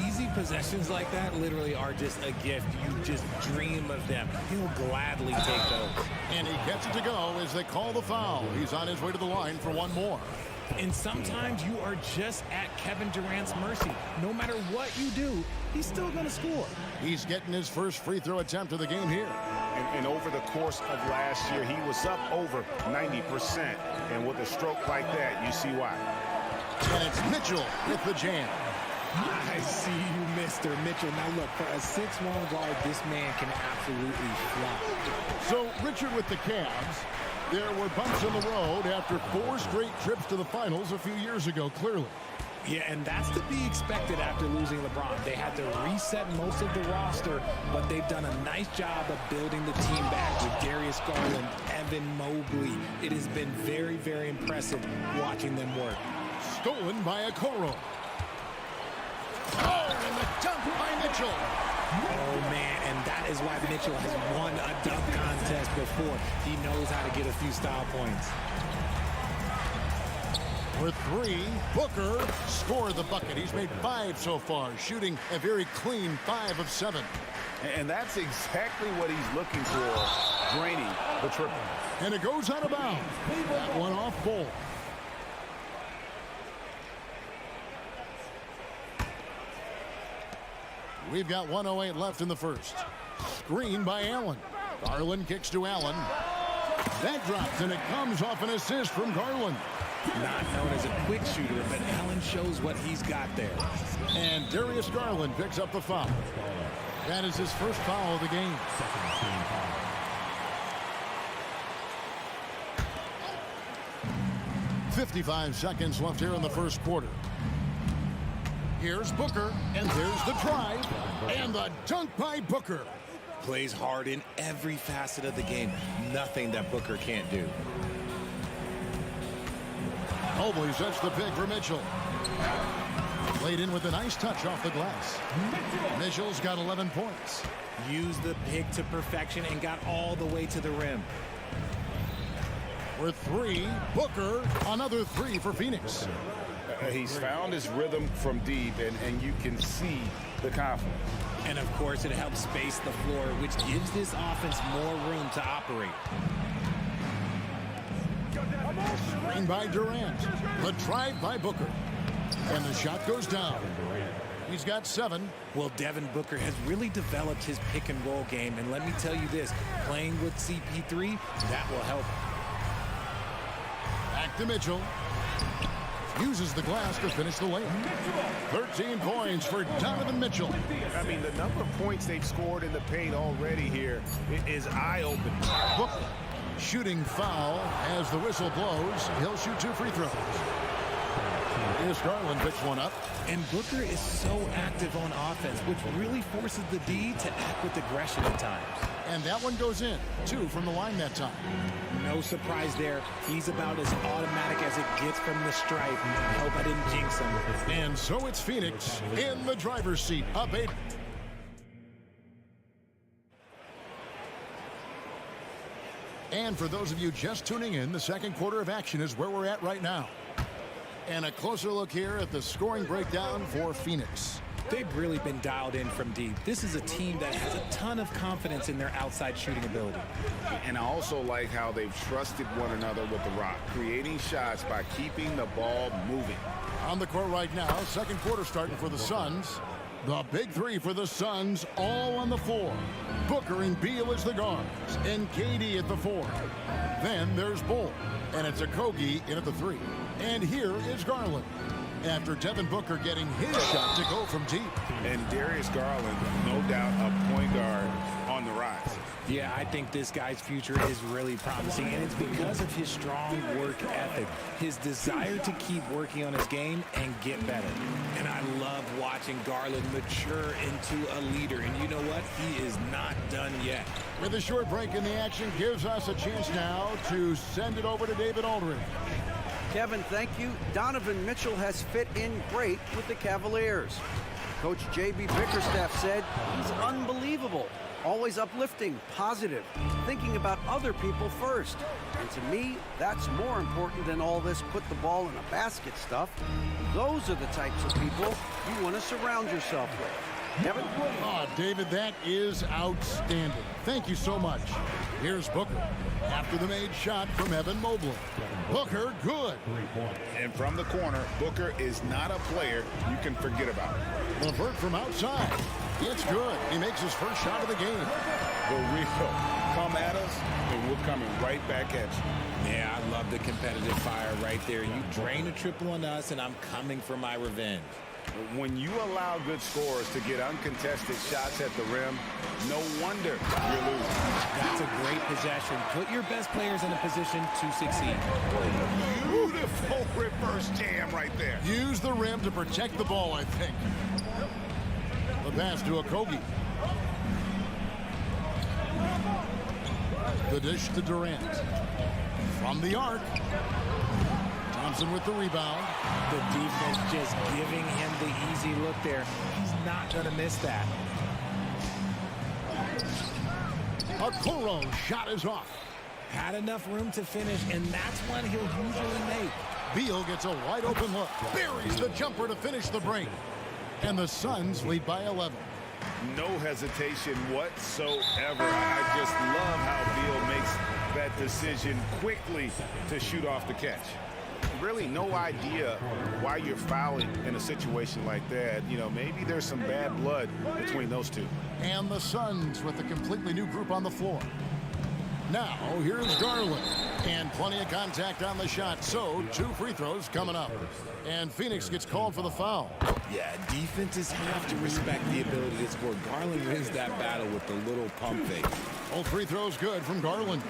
Easy possessions like that literally are just a gift. You just dream of them. He'll gladly take those. And he gets it to go as they call the foul. He's on his way to the line for one more. And sometimes you are just at Kevin Durant's mercy. No matter what you do, he's still going to score. He's getting his first free throw attempt of the game here. And over the course of last year, he was up over 90%. And with a stroke like that, you see why. And it's Mitchell with the jam. I see you, Mr. Mitchell. Now look, for a 6'1" guard, this man can absolutely fly. So, Richard, with the Cavs, there were bumps in the road after 4 straight trips to the finals a few years ago, clearly. Yeah, and that's to be expected after losing LeBron. They had to reset most of the roster, but they've done a nice job of building the team back with Darius Garland, Evan Mobley. It has been very, very impressive watching them work. Stolen by Okoro. Oh, and the dunk by Mitchell. Oh, man, and that is why Mitchell has won a dunk contest before. He knows how to get a few style points. For 3, Booker scored the bucket. He's made 5 so far, shooting a very clean 5 of 7. And that's exactly what he's looking for, draining the triple. And it goes out of bounds. That one off Bull. We've got 1:08 left in the first. Screen by Allen. Garland kicks to Allen. That drops, and it comes off an assist from Garland. Not known as a quick shooter, but Allen shows what he's got there. And Darius Garland picks up the foul. That is his first foul of the game. 55 seconds left here in the first quarter. Here's Booker, and there's the drive, and the dunk by Booker. Plays hard in every facet of the game. Nothing that Booker can't do. Mobley sets the pick for Mitchell. Laid in with a nice touch off the glass. Mitchell's got 11 points. Used the pick to perfection and got all the way to the rim. With 3, Booker, another 3 for Phoenix. He's found his rhythm from deep, and you can see the confidence. And, of course, it helps space the floor, which gives this offense more room to operate. Screen by Durant. The drive by Booker. And the shot goes down. He's got 7. Well, Devin Booker has really developed his pick-and-roll game. And let me tell you this, playing with CP3, that will help. Back to Mitchell. Uses the glass to finish the layup. 13 points for Donovan Mitchell. I mean, the number of points they've scored in the paint already here is eye-opening. Booker, shooting foul as the whistle blows. He'll shoot 2 free throws. Here's Garland picks one up. And Booker is so active on offense, which really forces the D to act with aggression at times. And that one goes in. 2 from the line that time. No surprise there. He's about as automatic as it gets from the stripe. I hope I didn't jinx him. And so it's Phoenix in the driver's seat. Up 8. And for those of you just tuning in, the second quarter of action is where we're at right now. And a closer look here at the scoring breakdown for Phoenix. They've really been dialed in from deep. This is a team that has a ton of confidence in their outside shooting ability. And I also like how they've trusted one another with the rock, creating shots by keeping the ball moving. On the court right now, second quarter starting for the Suns. The big 3 for the Suns, all on the floor. Booker and Beal as the guards, and KD at the 4. Then there's Bull, and it's Okogie in at the 3. And here is Garland, after Devin Booker getting his shot to go from deep. And Darius Garland, no doubt a point guard on the rise. Yeah, I think this guy's future is really promising, and it's because of his strong work ethic, his desire to keep working on his game and get better. And I love watching Garland mature into a leader, and you know what? He is not done yet. With a short break in the action, gives us a chance now to send it over to David Aldridge. Kevin, thank you. Donovan Mitchell has fit in great with the Cavaliers. Coach J.B. Bickerstaff said he's unbelievable, always uplifting, positive, thinking about other people first. And to me, that's more important than all this put the ball in a basket stuff. Those are the types of people you want to surround yourself with. Kevin? Oh, David, that is outstanding. Thank you so much. Here's Booker after the made shot from Evan Mobley. Booker, good. And from the corner, Booker is not a player you can forget about. LeVert from outside. It's good. He makes his first shot of the game. The real come at us, and we're coming right back at you. Yeah, I love the competitive fire right there. You drain a triple on us, and I'm coming for my revenge. When you allow good scorers to get uncontested shots at the rim, no wonder you're losing. That's a great possession. Put your best players in a position to succeed. Beautiful reverse jam right there. Use the rim to protect the ball, I think. The pass to Okogie. The dish to Durant. From the arc. Thompson with the rebound. The defense just giving him the easy look there. He's not going to miss that. Okoro's shot is off. Had enough room to finish, and that's one he'll usually make. Beal gets a wide open look. Buries the jumper to finish the break. And the Suns lead by 11. No hesitation whatsoever. I just love how Beal makes that decision quickly to shoot off the catch. Really no idea why you're fouling in a situation like that. You know, maybe there's some bad blood between those two. And the Suns with a completely new group on the floor. Now, here's Garland. And plenty of contact on the shot, so 2 free throws coming up. And Phoenix gets called for the foul. Yeah, defenses have to respect the ability to score. Garland wins that battle with the little pump fake. All free throws good from Garland.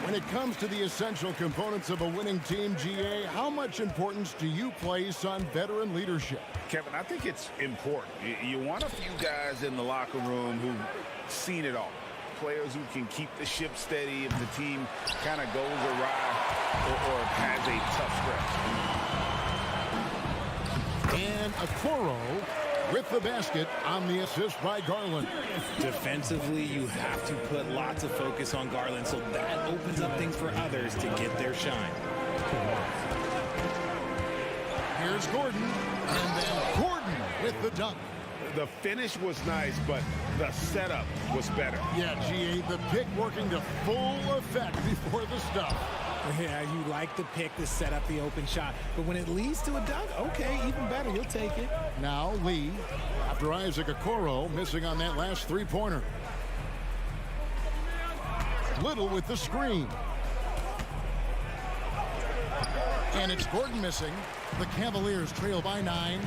When it comes to the essential components of a winning team, GA, how much importance do you place on veteran leadership? Kevin, I think it's important. You want a few guys in the locker room who've seen it all. Players who can keep the ship steady if the team kind of goes awry. or has a tough stretch. And Okoro with the basket on the assist by Garland. Defensively, you have to put lots of focus on Garland, so that opens up things for others to get their shine. Here's Gordon, and then Gordon with the dunk. The finish was nice, but the setup was better. Yeah, GA, the pick working to full effect before the stop. Yeah, you like the pick to set up the open shot, but when it leads to a dunk, okay, even better, you'll take it. Now Lee, after Isaac Okoro missing on that last three-pointer. Little with the screen. And it's Gordon missing. The Cavaliers trail by 9.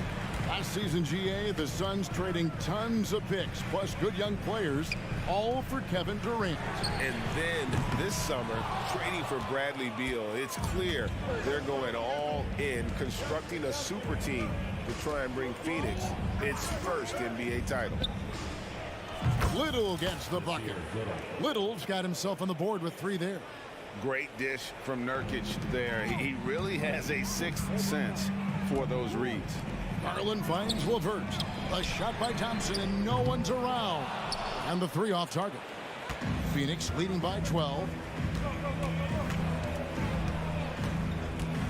Last season, GA, the Suns trading tons of picks, plus good young players, all for Kevin Durant. And then this summer, trading for Bradley Beal. It's clear they're going all in, constructing a super team to try and bring Phoenix its first NBA title. Little gets the bucket. Little's got himself on the board with 3 there. Great dish from Nurkic there. He really has a sixth sense for those reads. Garland finds LeVert. A shot by Thompson, and no one's around. And the 3 off target. Phoenix leading by 12.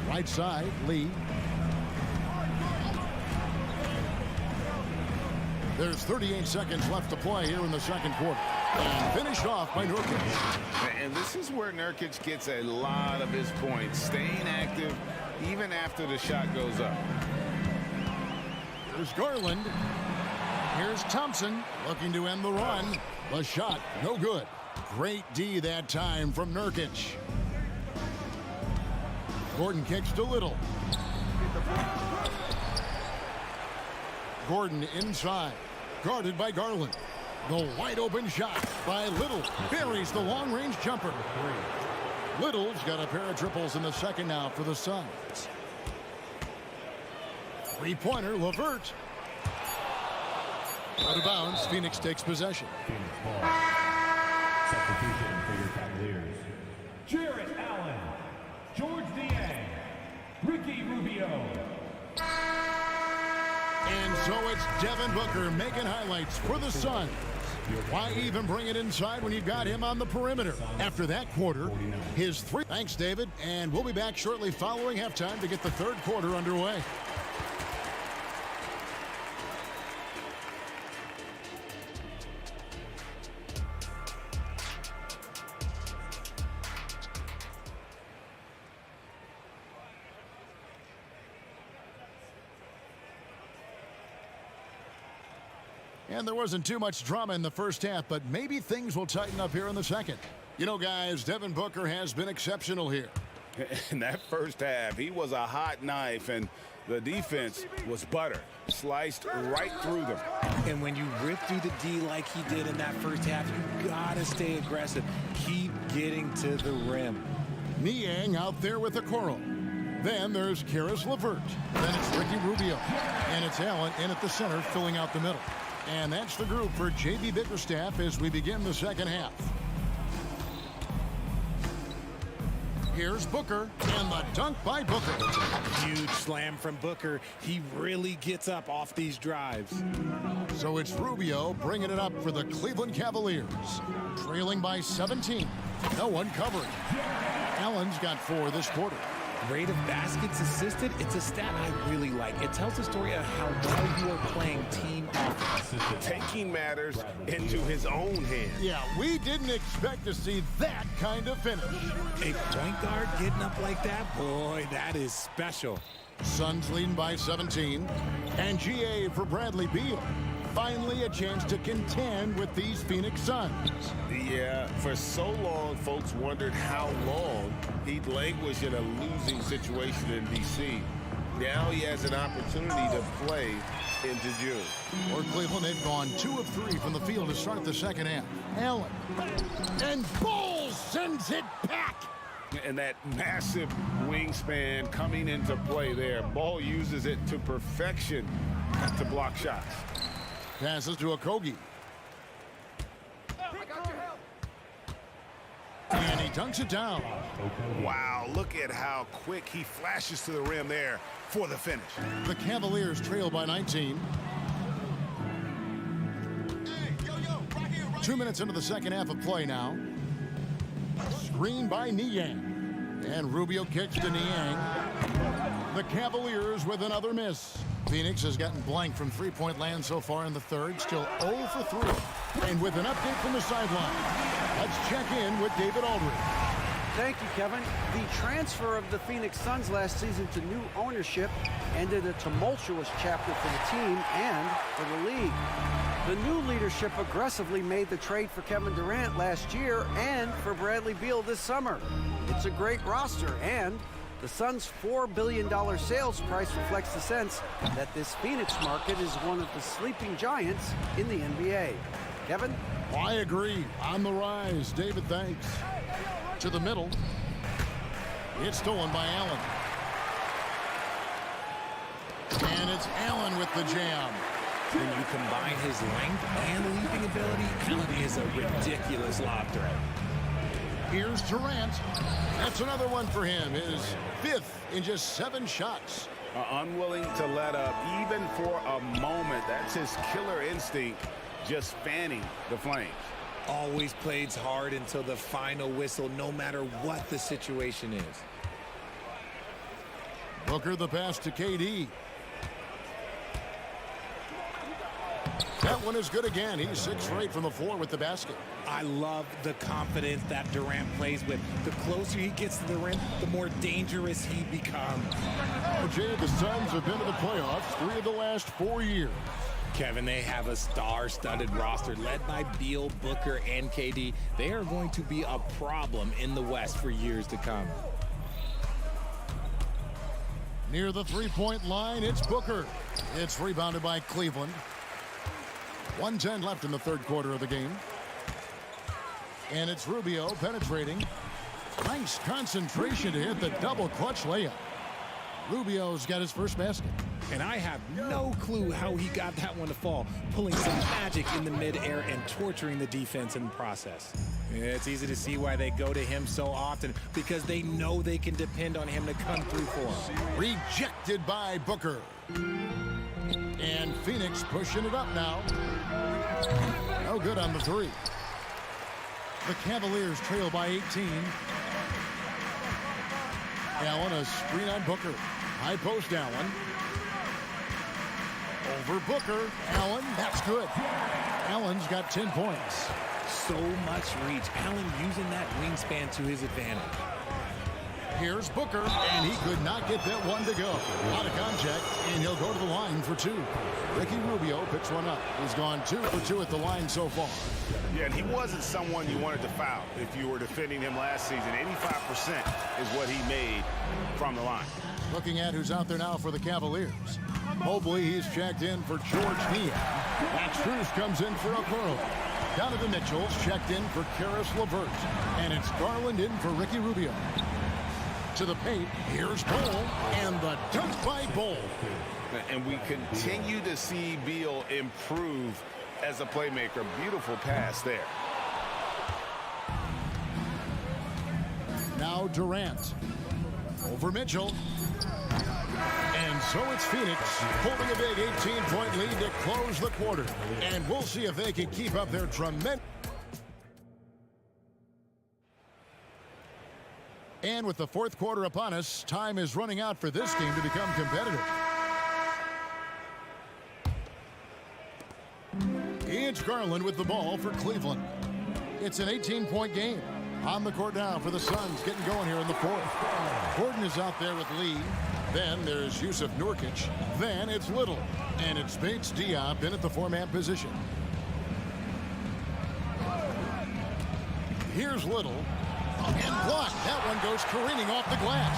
Right side, Lee. There's 38 seconds left to play here in the second quarter. And finished off by Nurkic. And this is where Nurkic gets a lot of his points, staying active even after the shot goes up. Here's Garland. Here's Thompson looking to end the run. The shot, no good. Great D that time from Nurkic. Gordon kicks to Little. Gordon inside, guarded by Garland. The wide open shot by Little buries the long-range jumper. Little's got a pair of triples in the second now for the Suns. Three-pointer, LeVert. Out of bounds, Phoenix takes possession. Substitution for your Cavaliers. Jarrett Allen, George Niang, Ricky Rubio. And so it's Devin Booker making highlights for the Suns. Why even bring it inside when you've got him on the perimeter? After that quarter, his 3. Thanks, David. And we'll be back shortly following halftime to get the third quarter underway. And there wasn't too much drama in the first half, but maybe things will tighten up here in the second. You know, guys, Devin Booker has been exceptional here. In that first half, he was a hot knife, and the defense was butter. Sliced right through them. And when you rip through the D like he did in that first half, you gotta stay aggressive. Keep getting to the rim. Niang out there with Okoro. Then there's Karis LeVert. Then it's Ricky Rubio. And it's Allen in at the center, filling out the middle. And that's the group for J.B. Bickerstaff as we begin the second half. Here's Booker, and the dunk by Booker. Huge slam from Booker. He really gets up off these drives. So it's Rubio bringing it up for the Cleveland Cavaliers. Trailing by 17. No one covering. Allen's got 4 this quarter. Rate of baskets assisted, it's a stat I really like. It tells the story of how well you are playing team offense. Taking matters into his own hands. Yeah, we didn't expect to see that kind of finish. A point guard getting up like that, boy, that is special. Suns leading by 17. And GA for Bradley Beal. Finally a chance to contend with these Phoenix Suns. Yeah, for so long, folks wondered how long he'd languish in a losing situation in D.C. Now he has an opportunity to play into June. For Cleveland, they've gone 2 of 3 from the field to start the second half. Allen. And Ball sends it back. And that massive wingspan coming into play there. Ball uses it to perfection to block shots. Passes to Okogie. And he dunks it down. Wow, look at how quick he flashes to the rim there for the finish. The Cavaliers trail by 19. 2 minutes into the second half of play now. Screen by Niang. And Rubio kicks to Niang. The Cavaliers with another miss. Phoenix has gotten blank from three-point land so far in the third. Still 0 for 3. And with an update from the sideline, let's check in with David Aldridge. Thank you, Kevin. The transfer of the Phoenix Suns last season to new ownership ended a tumultuous chapter for the team and for the league. The new leadership aggressively made the trade for Kevin Durant last year and for Bradley Beal this summer. It's a great roster, and the Suns' $4 billion sales price reflects the sense that this Phoenix market is one of the sleeping giants in the NBA. Kevin? I agree. On the rise. David, thanks. To the middle. It's stolen by Allen. And it's Allen with the jam. When you combine his length and leaping ability, Allen is a ridiculous lob threat. Here's Durant. That's another one for him. His 5th in just 7 shots. Unwilling to let up even for a moment. That's his killer instinct, just fanning the flames. Always plays hard until the final whistle, no matter what the situation is. Booker the pass to KD. That one is good again. He's 6 for 8 from the floor with the basket. I love the confidence that Durant plays with. The closer he gets to the rim, the more dangerous he becomes. Jay, the Suns have been to the playoffs 3 of the last 4 years. Kevin, they have a star-studded roster led by Beal, Booker, and KD. They are going to be a problem in the West for years to come. Near the three-point line, it's Booker. It's rebounded by Cleveland. 1:10 left in the third quarter of the game. And it's Rubio penetrating. Nice concentration to hit the double clutch layup. Rubio's got his first basket. And I have no clue how he got that one to fall, pulling some magic in the midair and torturing the defense in the process. It's easy to see why they go to him so often, because they know they can depend on him to come through for them. Rejected by Booker. And Phoenix pushing it up now. No good on the 3. The Cavaliers trail by 18. Allen, a screen on Booker. High post Allen. Over Booker. Allen, that's good. Allen's got 10 points. So much reach. Allen using that wingspan to his advantage. Here's Booker, and he could not get that one to go. Out of contact, and he'll go to the line for 2. Ricky Rubio picks one up. He's gone 2 for 2 at the line so far. Yeah, and he wasn't someone you wanted to foul if you were defending him last season. 85% is what he made from the line. Looking at who's out there now for the Cavaliers. Mobley, he's checked in for George Niang. Max Strus comes in for Okoro. Donovan Mitchell's checked in for Karis LeVert. And it's Garland in for Ricky Rubio. To the paint, here's Bol, and the dunk by Bol. And we continue to see Beal improve as a playmaker. Beautiful pass there. Now Durant. Over Mitchell. And so it's Phoenix holding a big 18-point lead to close the quarter. And we'll see if they can keep up their tremendous... And with the fourth quarter upon us, time is running out for this game to become competitive. It's Garland with the ball for Cleveland. It's an 18-point game. On the court now for the Suns, getting going here in the fourth. Gordon is out there with Lee. Then there's Yusuf Nurkic. Then it's Little. And it's Bates Diop in at the 4-man position. Here's Little. And blocked. That one goes careening off the glass.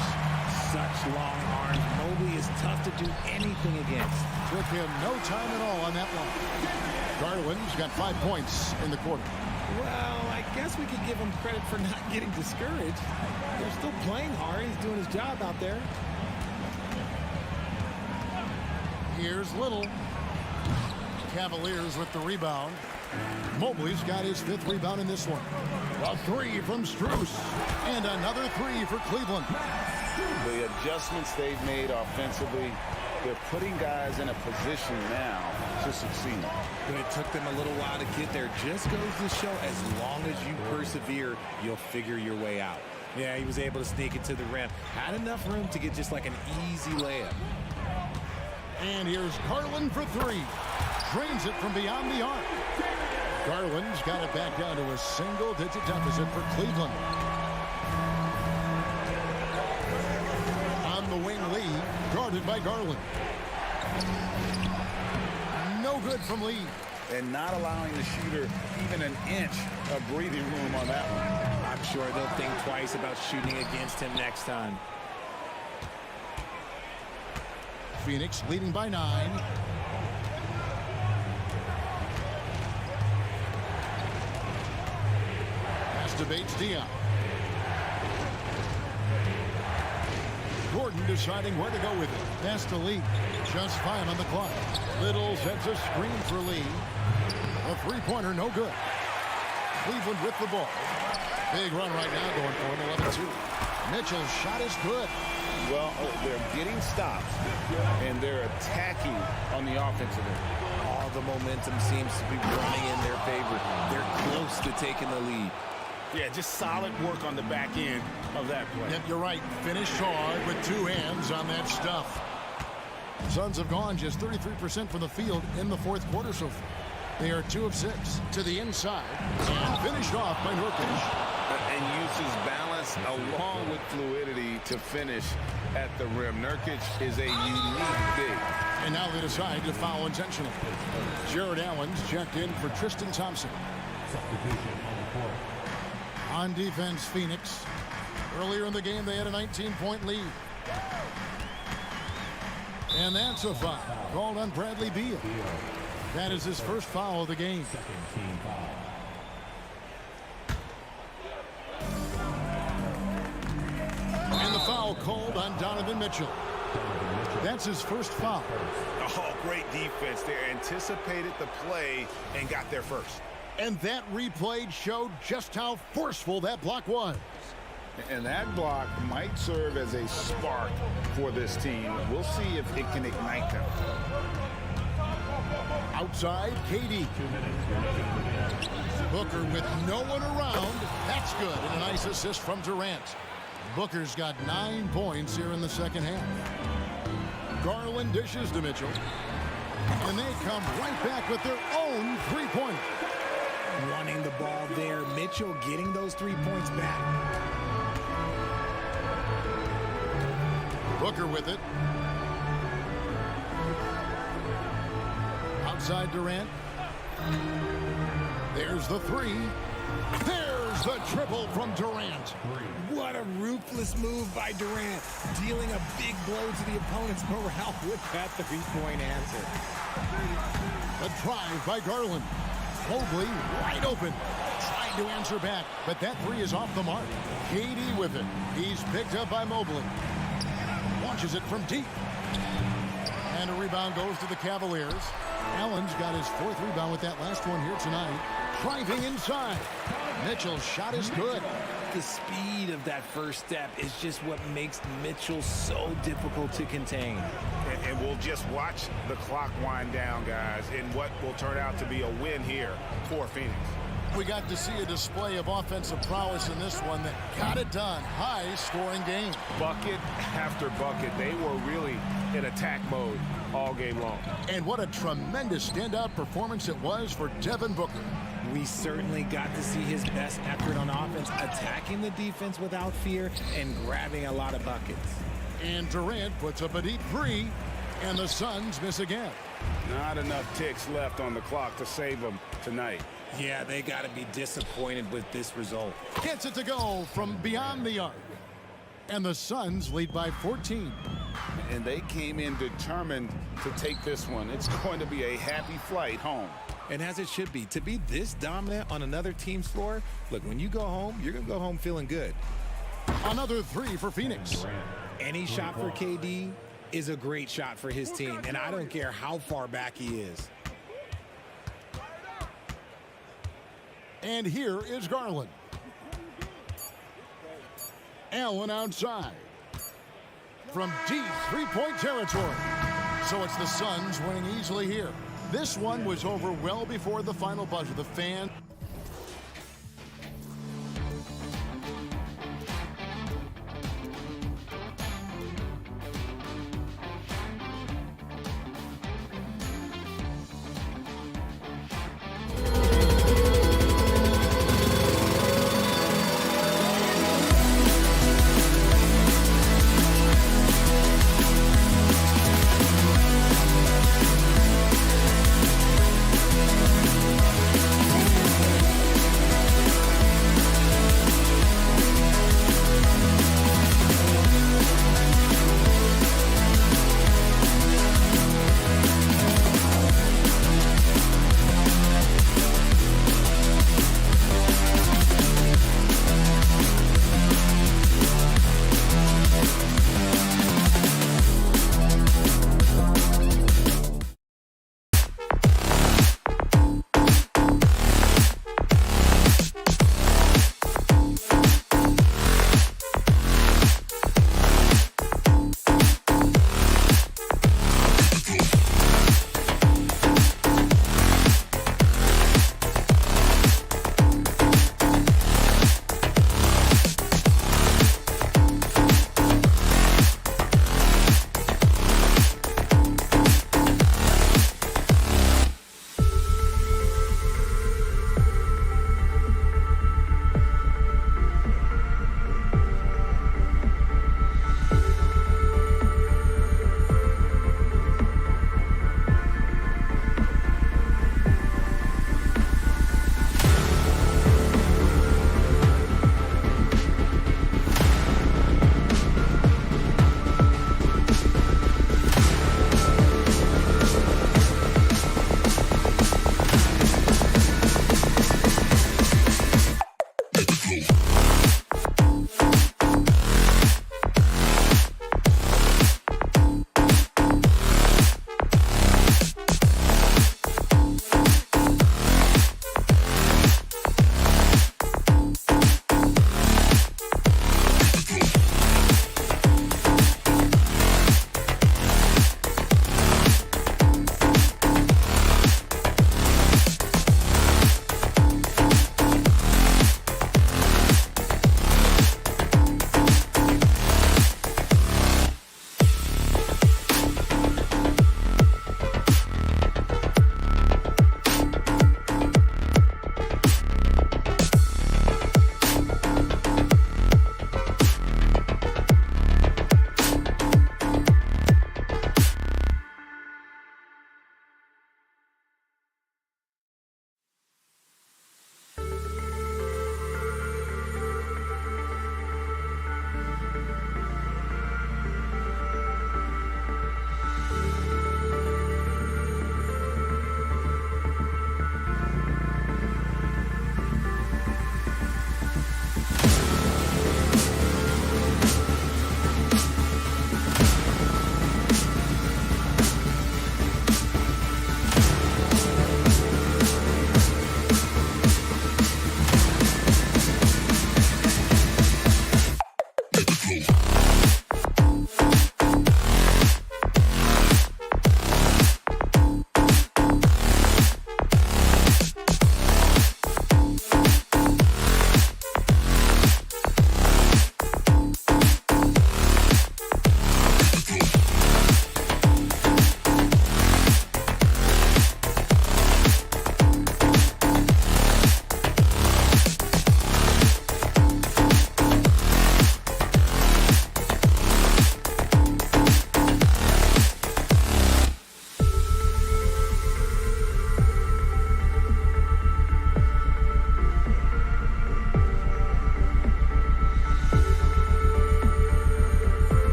Such long arms. Mobley is tough to do anything against. Took him no time at all on that one. Garland's got 5 points in the quarter. Well, I guess we could give him credit for not getting discouraged. They're still playing hard. He's doing his job out there. Here's Little. Cavaliers with the rebound. Mobley's got his 5th rebound in this one. A 3 from Strus. And another 3 for Cleveland. The adjustments they've made offensively, they're putting guys in a position now to succeed. But it took them a little while to get there. Just goes to show, as long as you persevere, you'll figure your way out. Yeah, he was able to sneak it to the rim. Had enough room to get just like an easy layup. And here's Garland for 3. Drains it from beyond the arc. Garland's got it back down to a single-digit deficit for Cleveland. On the wing, Lee, guarded by Garland. No good from Lee. And not allowing the shooter even an inch of breathing room on that one. I'm sure they'll think twice about shooting against him next time. Phoenix leading by 9. Pass to Bates Diop. Gordon deciding where to go with it. Pass to Lee. Just 5 on the clock. Little sets a screen for Lee. A 3-pointer, no good. Cleveland with the ball. Big run right now going for him, 11-2. Mitchell's shot is good. Well, they're getting stops, and they're attacking on the offensive end. All the momentum seems to be running in their favor. They're close to taking the lead. Yeah, just solid work on the back end of that play. Yep, you're right. Finished hard with 2 hands on that stuff. Suns have gone just 33% from the field in the 4th quarter so far. They are 2 of 6 to the inside and finished off by Nurkic. And uses balance along with fluidity to finish at the rim. Nurkic is a unique big. And now they decide to foul intentionally. Jared Allen's checked in for Tristan Thompson. On defense, Phoenix. Earlier in the game, they had a 19-point lead. And that's a foul called on Bradley Beal. That is his first foul of the game. And the foul called on Donovan Mitchell. That's his first foul. Oh, great defense. They anticipated the play and got there first. And that replay showed just how forceful that block was. And that block might serve as a spark for this team. We'll see if it can ignite them. Outside, KD. Booker with no one around. That's good. And a nice assist from Durant. Booker's got 9 points here in the second half. Garland dishes to Mitchell. And they come right back with their own 3-pointer. Running the ball there. Mitchell getting those 3 points back. Booker with it. Outside Durant. There's the 3. There's the triple from Durant. What a ruthless move by Durant. Dealing a big blow to the opponent's morale with that 3-point answer. A drive by Garland. Mobley wide open. Trying to answer back, but that 3 is off the mark. KD with it. He's picked up by Mobley. Launches it from deep. And a rebound goes to the Cavaliers. Allen's got his 4th rebound with that last one here tonight. Driving inside. Mitchell's shot is good. The speed of that first step is just what makes Mitchell so difficult to contain. And we'll just watch the clock wind down, guys, in what will turn out to be a win here for Phoenix. We got to see a display of offensive prowess in this one that got it done. High-scoring game. Bucket after bucket. They were really in attack mode all game long. And what a tremendous standout performance it was for Devin Booker. We certainly got to see his best effort on offense, attacking the defense without fear and grabbing a lot of buckets. And Durant puts up a deep 3, and the Suns miss again. Not enough ticks left on the clock to save them tonight. Yeah, they got to be disappointed with this result. Gets it to go from beyond the arc. And the Suns lead by 14. And they came in determined to take this one. It's going to be a happy flight home. And as it should be, to be this dominant on another team's floor, look, when you go home, you're going to go home feeling good. Another 3 for Phoenix. Any shot for KD is a great shot for his team, and I don't care how far back he is. And here is Garland. Allen outside. From deep three-point territory. So it's the Suns winning easily here. This one was over well before the final buzzer. The fan...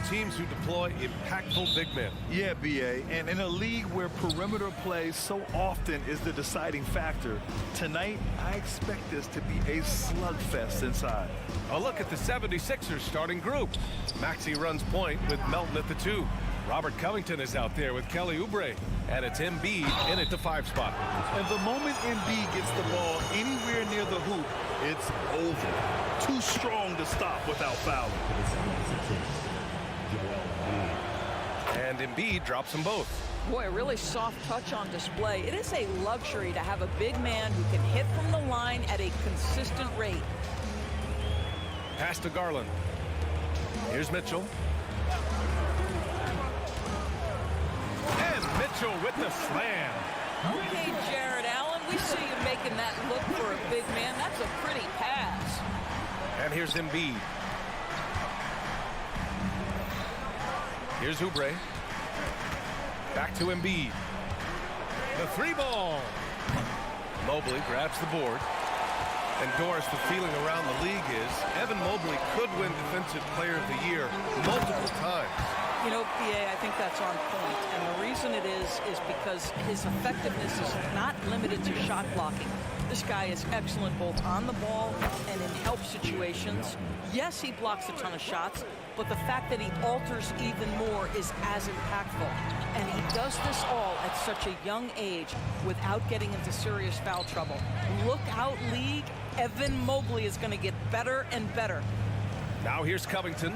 teams who deploy impactful big men. Yeah, B.A. And in a league where perimeter play so often is the deciding factor, tonight I expect this to be a slugfest inside. A look at the 76ers starting group. Maxey runs point with Melton at the 2. Robert Covington is out there with Kelly Oubre. And it's Embiid in at the 5 spot. And the moment Embiid gets the ball anywhere near the hoop, it's over. Too strong to stop without fouling. And Embiid drops them both. Boy, a really soft touch on display. It is a luxury to have a big man who can hit from the line at a consistent rate. Pass to Garland. Here's Mitchell. And Mitchell with the slam. Okay, Jared Allen, we see you making that look for a big man. That's a pretty pass. And here's Embiid. Here's Oubre. Back to Embiid. The 3-ball. Mobley grabs the board. And Doris, the feeling around the league is Evan Mobley could win Defensive Player of the Year multiple times. You know, PA, I think that's on point. And the reason it is because his effectiveness is not limited to shot blocking. This guy is excellent both on the ball and in help situations. Yes, he blocks a ton of shots, but the fact that he alters even more is as impactful. And he does this all at such a young age without getting into serious foul trouble. Look out, league. Evan Mobley is going to get better and better. Now here's Covington.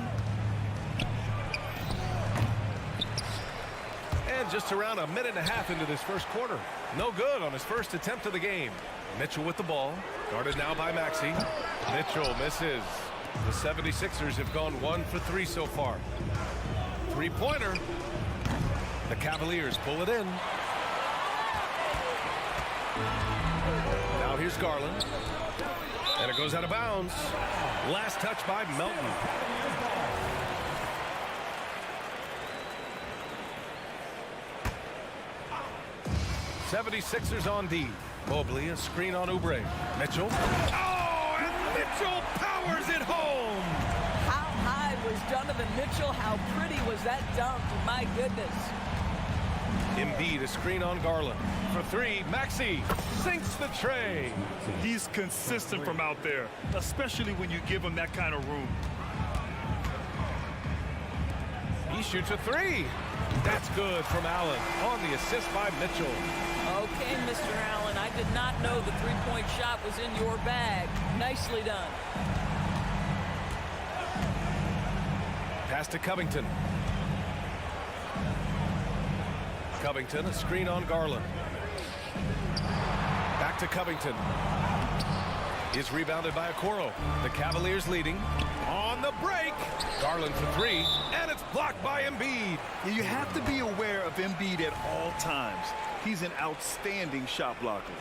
And just around a minute and a half into this first quarter. No good on his first attempt of the game. Mitchell with the ball. Guarded now by Maxey. Mitchell misses. The 76ers have gone 1 for 3 so far. 3-pointer. The Cavaliers pull it in. Now here's Garland. And it goes out of bounds. Last touch by Melton. '76ers on D. Mobley, a screen on Oubre. Mitchell. Oh, and Mitchell powers it home. How high was Donovan Mitchell? How pretty was that dunk? My goodness. Embiid, a screen on Garland. For 3, Maxey sinks the tray. He's consistent from out there, especially when you give him that kind of room. He shoots a 3. That's good from Allen on the assist by Mitchell. Okay, Mr. Allen, I did not know the three-point shot was in your bag. Nicely done. Pass to Covington. Covington, a screen on Garland. Back to Covington. Is rebounded by Okoro. The Cavaliers leading. On the break. Garland for 3. And it's blocked by Embiid. You have to be aware of Embiid at all times. He's an outstanding shot blocker.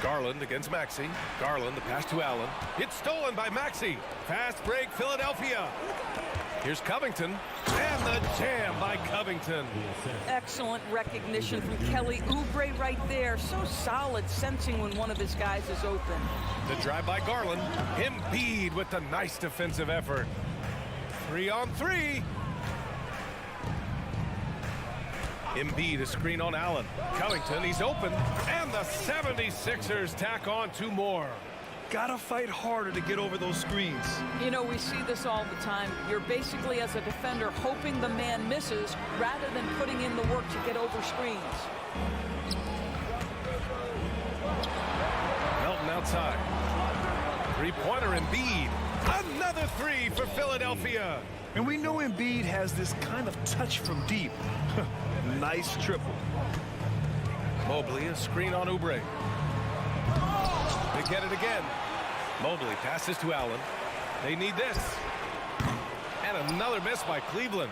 Garland against Maxey. Garland, the pass to Allen. It's stolen by Maxey. Fast break, Philadelphia. Here's Covington. And the jam by Covington. Excellent recognition from Kelly Oubre right there. So solid, sensing when one of his guys is open. The drive by Garland. Embiid with the nice defensive effort. 3 on 3. Embiid, a screen on Allen. Covington, he's open. And the 76ers tack on 2 more. Gotta fight harder to get over those screens. You know, we see this all the time. You're basically, as a defender, hoping the man misses rather than putting in the work to get over screens. Melton outside. 3-pointer Embiid. Another 3 for Philadelphia. And we know Embiid has this kind of touch from deep. Nice triple. Mobley, a screen on Oubre. They get it again. Mobley passes to Allen. They need this. And another miss by Cleveland.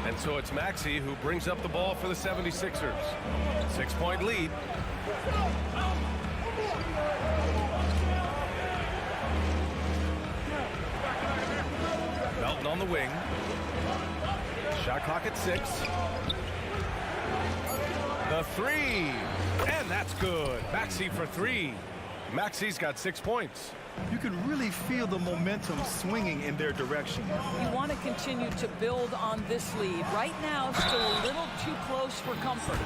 And so it's Maxey who brings up the ball for the 76ers. 6-point lead. Melton on the wing. Shot clock at 6. The 3. And that's good. Maxey for 3. Maxey's got 6 points. You can really feel the momentum swinging in their direction. You want to continue to build on this lead. Right now, still a little too close for comfort.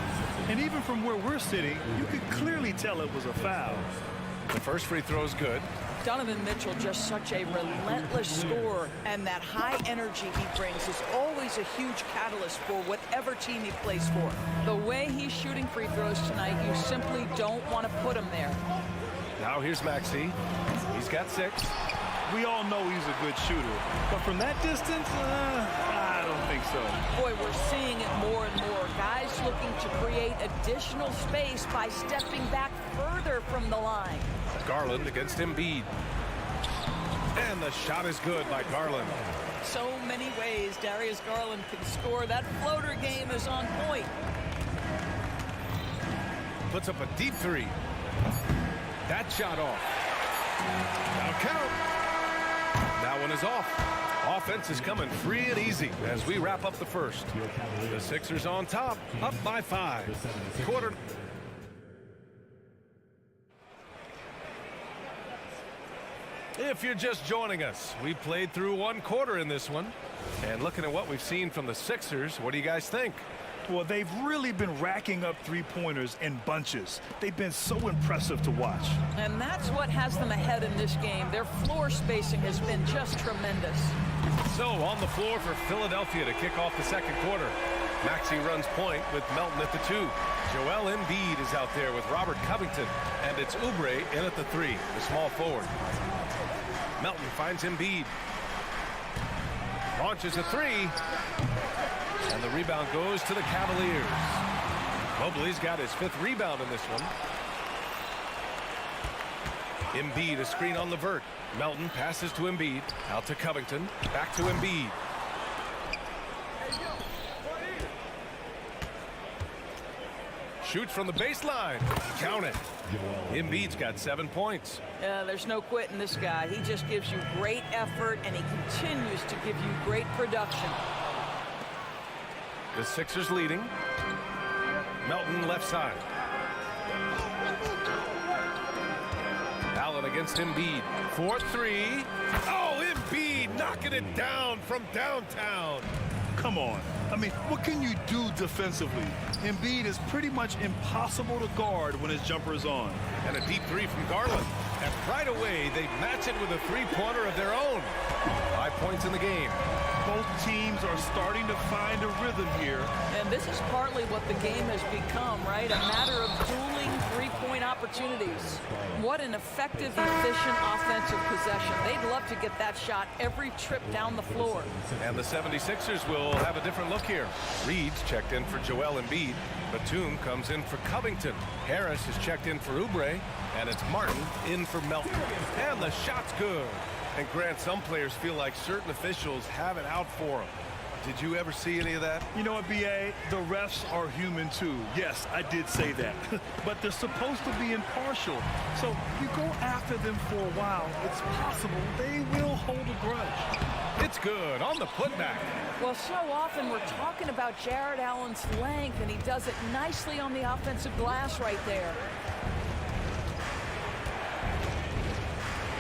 And even from where we're sitting, you could clearly tell it was a foul. The first free throw is good. Donovan Mitchell, just such a relentless scorer, and that high energy he brings is always a huge catalyst for whatever team he plays for. The way he's shooting free throws tonight, you simply don't want to put him there. Now here's Maxey. He's got 6. We all know he's a good shooter, but from that distance, I don't think so. Boy, we're seeing it more and more. Guys looking to create additional space by stepping back further from the line. Garland against Embiid. And the shot is good by Garland. So many ways Darius Garland can score. That floater game is on point. Puts up a deep 3. That shot off. Now count. That one is off. Offense is coming free and easy as we wrap up the first. The Sixers on top, up by 5. Quarter. If you're just joining us, we played through 1 quarter in this one. And looking at what we've seen from the Sixers, what do you guys think? Well, they've really been racking up three-pointers in bunches. They've been so impressive to watch. And that's what has them ahead in this game. Their floor spacing has been just tremendous. So on the floor for Philadelphia to kick off the second quarter. Maxey runs point with Melton at the 2. Joel Embiid is out there with Robert Covington. And it's Oubre in at the 3, the small forward. Melton finds Embiid. Launches a 3. And the rebound goes to the Cavaliers. Mobley's got his 5th rebound in this one. Embiid, a screen on the vert. Melton passes to Embiid. Out to Covington. Back to Embiid. Shoots from the baseline. Count it. Embiid's got 7 points. There's no quitting this guy. He just gives you great effort, and he continues to give you great production. The Sixers leading. Melton left side. Allen against Embiid. 4-3. Oh, Embiid knocking it down from downtown. Come on. I mean, what can you do defensively? Embiid is pretty much impossible to guard when his jumper is on. And a deep 3 from Garland. And right away, they match it with a 3-pointer of their own. 5 points in the game. Both teams are starting to find a rhythm here. And this is partly what the game has become, right? A matter of dueling 3-point opportunities. What an effective, efficient offensive possession. They'd love to get that shot every trip down the floor. And the 76ers will have a different look here. Reed's checked in for Joel Embiid. Batum comes in for Covington. Harris is checked in for Oubre. And it's Martin in for Melton. And the shot's good. And Grant, some players feel like certain officials have it out for them. Did you ever see any of that? You know what, B.A.? The refs are human too. Yes, I did say that. But they're supposed to be impartial. So you go after them for a while, it's possible they will hold a grudge. It's good on the putback. Well, so often we're talking about Jared Allen's length, and he does it nicely on the offensive glass right there.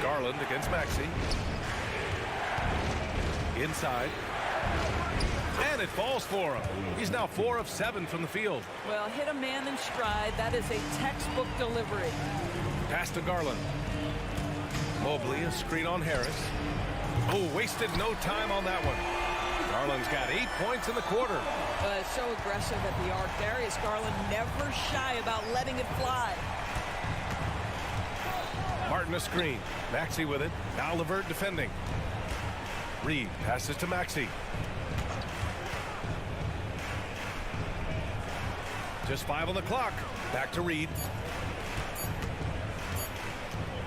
Garland against Maxey. Inside. And it falls for him. He's now 4 of 7 from the field. Well, hit a man in stride. That is a textbook delivery. Pass to Garland. Mobley, a screen on Harris. Oh, wasted no time on that one. Garland's got 8 points in the quarter. So aggressive at the arc. Darius Garland never shy about letting it fly. Martin a screen. Maxey with it. Now LeVert defending. Reed passes to Maxey. Just 5 on the clock. Back to Reed.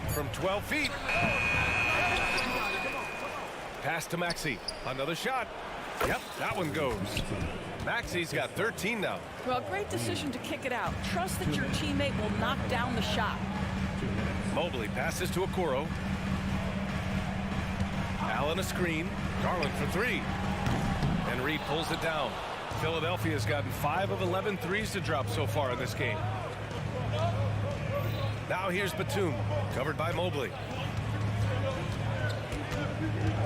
From 12 feet. Pass to Maxey. Another shot. Yep, that one goes. Maxey's got 13 now. Well, great decision to kick it out. Trust that your teammate will knock down the shot. Mobley passes to Okoro. Allen a screen. Garland for 3. And Reed pulls it down. Philadelphia's gotten 5 of 11 threes to drop so far in this game. Now here's Batum, covered by Mobley.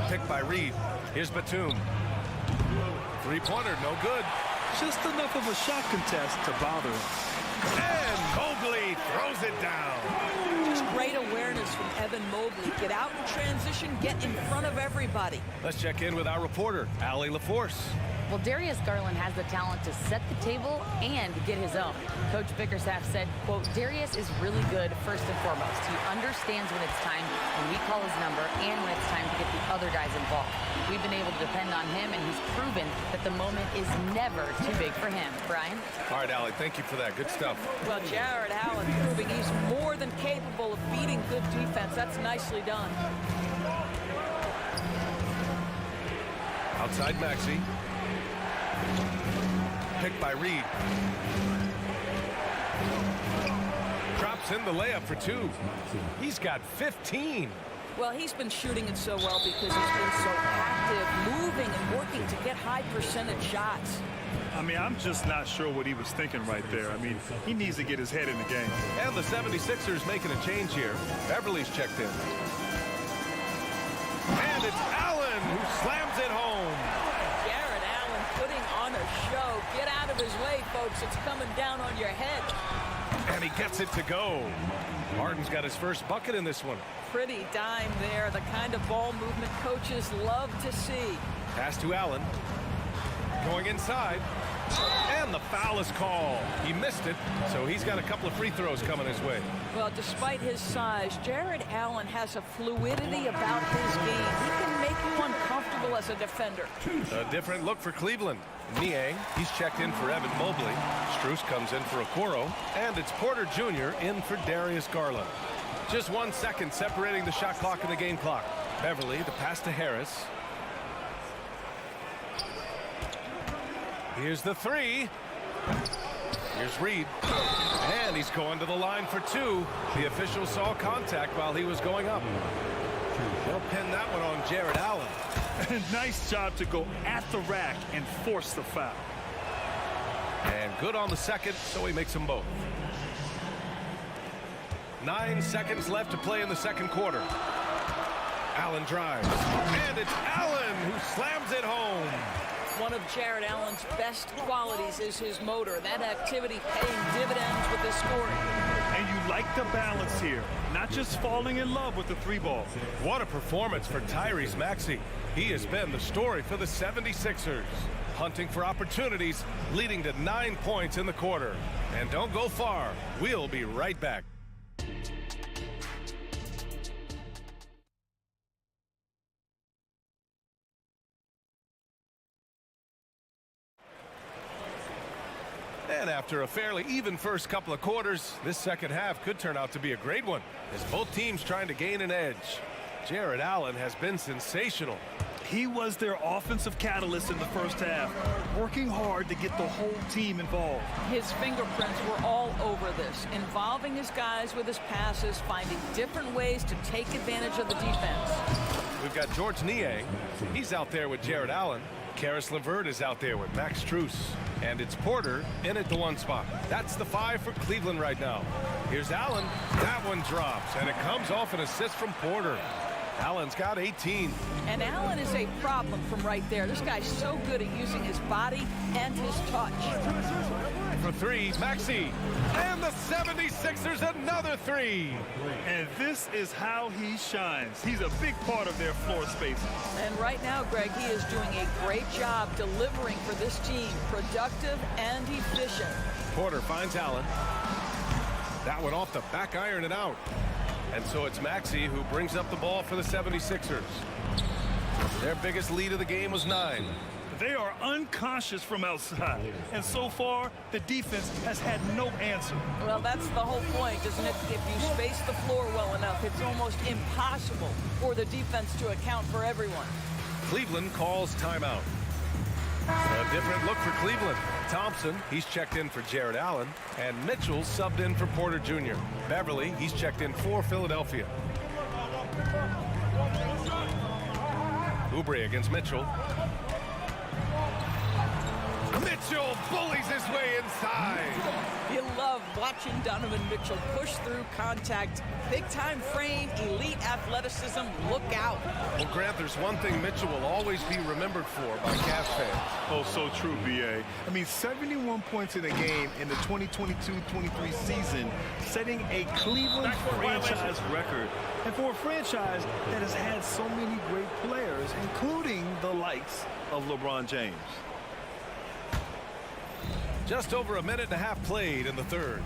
Picked by Reed. Here's Batum. Three-pointer, no good. Just enough of a shot contest to bother him. And Mobley throws it down. Just great awareness from Evan Mobley. Get out in transition, get in front of everybody. Let's check in with our reporter, Allie LaForce. Well, Darius Garland has the talent to set the table and get his own. Coach Bickerstaff said, quote, Darius is really good first and foremost. He understands when it's time when we call his number and when it's time to get the other guys involved. We've been able to depend on him, and he's proven that the moment is never too big for him. Brian? All right, Allie, thank you for that. Good stuff. Well, Jared Allen proving he's more than capable of beating good defense. That's nicely done. Outside Maxey. Picked by Reed. Drops in the layup for two. He's got 15. Well, he's been shooting it so well because he's been so active, moving and working to get high percentage shots. I mean, I'm just not sure what he was thinking right there. I mean, he needs to get his head in the game. And the 76ers making a change here. Beverly's checked in. And it's Allen who slams it home. Jared Allen putting on a show. Get out of his way, folks. It's coming down on your head. And he gets it to go. Harden's got his first bucket in this one. Pretty dime there. The kind of ball movement coaches love to see. Pass to Allen. Going inside. And the foul is called. He missed it, so he's got a couple of free throws coming his way. Well, despite his size, Jared Allen has a fluidity about his game. He can make you uncomfortable as a defender. A different look for Cleveland. Niang, he's checked in for Evan Mobley. Strus comes in for Okoro. And it's Porter Jr. in for Darius Garland. Just 1 second separating the shot clock and the game clock. Beverly, the pass to Harris. Here's the three. Here's Reed. And he's going to the line for two. The official saw contact while he was going up. They'll pin that one on Jared Allen. Nice job to go at the rack and force the foul. And good on the second, so he makes them both. 9 seconds left to play in the second quarter. Allen drives. And it's Allen who slams it home. One of Jared Allen's best qualities is his motor. That activity paying dividends with his scoring. And you like the balance here. Not just falling in love with the three ball. What a performance for Tyrese Maxey. He has been the story for the 76ers. Hunting for opportunities, leading to 9 points in the quarter. And don't go far. We'll be right back. And after a fairly even first couple of quarters, this second half could turn out to be a great one, as both teams trying to gain an edge. Jared Allen has been sensational. He was their offensive catalyst in the first half, working hard to get the whole team involved. His fingerprints were all over this, involving his guys with his passes, finding different ways to take advantage of the defense. We've got George Niang. He's out there with Jared Allen. Karis LeVert is out there with Max Strus. And it's Porter in at the one spot. That's the 5 for Cleveland right now. Here's Allen. That one drops, and it comes off an assist from Porter. Allen's got 18. And Allen is a problem from right there. This guy's so good at using his body and his touch. For three, Maxey. And the 76ers another three. And this is how he shines. He's a big part of their floor spacing. And right now, Greg, he is doing a great job delivering for this team. Productive and efficient. Porter finds Allen. That one off the back iron and out. And so it's Maxey who brings up the ball for the 76ers. Their biggest lead of the game was 9. They are unconscious from outside. And so far, the defense has had no answer. Well, that's the whole point, isn't it? If you space the floor well enough, it's almost impossible for the defense to account for everyone. Cleveland calls timeout. A different look for Cleveland. Thompson, he's checked in for Jared Allen. And Mitchell subbed in for Porter Jr. Beverly, he's checked in for Philadelphia. Oubre against Mitchell. Mitchell bullies his way inside. You love watching Donovan Mitchell push through contact. Big-time frame, elite athleticism. Look out. Well, Grant, there's one thing Mitchell will always be remembered for by Cavs fans. Oh, so true, B.A. I mean, 71 points in a game in the 2022-23 season, setting a Cleveland franchise record. And for a franchise that has had so many great players, including the likes of LeBron James. Just over a minute and a half played in the third.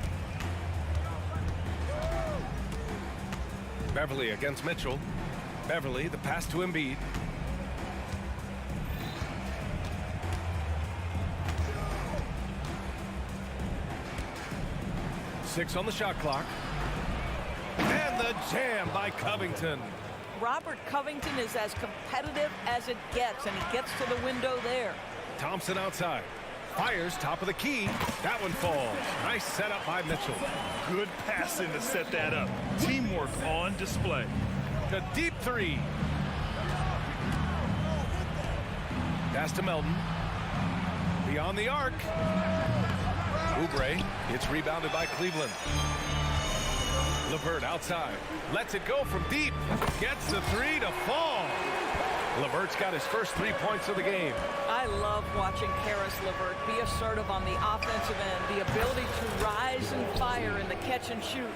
Beverly against Mitchell. Beverly, the pass to Embiid. Six on the shot clock. And the jam by Covington. Robert Covington is as competitive as it gets, and he gets to the window there. Thompson outside. Fires top of the key. That one falls. Nice setup by Mitchell. Good passing to set that up. Teamwork on display. The deep three. Pass to Melton. Beyond the arc. Oubre. It's rebounded by Cleveland. LeVert outside. Lets it go from deep. Gets the three to fall. LeVert's got his first 3 points of the game. I love watching Karis LeVert be assertive on the offensive end. The ability to rise and fire in the catch and shoot.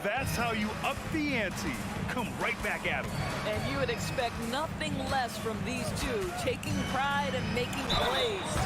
That's how you up the ante. Come right back at him. And you would expect nothing less from these two, taking pride and making plays.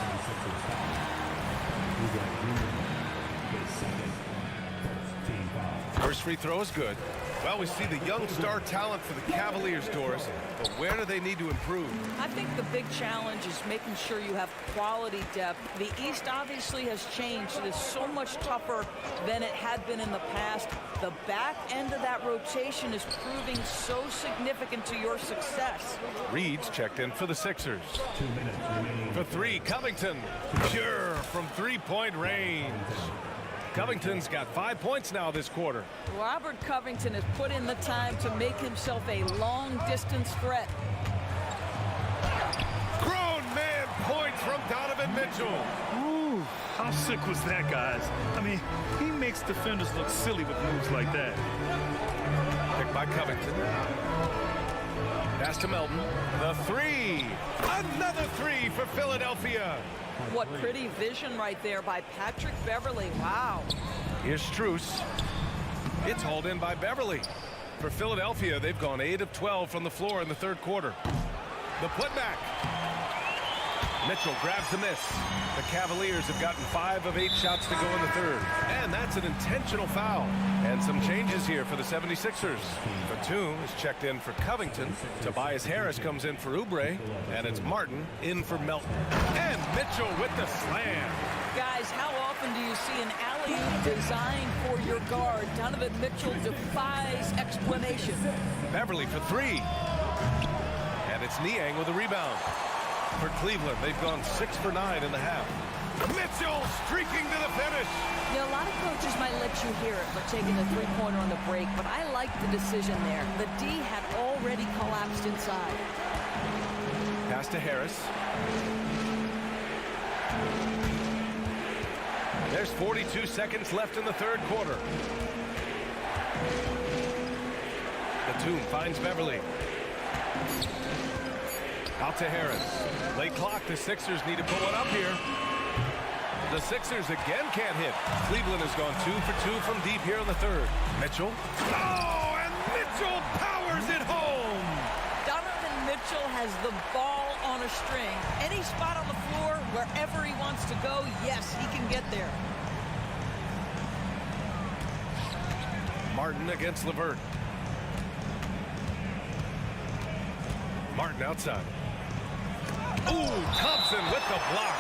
First free throw is good. Well, we see the young star talent for the Cavaliers, Doris, but where do they need to improve? I think the big challenge is making sure you have quality depth. The East obviously has changed. It is so much tougher than it had been in the past. The back end of that rotation is proving so significant to your success. Reed's checked in for the Sixers. 2 minutes remaining. For three, Covington. Pure from three-point range. Covington's got 5 points now this quarter. Robert Covington has put in the time to make himself a long-distance threat. Grown man point from Donovan Mitchell. Ooh, how sick was that, guys? I mean, he makes defenders look silly with moves like that. Picked by Covington. Pass to Melton. The three. Another three for Philadelphia. What pretty vision right there by Patrick Beverly. Wow. Here's Strus. It's hauled in by Beverly. For Philadelphia, they've gone 8 of 12 from the floor in the third quarter. The putback. Mitchell grabs the miss. The Cavaliers have gotten 5 of 8 shots to go in the third. And that's an intentional foul. And some changes here for the 76ers. Batum is checked in for Covington. Tobias Harris comes in for Oubre. And it's Martin in for Melton. And Mitchell with the slam. Guys, how often do you see an alley-oop designed for your guard? Donovan Mitchell defies explanation. Beverly for three. And it's Niang with a rebound. For Cleveland, they've gone 6 for 9 in the half. Mitchell streaking to the finish. You know, a lot of coaches might let you hear it for taking the three-pointer on the break, but I like the decision there. The D had already collapsed inside. Pass to Harris. There's 42 seconds left in the third quarter. Batum finds Beverly. Out to Harris. Late clock. The Sixers need to pull it up here. The Sixers again can't hit. Cleveland has gone 2 for 2 from deep here in the third. Mitchell. Oh, and Mitchell powers it home. Donovan Mitchell has the ball on a string. Any spot on the floor, wherever he wants to go, yes, he can get there. Martin against LeVert. Martin outside. Ooh, Thompson with the block.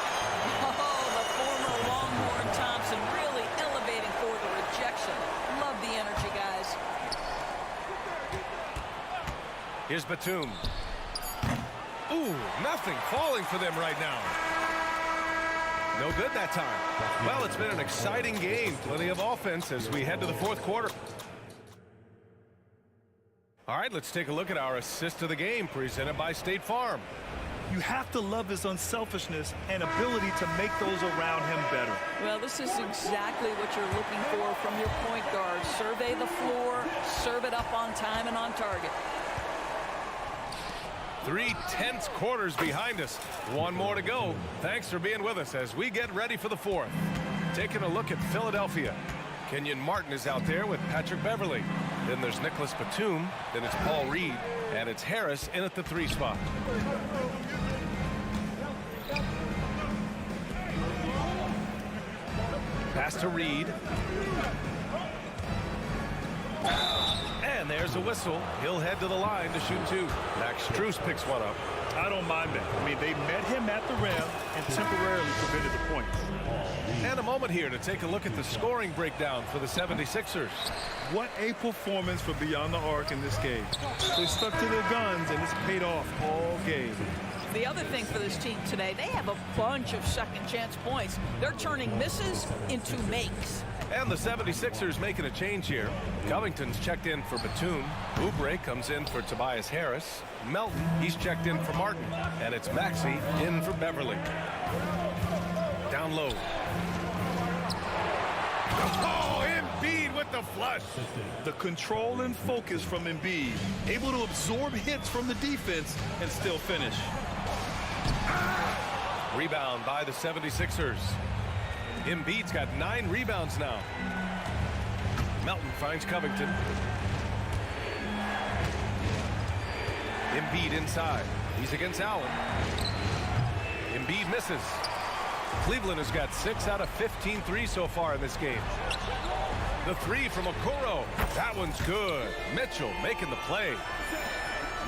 Oh, the former Longhorn Thompson really elevating for the rejection. Love the energy, guys. Here's Batum. Ooh, nothing falling for them right now. No good that time. Well, it's been an exciting game. Plenty of offense as we head to the fourth quarter. All right, let's take a look at our assist of the game presented by State Farm. You have to love his unselfishness and ability to make those around him better. Well, this is exactly what you're looking for from your point guard. Survey the floor, serve it up on time and on target. 3 tense quarters behind us. One more to go. Thanks for being with us as we get ready for the fourth. Taking a look at Philadelphia. Kenyon Martin is out there with Patrick Beverly. Then there's Nicholas Batum. Then it's Paul Reed. And it's Harris in at the 3 spot. Pass to Reed. And there's a whistle. He'll head to the line to shoot 2. Max Strus picks one up. I don't mind that. I mean, they met him at the rim and temporarily prevented the points. And a moment here to take a look at the scoring breakdown for the 76ers. What a performance for Beyond the Arc in this game. They stuck to their guns, and it's paid off all game. The other thing for this team today, they have a bunch of second chance points. They're turning misses into makes. And the 76ers making a change here. Covington's checked in for Batum. Oubre comes in for Tobias Harris. Melton, he's checked in for Martin. And it's Maxey in for Beverly. Down low. Oh, Embiid with the flush. The control and focus from Embiid. Able to absorb hits from the defense and still finish. Rebound by the 76ers. Embiid's got 9 rebounds now. Melton finds Covington. Embiid inside. He's against Allen. Embiid misses. Cleveland has got 6 out of 15 threes so far in this game. The 3 from Okoro. That one's good. Mitchell making the play.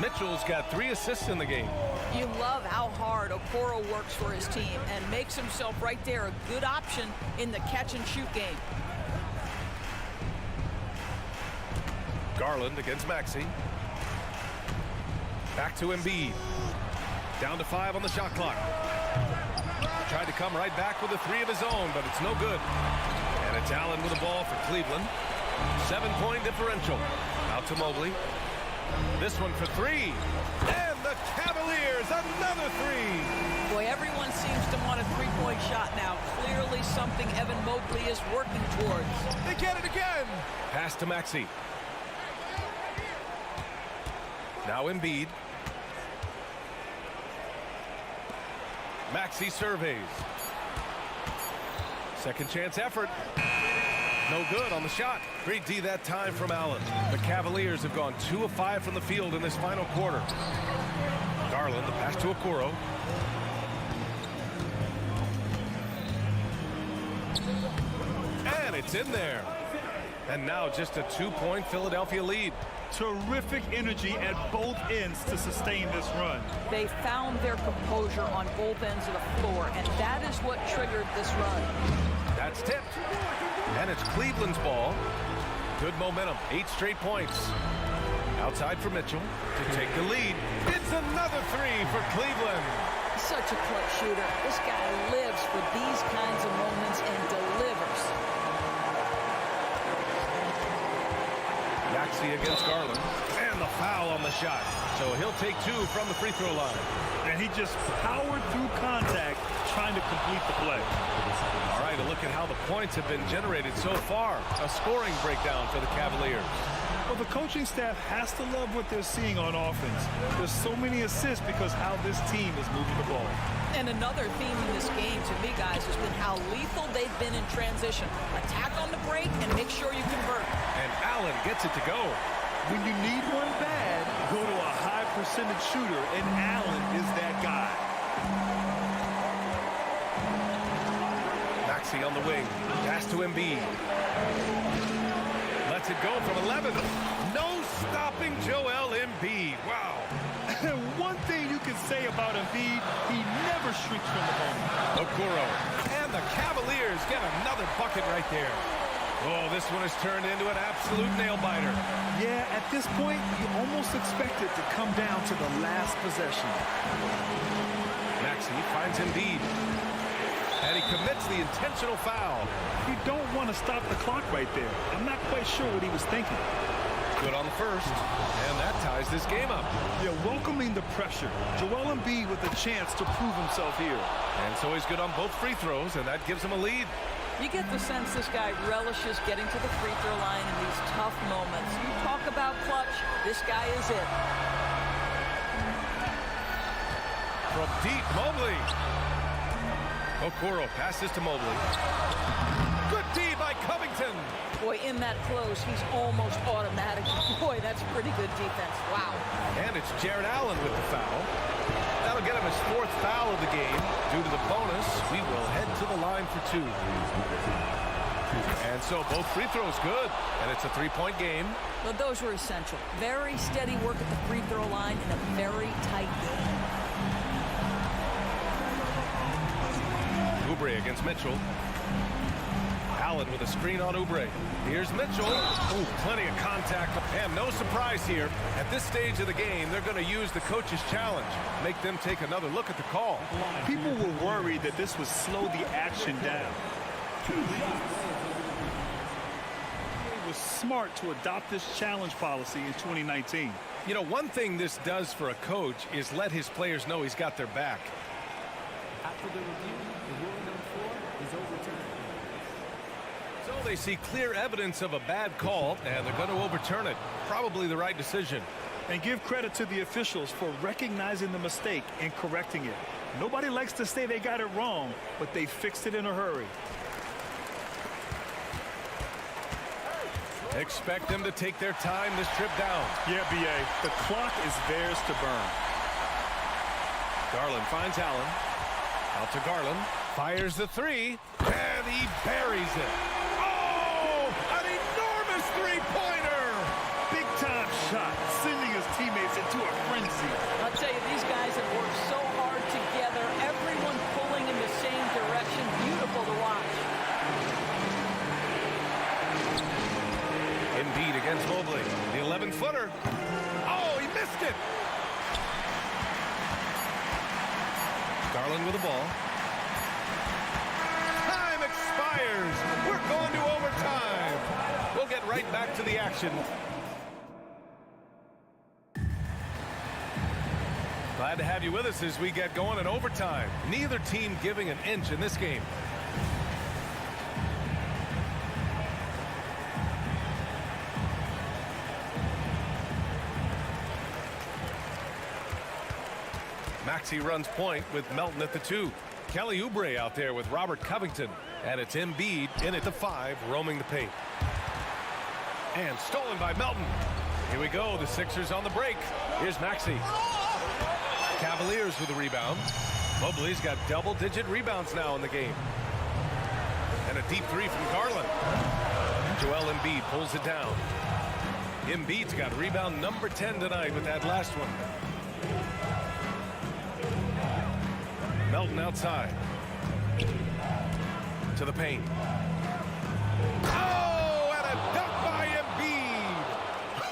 Mitchell's got 3 assists in the game. You love how hard Okoro works for his team and makes himself right there a good option in the catch-and-shoot game. Garland against Maxey. Back to Embiid. Down to 5 on the shot clock. Tried to come right back with a 3 of his own, but it's no good. And it's Allen with the ball for Cleveland. 7-point differential. Out to Mobley. This one for 3. And the Cavaliers, another 3. Boy, everyone seems to want a 3-point shot now. Clearly something Evan Mobley is working towards. They get it again. Pass to Maxey. Now Embiid. Maxey surveys. Second chance effort. No good on the shot. Great D that time from Allen. The Cavaliers have gone 2 of 5 from the field in this final quarter. Garland, the pass to Okoro. And it's in there. And now just a 2-point Philadelphia lead. Terrific energy at both ends to sustain this run. They found their composure on both ends of the floor, and that is what triggered this run. That's tipped. And it's Cleveland's ball. Good momentum. 8 straight points. Outside for Mitchell to take the lead. It's another 3 for Cleveland. Such a clutch shooter. This guy lives for these kinds of moments and delivers. Maxey against Garland. And the foul on the shot. So he'll take 2 from the free throw line. And he just powered through contact trying to complete the play. All right, a look at how the points have been generated so far. A scoring breakdown for the Cavaliers. Well, the coaching staff has to love what they're seeing on offense. There's so many assists because how this team is moving the ball. And another theme in this game to me, guys, has been how lethal they've been in transition. Attack on the break and make sure you convert. And Allen gets it to go. When you need one bad, go to a high percentage shooter, and Allen is that guy. Maxey on the wing. Pass to Embiid. Lets it go from 11. No stopping Joel Embiid. Wow. One thing you can say about Embiid, he never shrinks from the moment. Okoro. And the Cavaliers get another bucket right there. Oh, this one has turned into an absolute nail-biter. Yeah, at this point, you almost expect it to come down to the last possession. Maxey finds Embiid. And he commits the intentional foul. You don't want to stop the clock right there. I'm not quite sure what he was thinking. Good on the first, and that ties this game up. Yeah, welcoming the pressure. Joel Embiid with a chance to prove himself here. And so he's good on both free throws, and that gives him a lead. You get the sense this guy relishes getting to the free throw line in these tough moments. You talk about clutch, this guy is it. From deep, Mobley. Okoro passes to Mobley. Good D by Covington. Boy, in that close, he's almost automatic. Boy, that's pretty good defense. Wow. And it's Jared Allen with the foul. That'll get him his 4th foul of the game. Due to the bonus, we will head to the line for 2. And so both free throws good, and it's a 3-point game. But those were essential. Very steady work at the free throw line in a very tight game. Oubre against Mitchell. Allen with a screen on Oubre. Here's Mitchell. Ooh, plenty of contact. And no surprise here. At this stage of the game, they're going to use the coach's challenge. Make them take another look at the call. People were worried that this would slow the action down. It was smart to adopt this challenge policy in 2019. You know, one thing this does for a coach is let his players know he's got their back. After the review, the ruling on the floor is overturned. So they see clear evidence of a bad call, and they're going to overturn it. Probably the right decision. And give credit to the officials for recognizing the mistake and correcting it. Nobody likes to say they got it wrong, but they fixed it in a hurry. Expect them to take their time this trip down. Yeah, B.A., the clock is theirs to burn. Garland finds Allen. Out to Garland. Fires the 3. And he buries it. Oh! An enormous three-pointer! Big-time shot, sending his teammates into a frenzy. I'll tell you, these guys have worked so hard together. Everyone pulling in the same direction. Beautiful to watch. Embiid against Mobley. The 11-footer. Oh, he missed it! Garland with the ball. Time expires. We're going to overtime. We'll get right back to the action. Glad to have you with us as we get going in overtime. Neither team giving an inch in this game. Maxey runs point with Melton at the 2. Kelly Oubre out there with Robert Covington. And it's Embiid in at the 5, roaming the paint. And stolen by Melton. Here we go, the Sixers on the break. Here's Maxey. Cavaliers with the rebound. Mobley's got double-digit rebounds now in the game. And a deep 3 from Garland. Joel Embiid pulls it down. Embiid's got rebound number 10 tonight with that last one. Melton outside. To the paint. Oh, and a dunk by Embiid.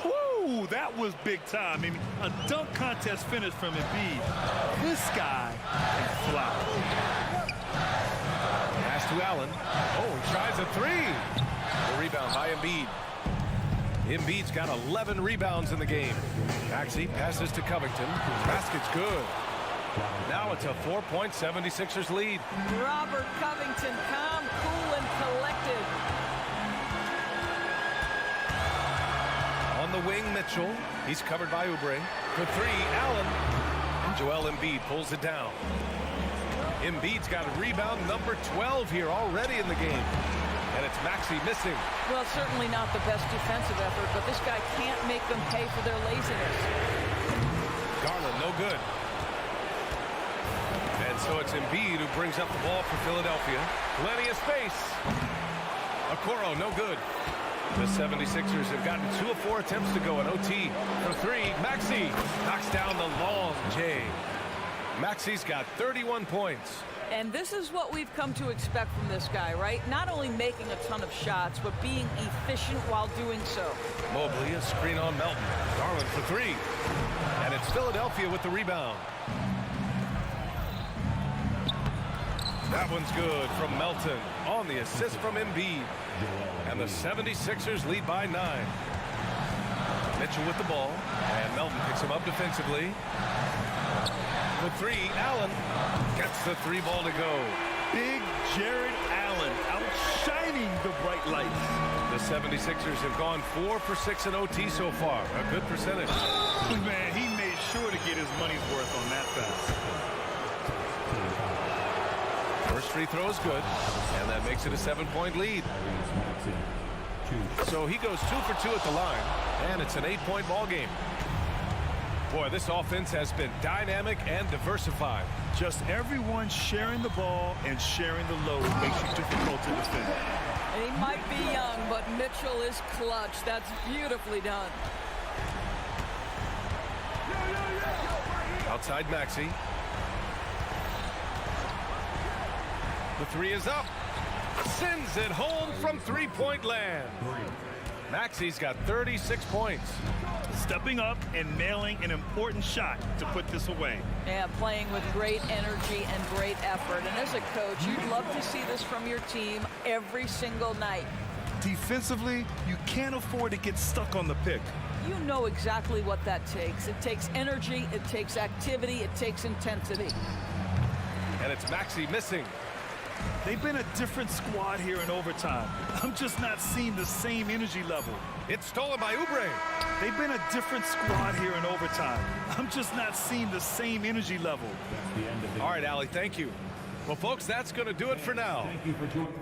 Woo, that was big time. I mean, a dunk contest finish from Embiid. This guy can fly. Pass to Allen. Oh, he tries a 3. The rebound by Embiid. Embiid's got 11 rebounds in the game. Maxey passes to Covington. Basket's good. Now it's a 4-point 76ers lead. Robert Covington, calm, cool, and collected. On the wing, Mitchell. He's covered by Oubre. For 3, Allen. And Joel Embiid pulls it down. Embiid's got rebound number 12 here already in the game. And it's Maxey missing. Well, certainly not the best defensive effort, but this guy can't make them pay for their laziness. Garland, no good. And so it's Embiid who brings up the ball for Philadelphia. Plenty of space. Okoro, no good. The 76ers have gotten 2 of 4 attempts to go in OT. For 3, Maxey knocks down the long J. Maxey's got 31 points. And this is what we've come to expect from this guy, right? Not only making a ton of shots, but being efficient while doing so. Mobley, a screen on Melton. Garland for 3. And it's Philadelphia with the rebound. That one's good from Melton on the assist from Embiid. And the 76ers lead by 9. Mitchell with the ball, and Melton picks him up defensively. The three, Allen gets the three ball to go. Big Jared Allen outshining the bright lights. The 76ers have gone 4 for 6 in OT so far. A good percentage. Man, he made sure to get his money's worth on that pass. First free throw is good, and that makes it a 7-point lead. So he goes 2 for 2 at the line, and it's an 8-point ball game. Boy, this offense has been dynamic and diversified. Just everyone sharing the ball and sharing the load makes you difficult to defend. He might be young, but Mitchell is clutch. That's beautifully done. Outside Maxey. The three is up. Sends it home from three-point land. Maxey's got 36 points. Stepping up and nailing an important shot to put this away. Yeah, playing with great energy and great effort. And as a coach, you'd love to see this from your team every single night. Defensively, you can't afford to get stuck on the pick. You know exactly what that takes. It takes energy, it takes activity, it takes intensity. And it's Maxey missing. They've been a different squad here in overtime. I'm just not seeing the same energy level. It's stolen by Oubre. They've been a different squad here in overtime. I'm just not seeing the same energy level. All right, Allie, thank you. Well, folks, that's going to do it for now. Thank you for joining.